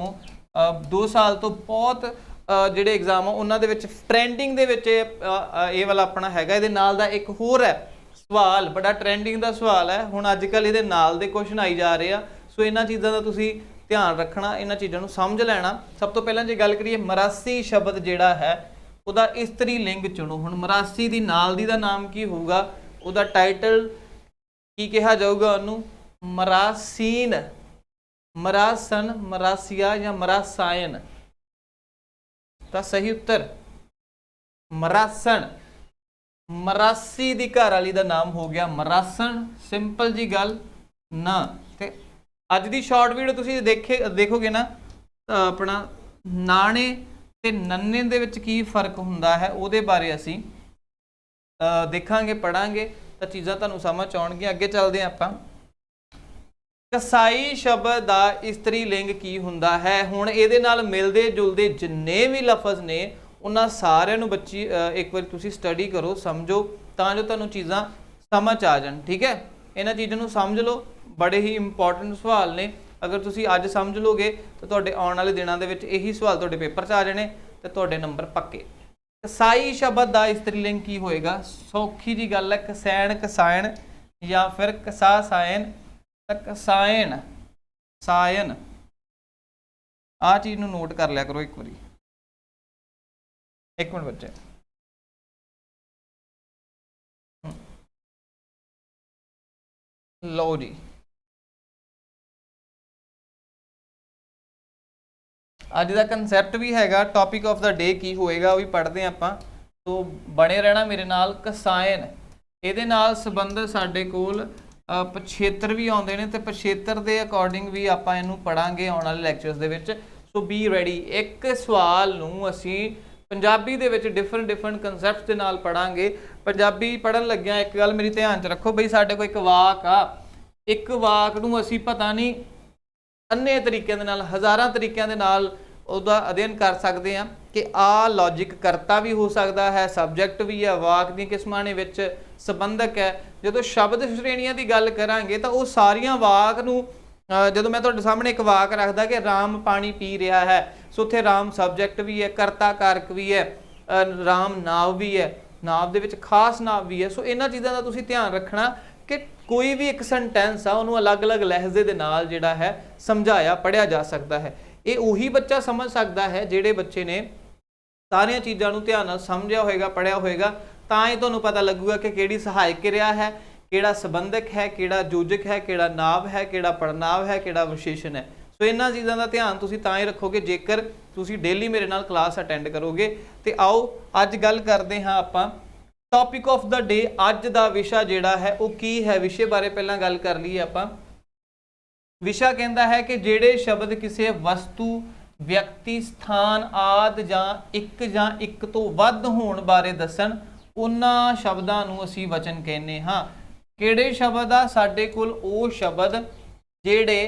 2 साल तो बहुत ਜਿਹੜੇ एग्जाम ਉਹਨਾਂ ਦੇ ਵਿੱਚ ट्रेंडिंग ਦੇ ਵਿੱਚ ਇਹ ਵਾਲਾ ਆਪਣਾ ਹੈਗਾ। ਇਹਦੇ ਨਾਲ ਦਾ ਇੱਕ ਹੋਰ ਹੈ ਸਵਾਲ, ਬੜਾ ਟ੍ਰੈਂਡਿੰਗ ਦਾ ਸਵਾਲ ਹੈ, ਹੁਣ ਅੱਜ ਕੱਲ੍ਹ ਇਹਦੇ ਨਾਲ ਦੇ ਕੁਐਸਚਨ ਆਈ ਜਾ ਰਹੇ ਆ। ਸੋ ਇਹਨਾਂ ਚੀਜ਼ਾਂ ਦਾ ਤੁਸੀਂ ਧਿਆਨ ਰੱਖਣਾ, ਇਹਨਾਂ ਚੀਜ਼ਾਂ ਨੂੰ ਸਮਝ ਲੈਣਾ। ਸਭ ਤੋਂ ਪਹਿਲਾਂ ਜੇ ਗੱਲ ਕਰੀਏ ਮਰਾਸੀ ਸ਼ਬਦ ਜਿਹੜਾ ਹੈ ਉਹਦਾ ਇਸਤਰੀ ਲਿੰਗ ਚੁਣੋ। ਹੁਣ ਮਰਾਸੀ ਦੀ ਨਾਲ ਦੀ ਦਾ ਨਾਮ ਕੀ ਹੋਊਗਾ, ਉਹਦਾ ਟਾਈਟਲ ਕੀ ਕਿਹਾ ਜਾਊਗਾ ਉਹਨੂੰ, ਮਰਾਸੀਨ, ਮਰਾਸਨ, ਮਰਾਸੀਆ ਜਾਂ ਮਰਾਸਾयन। ਤਾਂ ਸਹੀ ਉੱਤਰ ਮਰਾਸਣ। ਮਰਾਸੀ ਦੀ ਘਰ ਵਾਲੀ ਦਾ ਨਾਮ ਹੋ ਗਿਆ ਮਰਾਸਣ, ਸਿੰਪਲ ਜੀ ਗੱਲ ਨਾ। ਤੇ ਅੱਜ ਦੀ ਸ਼ਾਰਟ ਵੀਡੀਓ ਤੁਸੀਂ ਦੇਖੋਗੇ ਨਾ ਤਾਂ ਆਪਣਾ ਨਾਣੇ ਤੇ ਨੰਨੇ ਦੇ ਵਿੱਚ ਕੀ ਫਰਕ ਹੁੰਦਾ ਹੈ ਉਹਦੇ ਬਾਰੇ ਅਸੀਂ ਦੇਖਾਂਗੇ, ਪੜਾਂਗੇ, ਤਾਂ ਚੀਜ਼ਾਂ ਤੁਹਾਨੂੰ ਸਮਝ ਆਉਣਗੀਆਂ। ਅੱਗੇ ਚੱਲਦੇ ਹਾਂ ਆਪਾਂ। ਕਸਾਈ ਸ਼ਬਦ ਦਾ ਇਸਤਰੀ ਲਿੰਗ ਕੀ ਹੁੰਦਾ ਹੈ। ਹੁਣ ਇਹਦੇ ਨਾਲ ਮਿਲਦੇ ਜੁਲਦੇ ਜਿੰਨੇ ਵੀ ਲਫ਼ਜ਼ ਨੇ ਉਹਨਾਂ ਸਾਰਿਆਂ ਨੂੰ ਬੱਚੀ ਇੱਕ ਵਾਰ ਤੁਸੀਂ ਸਟੱਡੀ ਕਰੋ, ਸਮਝੋ, ਤਾਂ ਜੋ ਤੁਹਾਨੂੰ ਚੀਜ਼ਾਂ ਸਮਝ ਆ ਜਾਣ। ਠੀਕ ਹੈ, ਇਹਨਾਂ ਚੀਜ਼ਾਂ ਨੂੰ ਸਮਝ ਲਓ, ਬੜੇ ਹੀ ਇੰਪੋਰਟੈਂਟ ਸਵਾਲ ਨੇ। ਅਗਰ ਤੁਸੀਂ ਅੱਜ ਸਮਝ ਲੋਗੇ ਤਾਂ ਤੁਹਾਡੇ ਆਉਣ ਵਾਲੇ ਦਿਨਾਂ ਦੇ ਵਿੱਚ ਇਹੀ ਸਵਾਲ ਤੁਹਾਡੇ ਪੇਪਰ 'ਚ ਆ ਜਾਣੇ ਤੇ ਤੁਹਾਡੇ ਨੰਬਰ ਪੱਕੇ। ਕਸਾਈ ਸ਼ਬਦ ਦਾ ਇਸਤਰੀ ਲਿੰਗ ਕੀ ਹੋਏਗਾ, ਸੌਖੀ ਜੀ ਗੱਲ ਹੈ, ਕਸੈਣ, ਕਸਾਇਣ ਜਾਂ ਫਿਰ ਕਸਾ ਸਾਇਨ, ਕਸਾਇਨ, ਸਾਇਨ। ਆਹ ਚੀਜ਼ ਨੂੰ ਨੋਟ ਕਰ ਲਿਆ ਕਰੋ ਇੱਕ ਵਾਰੀ। ਇੱਕ ਮਿੰਟ ਬੱਚੇ, ਲਓ ਜੀ, ਅੱਜ ਦਾ ਕਨਸੈਪਟ ਵੀ ਹੈਗਾ, ਟੌਪਿਕ ਆਫ ਦਾ ਡੇ ਕੀ ਹੋਏਗਾ ਉਹ ਵੀ ਪੜ੍ਹਦੇ ਹਾਂ ਆਪਾਂ। ਸੋ ਬਣੇ ਰਹਿਣਾ ਮੇਰੇ ਨਾਲ। ਕਸਾਇਨ, ਇਹਦੇ ਨਾਲ ਸੰਬੰਧਿਤ ਸਾਡੇ ਕੋਲ ਪਛੇਤਰ ਵੀ ਆਉਂਦੇ ਨੇ ਤੇ ਪਛੇਤਰ ਦੇ ਅਕੋਰਡਿੰਗ ਵੀ ਆਪਾਂ ਇਹਨੂੰ ਪੜਾਂਗੇ ਆਉਣ ਵਾਲੇ ਲੈਕਚਰਸ ਦੇ ਵਿੱਚ। ਸੋ ਬੀ ਰੈਡੀ। ਇੱਕ ਸਵਾਲ ਨੂੰ ਅਸੀਂ ਪੰਜਾਬੀ ਦੇ ਵਿੱਚ ਡਿਫਰੈਂਟ ਕਨਸੈਪਟਸ ਦੇ ਨਾਲ ਪੜਾਂਗੇ। ਪੰਜਾਬੀ ਪੜਨ ਲੱਗਿਆ ਇੱਕ ਗੱਲ ਮੇਰੀ ਧਿਆਨ 'ਚ ਰੱਖੋ ਬਈ, ਸਾਡੇ ਕੋਲ ਇੱਕ ਵਾਕ ਆ, ਇੱਕ ਵਾਕ ਨੂੰ ਅਸੀਂ ਪਤਾ ਨਹੀਂ ਅੰਨੇ ਤਰੀਕਿਆਂ ਦੇ ਨਾਲ, ਹਜ਼ਾਰਾਂ ਤਰੀਕਿਆਂ ਦੇ ਨਾਲ ਉਹਦਾ ਅਧਿਐਨ ਕਰ ਸਕਦੇ ਹਾਂ ਕਿ ਆ ਲੌਜਿਕ ਕਰਤਾ ਵੀ ਹੋ ਸਕਦਾ ਹੈ, ਸਬਜੈਕਟ ਵੀ ਹੈ, ਵਾਕ ਦੀਆਂ ਕਿਸਮਾਂ ਨੇ ਵਿੱਚ ਸੰਬੰਧਕ ਹੈ। ਜਦੋਂ ਸ਼ਬਦ ਸ਼੍ਰੇਣੀਆਂ ਦੀ ਗੱਲ ਕਰਾਂਗੇ ਤਾਂ ਉਹ ਸਾਰੀਆਂ ਵਾਕ ਨੂੰ, ਜਦੋਂ ਮੈਂ ਤੁਹਾਡੇ ਸਾਹਮਣੇ ਇੱਕ ਵਾਕ ਰੱਖਦਾ ਕਿ ਰਾਮ ਪਾਣੀ ਪੀ ਰਿਹਾ ਹੈ, ਸੋ ਉੱਥੇ ਰਾਮ ਸਬਜੈਕਟ ਵੀ ਹੈ, ਕਰਤਾ ਕਾਰਕ ਵੀ ਹੈ, ਰਾਮ ਨਾਵ ਵੀ ਹੈ, ਨਾਵ ਦੇ ਵਿੱਚ ਖਾਸ ਨਾਵ ਵੀ ਹੈ। ਸੋ ਇਹਨਾਂ ਚੀਜ਼ਾਂ ਦਾ ਤੁਸੀਂ ਧਿਆਨ ਰੱਖਣਾ ਕਿ ਕੋਈ ਵੀ ਇੱਕ ਸੈਂਟੈਂਸ ਆ ਉਹਨੂੰ ਅਲੱਗ-ਅਲੱਗ ਲਹਿਜ਼ੇ ਦੇ ਨਾਲ ਜਿਹੜਾ ਹੈ ਸਮਝਾਇਆ, ਪੜ੍ਹਿਆ ਜਾ ਸਕਦਾ ਹੈ। ਇਹ ਉਹੀ ਬੱਚਾ ਸਮਝ ਸਕਦਾ ਹੈ ਜਿਹੜੇ ਬੱਚੇ ਨੇ ਸਾਰੀਆਂ ਚੀਜ਼ਾਂ ਨੂੰ ਧਿਆਨ ਨਾਲ ਸਮਝਿਆ ਹੋਏਗਾ, ਪੜ੍ਹਿਆ ਹੋਏਗਾ, ਤਾਂ ਹੀ ਤੁਹਾਨੂੰ ਪਤਾ ਲੱਗੂਗਾ ਕਿ ਕਿਹੜੀ ਸਹਾਇਕ ਕਿਰਿਆ ਹੈ, ਕਿਹੜਾ ਸੰਬੰਧਕ ਹੈ, ਕਿਹੜਾ ਯੋਜਕ ਹੈ, ਕਿਹੜਾ ਨਾਂਵ ਹੈ, ਕਿਹੜਾ ਪੜਨਾਂਵ ਹੈ, ਕਿਹੜਾ ਵਿਸ਼ੇਸ਼ਣ ਹੈ। ਸੋ ਇਹਨਾਂ ਚੀਜ਼ਾਂ ਦਾ ਧਿਆਨ ਤੁਸੀਂ ਤਾਂ ਹੀ ਰੱਖੋਗੇ ਜੇਕਰ ਤੁਸੀਂ ਡੇਲੀ ਮੇਰੇ ਨਾਲ ਕਲਾਸ ਅਟੈਂਡ ਕਰੋਗੇ। ਤੇ ਆਓ ਅੱਜ ਗੱਲ ਕਰਦੇ ਹਾਂ ਆਪਾਂ ਟੌਪਿਕ ਆਫ ਦਾ ਡੇ। ਅੱਜ ਦਾ ਵਿਸ਼ਾ ਜਿਹੜਾ ਹੈ ਉਹ ਕੀ ਹੈ, ਵਿਸ਼ੇ ਬਾਰੇ ਪਹਿਲਾਂ ਗੱਲ ਕਰ ਲਈਏ ਆਪਾਂ। ਵਿਸ਼ਾ ਕਹਿੰਦਾ ਹੈ ਕਿ ਜਿਹੜੇ ਸ਼ਬਦ ਕਿਸੇ ਵਸਤੂ, ਵਿਅਕਤੀ, ਸਥਾਨ ਆਦਿ ਜਾਂ ਇੱਕ ਤੋਂ ਵੱਧ ਹੋਣ ਬਾਰੇ ਦੱਸਣ, ਉਹਨਾਂ ਸ਼ਬਦਾਂ ਨੂੰ ਅਸੀਂ ਵਚਨ ਕਹਿੰਦੇ ਹਾਂ। ਕਿਹੜੇ ਸ਼ਬਦ ਆ ਸਾਡੇ ਕੋਲ? ਉਹ ਸ਼ਬਦ ਜਿਹੜੇ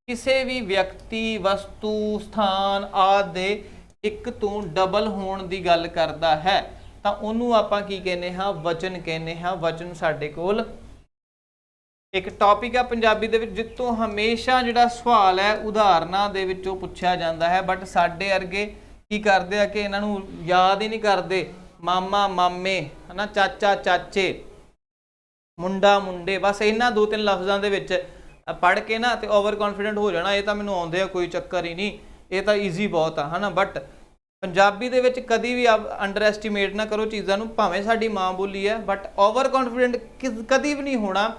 ਕਿਸੇ ਵੀ ਵਿਅਕਤੀ, ਵਸਤੂ, ਸਥਾਨ ਆਦਿ ਦੇ ਇੱਕ ਤੋਂ ਡਬਲ ਹੋਣ ਦੀ ਗੱਲ ਕਰਦਾ ਹੈ ਤਾਂ ਉਹਨੂੰ ਆਪਾਂ ਕੀ ਕਹਿੰਦੇ ਹਾਂ? ਵਚਨ ਕਹਿੰਦੇ ਹਾਂ। ਵਚਨ ਸਾਡੇ ਕੋਲ ਇੱਕ ਟੌਪਿਕ ਆ ਪੰਜਾਬੀ ਦੇ ਵਿੱਚ ਜਿੱਤੋਂ ਹਮੇਸ਼ਾ ਜਿਹੜਾ ਸਵਾਲ ਹੈ ਉਦਾਹਰਨਾਂ ਦੇ ਵਿੱਚੋਂ ਪੁੱਛਿਆ ਜਾਂਦਾ ਹੈ, ਬਟ ਸਾਡੇ ਵਰਗੇ ਕੀ ਕਰਦੇ ਆ ਕਿ ਇਹਨਾਂ ਨੂੰ ਯਾਦ ਹੀ ਨਹੀਂ ਕਰਦੇ। ਮਾਮਾ ਮਾਮੇ, ਹਨਾ, ਚਾਚਾ ਚਾਚੇ, ਮੁੰਡਾ ਮੁੰਡੇ, ਬਸ ਇਹਨਾਂ 2-3 ਲਫ਼ਜ਼ਾਂ ਦੇ ਵਿੱਚ ਪੜ੍ਹ ਕੇ ਨਾ ਤੇ ਓਵਰ ਕੌਨਫੀਡੈਂਟ ਹੋ ਜਾਣਾ, ਇਹ ਤਾਂ ਮੈਨੂੰ ਆਉਂਦੇ ਆ, ਕੋਈ ਚੱਕਰ ਹੀ ਨਹੀਂ, ਇਹ ਤਾਂ ਈਜ਼ੀ ਬਹੁਤ ਆ, ਹਨਾ। ਬਟ ਪੰਜਾਬੀ ਦੇ ਵਿੱਚ ਕਦੀ ਵੀ ਅੰਡਰ ਐਸਟੀਮੇਟ ਨਾ ਕਰੋ ਚੀਜ਼ਾਂ ਨੂੰ, ਭਾਵੇਂ ਸਾਡੀ ਮਾਂ ਬੋਲੀ ਹੈ, ਬਟ ਓਵਰ ਕੌਨਫੀਡੈਂਟ ਕਦੀ ਵੀ ਨਹੀਂ ਹੋਣਾ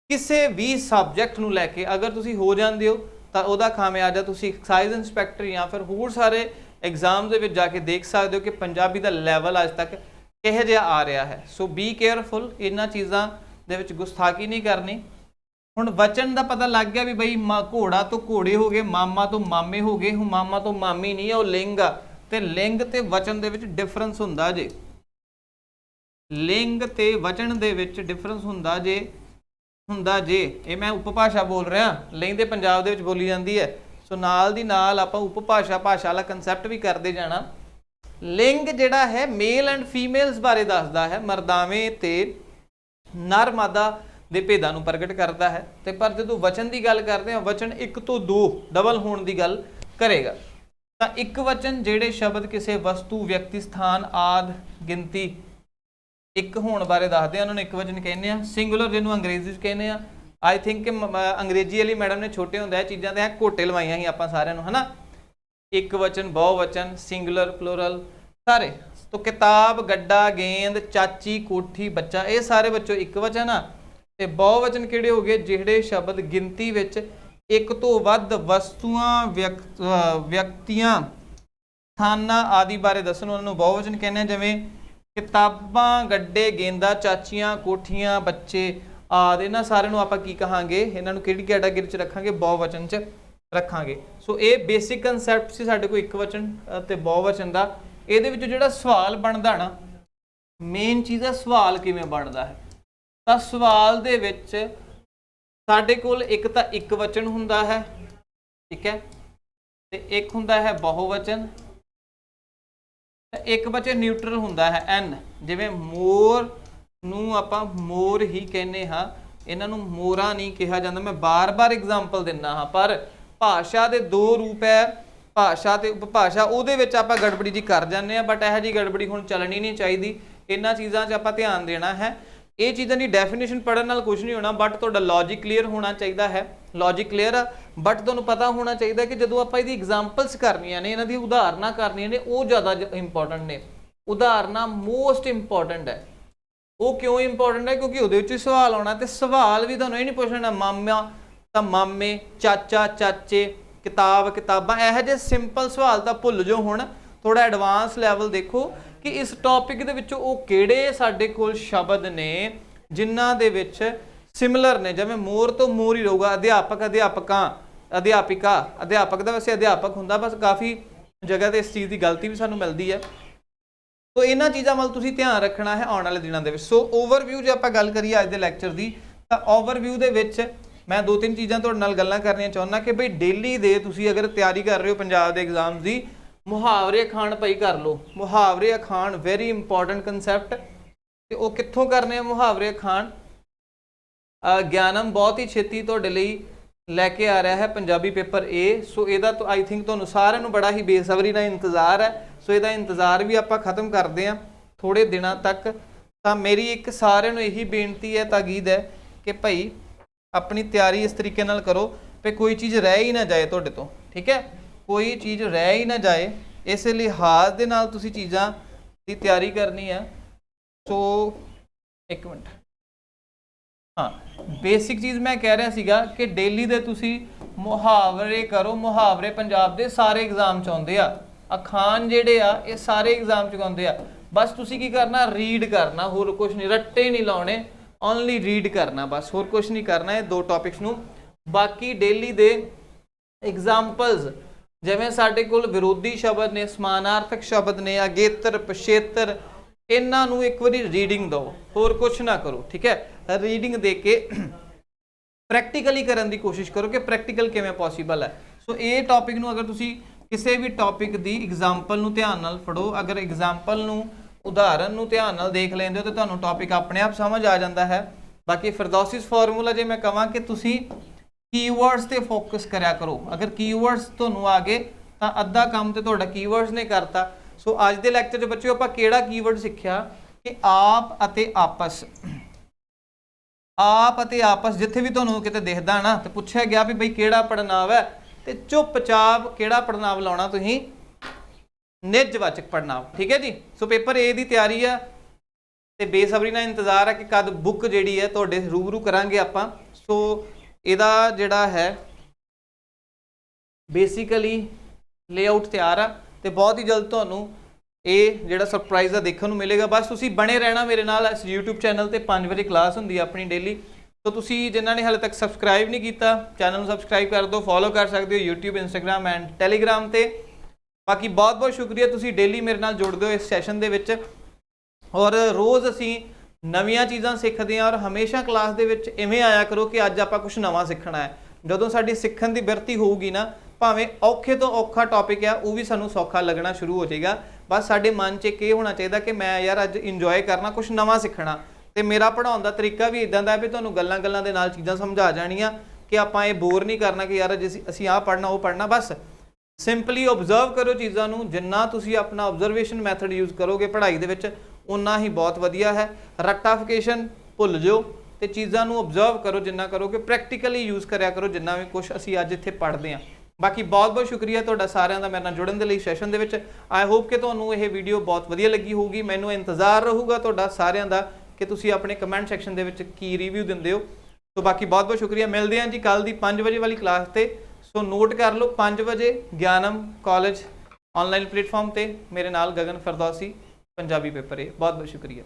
ਕਿਸੇ ਵੀ ਸਬਜੈਕਟ ਨੂੰ ਲੈ ਕੇ। ਅਗਰ ਤੁਸੀਂ ਹੋ ਜਾਂਦੇ ਹੋ ਤਾਂ ਉਹਦਾ ਖਾਮਿਆਜ਼ਾ ਤੁਸੀਂ ਐਕਸਾਈਜ਼ ਇੰਸਪੈਕਟਰ ਜਾਂ ਫਿਰ ਹੋਰ ਸਾਰੇ एग्जाम ਦੇ ਵਿੱਚ ਜਾ ਕੇ ਦੇਖ ਸਕਦੇ ਹੋ ਕਿ ਪੰਜਾਬੀ ਦਾ ਲੈਵਲ ਅੱਜ ਤੱਕ ਕਿਹੋ ਜਿਹਾ ਆ ਰਿਹਾ ਹੈ। ਸੋ ਬੀ ਕੇਅਰਫੁਲ, ਇਹਨਾਂ ਚੀਜ਼ਾਂ ਦੇ ਵਿੱਚ ਗੁਸਤਾਖੀ ਨਹੀਂ ਕਰਨੀ। ਹੁਣ ਵਚਨ ਦਾ ਪਤਾ ਲੱਗ ਗਿਆ ਵੀ ਬਈ ਘੋੜਾ ਤੋਂ ਘੋੜੇ ਹੋ ਗਏ, ਮਾਮਾ ਤੋਂ ਮਾਮੇ ਹੋ ਗਏ। ਹੁਣ ਮਾਮਾ ਤੋਂ ਮਾਮੀ ਨਹੀਂ ਆ, ਉਹ ਲਿੰਗ ਆ, ਤੇ ਲਿੰਗ ਤੇ ਵਚਨ ਦੇ ਵਿੱਚ ਡਿਫਰੈਂਸ ਹੁੰਦਾ ਜੇ। ਲਿੰਗ ਤੇ ਵਚਨ ਦੇ ਵਿੱਚ ਡਿਫਰੈਂਸ ਹੁੰਦਾ ਜੇ ਇਹ ਮੈਂ ਉਪਭਾਸ਼ਾ ਬੋਲ ਰਿਹਾ, ਲਿੰਗ ਦੇ ਪੰਜਾਬ ਦੇ ਵਿੱਚ ਬੋਲੀ ਜਾਂਦੀ ਹੈ। ਸੋ ਨਾਲ ਦੀ ਨਾਲ ਆਪਾਂ ਉਪਭਾਸ਼ਾ ਭਾਸ਼ਾ ਵਾਲਾ ਕੰਸੈਪਟ ਵੀ ਕਰਦੇ ਜਾਣਾ। ਲਿੰਗ ਜਿਹੜਾ ਹੈ ਮੇਲ ਐਂਡ ਫੀਮੇਲਸ ਬਾਰੇ ਦੱਸਦਾ ਹੈ, ਮਰਦਾਵੇਂ ਤੇ ਨਰ ਮਾਦਾ ਦੇ ਭੇਦਾਂ ਨੂੰ ਪ੍ਰਗਟ ਕਰਦਾ ਹੈ। ਤੇ ਪਰ ਜਦੋਂ ਵਚਨ ਦੀ ਗੱਲ ਕਰਦੇ ਹਾਂ, ਵਚਨ 1 ਤੋਂ 2 ਡਬਲ ਹੋਣ ਦੀ ਗੱਲ ਕਰੇਗਾ। ਤਾਂ ਇੱਕ ਵਚਨ ਜਿਹੜੇ ਸ਼ਬਦ ਕਿਸੇ ਵਸਤੂ, ਵਿਅਕਤੀ, ਸਥਾਨ ਆਦਿ ਗਿਣਤੀ ਇੱਕ ਹੋਣ ਬਾਰੇ ਦੱਸਦੇ ਆ, ਉਹਨਾਂ ਨੂੰ ਇੱਕ ਵਚਨ ਕਹਿੰਦੇ ਆ। ਸਿੰਗੂਲਰ ਜਿਹਨੂੰ ਅੰਗਰੇਜ਼ੀ 'ਚ ਕਹਿੰਦੇ ਆ। ਆਈ ਥਿੰਕ ਕਿ ਅੰਗਰੇਜ਼ੀ ਵਾਲੀ ਮੈਡਮ ਨੇ ਛੋਟੇ ਹੁੰਦੇ ਇਹ ਚੀਜ਼ਾਂ ਦੇ ਘੋਟੇ ਲਵਾਈਆਂ ਸੀ ਆਪਾਂ ਸਾਰਿਆਂ ਨੂੰ, ਹਨਾ। ਇੱਕ ਵਚਨ, ਬਹੁਵਚਨ, ਸਿੰਗੂਲਰ, ਪਲੂਰਲ ਸਾਰੇ। ਤੋ ਕਿਤਾਬ, ਗੱਡਾ, ਗੇਂਦ, ਚਾਚੀ, ਕੋਠੀ, ਬੱਚਾ, ਇਹ ਸਾਰੇ ਬੱਚੋ ਇੱਕ ਵਚਨ ਆ। ਤੇ ਬਹੁਵਚਨ ਕਿਹੜੇ ਹੋ ਗਏ? ਜਿਹੜੇ ਸ਼ਬਦ ਗਿਣਤੀ ਵਿੱਚ ਇੱਕ ਤੋਂ ਵੱਧ ਵਸਤੂਆਂ, ਵਿਅਕਤੀਆਂ, ਸਥਾਨਾਂ ਆਦਿ ਬਾਰੇ ਦੱਸਣ, ਉਹਨਾਂ ਨੂੰ ਬਹੁਵਚਨ ਕਹਿੰਦੇ ਆ। ਜਿਵੇਂ ਕਿਤਾਬਾਂ, ਗੱਡੇ, ਗੇਂਦਾਂ, ਚਾਚੀਆਂ, ਕੋਠੀਆਂ, ਬੱਚੇ ਆਦਿ, ਇਹਨਾਂ ਸਾਰਿਆਂ ਨੂੰ ਆਪਾਂ ਕੀ ਕਹਾਂਗੇ? ਇਹਨਾਂ ਨੂੰ ਕਿਹੜੀ ਕੈਟਾਗਰੀ 'ਚ ਰੱਖਾਂਗੇ? ਬਹੁਵਚਨ 'ਚ ਰੱਖਾਂਗੇ। ਸੋ ਇਹ ਬੇਸਿਕ ਕੰਸੈਪਟ ਸੀ ਸਾਡੇ ਕੋਲ ਇੱਕ ਵਚਨ ਤੇ ਬਹੁਵਚਨ ਦਾ। ਇਹਦੇ ਵਿੱਚ ਜਿਹੜਾ ਸਵਾਲ ਬਣਦਾ ਨਾ, ਮੇਨ ਚੀਜ਼ ਹੈ ਸਵਾਲ ਕਿਵੇਂ ਬਣਦਾ ਹੈ। ਤਾਂ ਸਵਾਲ ਦੇ ਵਿੱਚ ਸਾਡੇ ਕੋਲ ਇੱਕ ਤਾਂ ਇੱਕ ਵਚਨ ਹੁੰਦਾ ਹੈ, ਠੀਕ ਹੈ, ਤੇ ਇੱਕ ਹੁੰਦਾ ਹੈ ਬਹੁਵਚਨ, ਇੱਕ ਵਚਨ ਨਿਊਟਰਲ ਹੁੰਦਾ ਹੈ ਐਨ। ਜਿਵੇਂ ਮੋਰ ਨੂੰ ਆਪਾਂ ਮੋਰ ਹੀ ਕਹਿੰਦੇ ਹਾਂ, ਇਹਨਾਂ ਨੂੰ ਮੋਰਾ ਨਹੀਂ ਕਿਹਾ ਜਾਂਦਾ। ਮੈਂ ਬਾਰ-ਬਾਰ ਐਗਜ਼ਾਮਪਲ ਦਿੰਦਾ ਹਾਂ, ਪਰ ਭਾਸ਼ਾ ਦੇ ਦੋ ਰੂਪ ਹੈ, ਭਾਸ਼ਾ ਤੇ ਉਪਭਾਸ਼ਾ। ਉਹਦੇ ਵਿੱਚ ਆਪਾਂ ਗੜਬੜੀ ਜੀ ਕਰ ਜਾਂਦੇ ਹਾਂ, ਬਟ ਇਹੋ ਜਿਹੀ ਗੜਬੜੀ ਹੁਣ ਚੱਲਣੀ ਨਹੀਂ ਚਾਹੀਦੀ। ਇਹਨਾਂ ਚੀਜ਼ਾਂ 'ਚ ਆਪਾਂ ਧਿਆਨ ਦੇਣਾ ਹੈ। ਇਹ ਚੀਜ਼ਾਂ ਦੀ ਡੈਫੀਨੇਸ਼ਨ ਪੜ੍ਹਨ ਨਾਲ ਕੁਝ ਨਹੀਂ ਹੋਣਾ, ਬਟ ਤੁਹਾਡਾ ਲੌਜਿਕ ਕਲੀਅਰ ਹੋਣਾ ਚਾਹੀਦਾ ਹੈ। ਲੌਜਿਕ ਕਲੀਅਰ ਆ, ਬਟ ਤੁਹਾਨੂੰ ਪਤਾ ਹੋਣਾ ਚਾਹੀਦਾ ਕਿ ਜਦੋਂ ਆਪਾਂ ਇਹਦੀ ਐਗਜ਼ਾਮਪਲਸ ਕਰਨੀਆਂ ਨੇ, ਇਹਨਾਂ ਦੀ ਉਦਾਹਰਨਾਂ ਕਰਨੀਆਂ ਨੇ, ਉਹ ਜ਼ਿਆਦਾ ਇੰਪੋਰਟੈਂਟ ਨੇ। ਉਦਾਹਰਨਾਂ ਮੋਸਟ ਇੰਪੋਰਟੈਂਟ ਹੈ। ਉਹ ਕਿਉਂ ਇੰਪੋਰਟੈਂਟ ਹੈ? ਕਿਉਂਕਿ ਉਹਦੇ ਵਿੱਚ ਸਵਾਲ ਆਉਣਾ, ਤੇ ਸਵਾਲ ਵੀ ਤੁਹਾਨੂੰ ਇਹ ਨਹੀਂ ਪੁੱਛਣਾ ਮਾਮਾ ਤਾਂ ਮਾਮੇ, ਚਾਚਾ ਚਾਚੇ, ਕਿਤਾਬ ਕਿਤਾਬਾਂ। ਇਹੋ ਜਿਹੇ ਸਿੰਪਲ ਸਵਾਲ ਤਾਂ ਭੁੱਲ ਜਾਓ। ਹੁਣ ਥੋੜਾ ਐਡਵਾਂਸ ਲੈਵਲ ਦੇਖੋ ਕਿ ਇਸ ਟੌਪਿਕ ਦੇ ਵਿੱਚੋਂ ਉਹ ਕਿਹੜੇ ਸਾਡੇ ਕੋਲ ਸ਼ਬਦ ਨੇ ਜਿਨ੍ਹਾਂ ਦੇ ਵਿੱਚ ਸਿਮਿਲਰ ਨੇ। ਜਿਵੇਂ ਮੋਰ ਤੋਂ ਮੋਰ ਹੀ ਰਹੂਗਾ, ਅਧਿਆਪਕ, ਅਧਿਆਪਕਾਂ, ਅਧਿਆਪਿਕਾ। ਅਧਿਆਪਕ ਦਾ ਵੈਸੇ ਅਧਿਆਪਕ ਹੁੰਦਾ, ਬਸ ਕਾਫੀ ਜਗ੍ਹਾ ਤੇ ਇਸ ਚੀਜ਼ ਦੀ ਗਲਤੀ ਵੀ ਸਾਨੂੰ ਮਿਲਦੀ ਹੈ। ਸੋ ਇਹਨਾਂ ਚੀਜ਼ਾਂ ਵੱਲ ਤੁਸੀਂ ਧਿਆਨ ਰੱਖਣਾ ਹੈ ਆਉਣ ਵਾਲੇ ਦਿਨਾਂ ਦੇ ਵਿੱਚ। ਸੋ ਓਵਰਵਿਊ ਜੇ ਆਪਾਂ ਗੱਲ ਕਰੀਏ ਅੱਜ ਦੇ ਲੈਕਚਰ ਦੀ, ਤਾਂ ਓਵਰਵਿਊ ਦੇ ਵਿੱਚ ਮੈਂ 2-3 ਚੀਜ਼ਾਂ ਤੁਹਾਡੇ ਨਾਲ ਗੱਲਾਂ ਕਰਨੀਆਂ ਚਾਹੁੰਦਾ ਕਿ ਬਈ ਡੇਲੀ ਦੇ ਤੁਸੀਂ ਅਗਰ ਤਿਆਰੀ ਕਰ ਰਹੇ ਹੋ ਪੰਜਾਬ ਦੇ ਐਗਜ਼ਾਮ ਦੀ, ਮੁਹਾਵਰੇ ਅਖਾਣ ਪਈ ਕਰ ਲਓ। ਮੁਹਾਵਰੇ ਅਖਾਣ ਵੈਰੀ ਇੰਪੋਰਟੈਂਟ ਕੰਸੈਪਟ। ਤੇ ਉਹ ਕਿੱਥੋਂ ਕਰਨੇ ਆ ਮੁਹਾਵਰੇ ਅਖਾਣ? ਗਿਆਨਮ ਬਹੁਤ ਹੀ ਛੇਤੀ ਤੁਹਾਡੇ ਲਈ ਲੈ ਕੇ ਆ ਰਿਹਾ ਹੈ ਪੰਜਾਬੀ ਪੇਪਰ ਏ। ਸੋ ਇਹਦਾ ਤਾਂ ਆਈ ਥਿੰਕ ਤੁਹਾਨੂੰ ਸਾਰਿਆਂ ਨੂੰ ਬੜਾ ਹੀ ਬੇਸਬਰੀ ਨਾਲ ਇੰਤਜ਼ਾਰ ਹੈ। ਸੋ ਇਹਦਾ ਇੰਤਜ਼ਾਰ ਵੀ ਆਪਾਂ ਖਤਮ ਕਰਦੇ ਹਾਂ ਥੋੜੇ ਦਿਨਾਂ ਤੱਕ। ਤਾਂ ਮੇਰੀ ਇੱਕ ਸਾਰਿਆਂ ਨੂੰ ਇਹੀ ਬੇਨਤੀ ਹੈ, ਤਾਕੀਦ ਹੈ ਕਿ ਭਾਈ ਆਪਣੀ ਤਿਆਰੀ ਇਸ ਤਰੀਕੇ ਨਾਲ ਕਰੋ ਕਿ ਕੋਈ ਚੀਜ਼ ਰਹਿ ਹੀ ਨਾ ਜਾਏ ਤੁਹਾਡੇ ਤੋਂ, ਠੀਕ ਹੈ? ਕੋਈ ਚੀਜ਼ ਰਹਿ ਹੀ ਨਾ ਜਾਏ, ਇਸੇ ਲਿਹਾਜ਼ ਦੇ ਨਾਲ ਤੁਸੀਂ ਚੀਜ਼ਾਂ ਦੀ ਤਿਆਰੀ ਕਰਨੀ ਹੈ। ਸੋ ਇੱਕ ਮਿੰਟ, ਹਾਂ, ਬੇਸਿਕ ਚੀਜ਼ ਮੈਂ ਕਹਿ ਰਿਹਾ ਸੀਗਾ ਕਿ ਡੇਲੀ ਦੇ ਤੁਸੀਂ ਮੁਹਾਵਰੇ ਕਰੋ। ਮੁਹਾਵਰੇ ਪੰਜਾਬ ਦੇ ਸਾਰੇ ਐਗਜ਼ਾਮ 'ਚ ਆਉਂਦੇ ਆ। ਅਖਾਣ ਜਿਹੜੇ ਆ ਇਹ ਸਾਰੇ ਐਗਜ਼ਾਮ 'ਚ ਆਉਂਦੇ ਆ। ਬਸ ਤੁਸੀਂ ਕੀ ਕਰਨਾ? ਰੀਡ ਕਰਨਾ, ਹੋਰ ਕੁਝ ਨਹੀਂ। ਰੱਟੇ ਨਹੀਂ ਲਾਉਣੇ, ਓਨਲੀ ਰੀਡ ਕਰਨਾ, ਬਸ ਹੋਰ ਕੁਝ ਨਹੀਂ ਕਰਨਾ ਇਹ ਦੋ ਟੌਪਿਕਸ ਨੂੰ। ਬਾਕੀ ਡੇਲੀ ਦੇ ਐਗਜ਼ਾਮਪਲਸ, ਜਿਵੇਂ ਸਾਡੇ ਕੋਲ ਵਿਰੋਧੀ ਸ਼ਬਦ ਨੇ, ਸਮਾਨਾਰਥਕ ਸ਼ਬਦ ਨੇ, ਅਗੇਤਰ, ਪਿਛੇਤਰ, ਇਹਨਾਂ ਨੂੰ ਇੱਕ ਵਾਰੀ ਰੀਡਿੰਗ ਦਿਓ, ਹੋਰ ਕੁਝ ਨਾ ਕਰੋ, ਠੀਕ ਹੈ? ਰੀਡਿੰਗ ਦੇ ਕੇ ਪ੍ਰੈਕਟੀਕਲੀ ਕਰਨ ਦੀ ਕੋਸ਼ਿਸ਼ ਕਰੋ ਕਿ ਪ੍ਰੈਕਟੀਕਲ ਕਿਵੇਂ ਪੋਸੀਬਲ ਹੈ। ਸੋ ਇਹ ਟੌਪਿਕ ਨੂੰ ਅਗਰ ਤੁਸੀਂ ਕਿਸੇ ਵੀ ਟੌਪਿਕ ਦੀ ਐਗਜ਼ਾਮਪਲ ਨੂੰ ਧਿਆਨ ਨਾਲ ਪੜ੍ਹੋ, ਅਗਰ ਐਗਜ਼ਾਮਪਲ ਨੂੰ, ਉਦਾਹਰਨ ਨੂੰ ਧਿਆਨ ਨਾਲ ਦੇਖ ਲੈਂਦੇ ਹੋ ਤਾਂ ਤੁਹਾਨੂੰ ਟੌਪਿਕ ਆਪਣੇ ਆਪ ਸਮਝ ਆ ਜਾਂਦਾ ਹੈ। ਬਾਕੀ ਫਿਰਦੌਸਿਸ ਫਾਰਮੂਲਾ ਜੇ ਮੈਂ ਕਹਾਂ ਕਿ ਤੁਸੀਂ ਕੀਵਰਡਸ ਤੇ ਫੋਕਸ ਕਰਿਆ ਕਰੋ। ਅਗਰ ਕੀਵਰਡਸ ਤੁਹਾਨੂੰ ਆ ਗਏ ਤਾਂ ਅੱਧਾ ਕੰਮ ਤੇ ਤੁਹਾਡਾ ਕੀਵਰਡਸ ਨੇ ਕਰਤਾ। ਸੋ ਅੱਜ ਦੇ ਲੈਕਚਰ 'ਚ ਬੱਚਿਓ ਆਪਾਂ ਕਿਹੜਾ ਕੀਵਰਡ ਸਿੱਖਿਆ ਕਿ ਆਪ ਅਤੇ ਆਪਸ। ਆਪ ਅਤੇ ਆਪਸ ਜਿੱਥੇ ਵੀ ਤੁਹਾਨੂੰ ਕਿਤੇ ਦਿਖਦਾ ਨਾ ਤੇ ਪੁੱਛਿਆ ਗਿਆ ਵੀ ਬਈ ਕਿਹੜਾ ਪੜਨਾਵ ਹੈ, ਤੇ ਚੁੱਪਚਾਪ ਕਿਹੜਾ ਪੜਨਾਵ ਲਾਉਣਾ ਤੁਸੀਂ? ਨਿਜਵਾਚਕ ਪੜਨਾਵ, ਠੀਕ ਹੈ ਜੀ? ਸੋ ਪੇਪਰ ਏ ਦੀ ਤਿਆਰੀ ਆ ਤੇ ਬੇਸਬਰੀ ਨਾਲ ਇੰਤਜ਼ਾਰ ਹੈ ਕਿ ਕਦ ਬੁੱਕ ਜਿਹੜੀ ਹੈ ਤੁਹਾਡੇ ਰੂਬਰੂ ਕਰਾਂਗੇ ਆਪਾਂ। ਸੋ ਇਹਦਾ ਜਿਹੜਾ ਹੈ ਬੇਸਿਕਲੀ ਲੇਆਊਟ ਤਿਆਰ ਆ, ਤੇ ਬਹੁਤ ਹੀ ਜਲਦ ਤੁਹਾਨੂੰ ਇਹ ਜਿਹੜਾ ਸਰਪ੍ਰਾਈਜ਼ ਆ ਦੇਖਣ ਨੂੰ ਮਿਲੇਗਾ। ਬਸ ਤੁਸੀਂ ਬਣੇ ਰਹਿਣਾ ਮੇਰੇ ਨਾਲ। ਇਸ YouTube ਚੈਨਲ ਤੇ 5 ਵਜੇ ਕਲਾਸ ਹੁੰਦੀ ਆ ਆਪਣੀ ਡੇਲੀ। तो ਤੁਸੀਂ ਜਿਨ੍ਹਾਂ ਨੇ ਹਾਲੇ ਤੱਕ ਸਬਸਕ੍ਰਾਈਬ ਨਹੀਂ ਕੀਤਾ ਚੈਨਲ ਨੂੰ ਸਬਸਕ੍ਰਾਈਬ ਕਰ ਦਿਓ, ਫੋਲੋ ਕਰ ਸਕਦੇ ਹੋ YouTube, Instagram ਐਂਡ Telegram ਤੇ। ਬਾਕੀ ਬਹੁਤ ਬਹੁਤ ਸ਼ੁਕਰੀਆ, ਤੁਸੀਂ ਡੇਲੀ ਮੇਰੇ ਨਾਲ ਜੁੜਦੇ ਹੋ ਇਸ ਸੈਸ਼ਨ ਦੇ ਵਿੱਚ ਔਰ ਰੋਜ਼ ਅਸੀਂ ਨਵੀਆਂ ਚੀਜ਼ਾਂ ਸਿੱਖਦੇ ਹਾਂ। ਔਰ ਹਮੇਸ਼ਾ ਕਲਾਸ ਦੇ ਵਿੱਚ ਇਵੇਂ ਆਇਆ ਕਰੋ ਕਿ ਅੱਜ ਆਪਾਂ ਕੁਝ ਨਵਾਂ ਸਿੱਖਣਾ ਹੈ। ਜਦੋਂ ਸਾਡੀ ਸਿੱਖਣ ਦੀ ਬਿਰਤੀ ਹੋਊਗੀ ਨਾ, ਭਾਵੇਂ ਔਖੇ ਤੋਂ ਔਖਾ ਟੌਪਿਕ ਆ ਉਹ ਵੀ ਸਾਨੂੰ ਸੌਖਾ ਲੱਗਣਾ ਸ਼ੁਰੂ ਹੋ ਜਾਏਗਾ। ਬਸ ਸਾਡੇ ਮਨ 'ਚ ਇਹ ਹੋਣਾ ਚਾਹੀਦਾ ਕਿ ਮੈਂ ਯਾਰ ਅੱਜ ਇੰਜੋਏ ਕਰਨਾ, ਕੁਝ ਨਵਾਂ ਸਿੱਖਣਾ। ਤੇ ਮੇਰਾ ਪੜ੍ਹਾਉਣ ਦਾ ਤਰੀਕਾ ਵੀ ਇਦਾਂ ਦਾ ਵੀ ਤੁਹਾਨੂੰ ਗੱਲਾਂ ਗੱਲਾਂ ਦੇ ਨਾਲ ਚੀਜ਼ਾਂ ਸਮਝਾ ਜਾਣੀਆਂ ਕਿ ਆਪਾਂ ਇਹ ਬੋਰ ਨਹੀਂ ਕਰਨਾ ਕਿ ਯਾਰ ਅਸੀਂ ਆਹ ਪੜ੍ਹਨਾ ਉਹ ਪੜ੍ਹਨਾ। ਬਸ ਸਿੰਪਲੀ ਓਬਜ਼ਰਵ ਕਰੋ ਚੀਜ਼ਾਂ ਨੂੰ। ਜਿੰਨਾ ਤੁਸੀਂ ਆਪਣਾ ਓਬਜ਼ਰਵੇਸ਼ਨ ਮੈਥਡ ਯੂਜ਼ ਕਰੋਗੇ ਪੜ੍ਹਾਈ ਦੇ ਵਿੱਚ ਉਨਾ ਹੀ ਬਹੁਤ ਵਧੀਆ ਹੈ। ਰੱਟਾਫਿਕੇਸ਼ਨ ਭੁੱਲ ਜਾਓ ਤੇ ਚੀਜ਼ਾਂ ਨੂੰ ਓਬਜ਼ਰਵ ਕਰੋ ਜਿੰਨਾ ਕਰੋਗੇ, ਪ੍ਰੈਕਟੀਕਲੀ ਯੂਜ਼ ਕਰਿਆ ਕਰੋ ਜਿੰਨਾ ਵੀ ਕੁਝ ਅਸੀਂ ਅੱਜ ਇੱਥੇ ਪੜ੍ਹਦੇ ਹਾਂ। ਬਾਕੀ ਬਹੁਤ ਬਹੁਤ ਸ਼ੁਕਰੀਆ ਤੁਹਾਡਾ ਸਾਰਿਆਂ ਦਾ ਮੇਰੇ ਨਾਲ ਜੁੜਨ ਦੇ ਲਈ ਸੈਸ਼ਨ ਦੇ ਵਿੱਚ। ਆਈ ਹੋਪ ਕਿ ਤੁਹਾਨੂੰ ਇਹ ਵੀਡੀਓ ਬਹੁਤ ਵਧੀਆ ਲੱਗੀ ਹੋਊਗੀ। ਮੈਨੂੰ ਇੰਤਜ਼ਾਰ ਰਹੂਗਾ ਤੁਹਾਡਾ ਸਾਰਿਆਂ ਦਾ ਕਿ ਤੁਸੀਂ ਆਪਣੇ ਕਮੈਂਟ ਸੈਕਸ਼ਨ ਦੇ ਵਿੱਚ ਕੀ ਰਿਵਿਊ ਦਿੰਦੇ ਹੋ। ਸੋ ਬਾਕੀ ਬਹੁਤ ਬਹੁਤ ਸ਼ੁਕਰੀਆ। ਮਿਲਦੇ ਹਾਂ ਜੀ ਕੱਲ ਦੀ 5 ਵਜੇ ਵਾਲੀ ਕਲਾਸ ਤੇ। ਸੋ ਨੋਟ ਕਰ ਲਓ 5 ਵਜੇ ਗਿਆਨਮ ਕਾਲਜ ਆਨਲਾਈਨ ਪਲੇਟਫਾਰਮ ਤੇ ਮੇਰੇ ਨਾਲ ਗਗਨ ਫਿਰਦੌਸੀ ਪੰਜਾਬੀ ਪੇਪਰ। ਇਹ ਬਹੁਤ ਬਹੁਤ ਸ਼ੁਕਰੀਆ।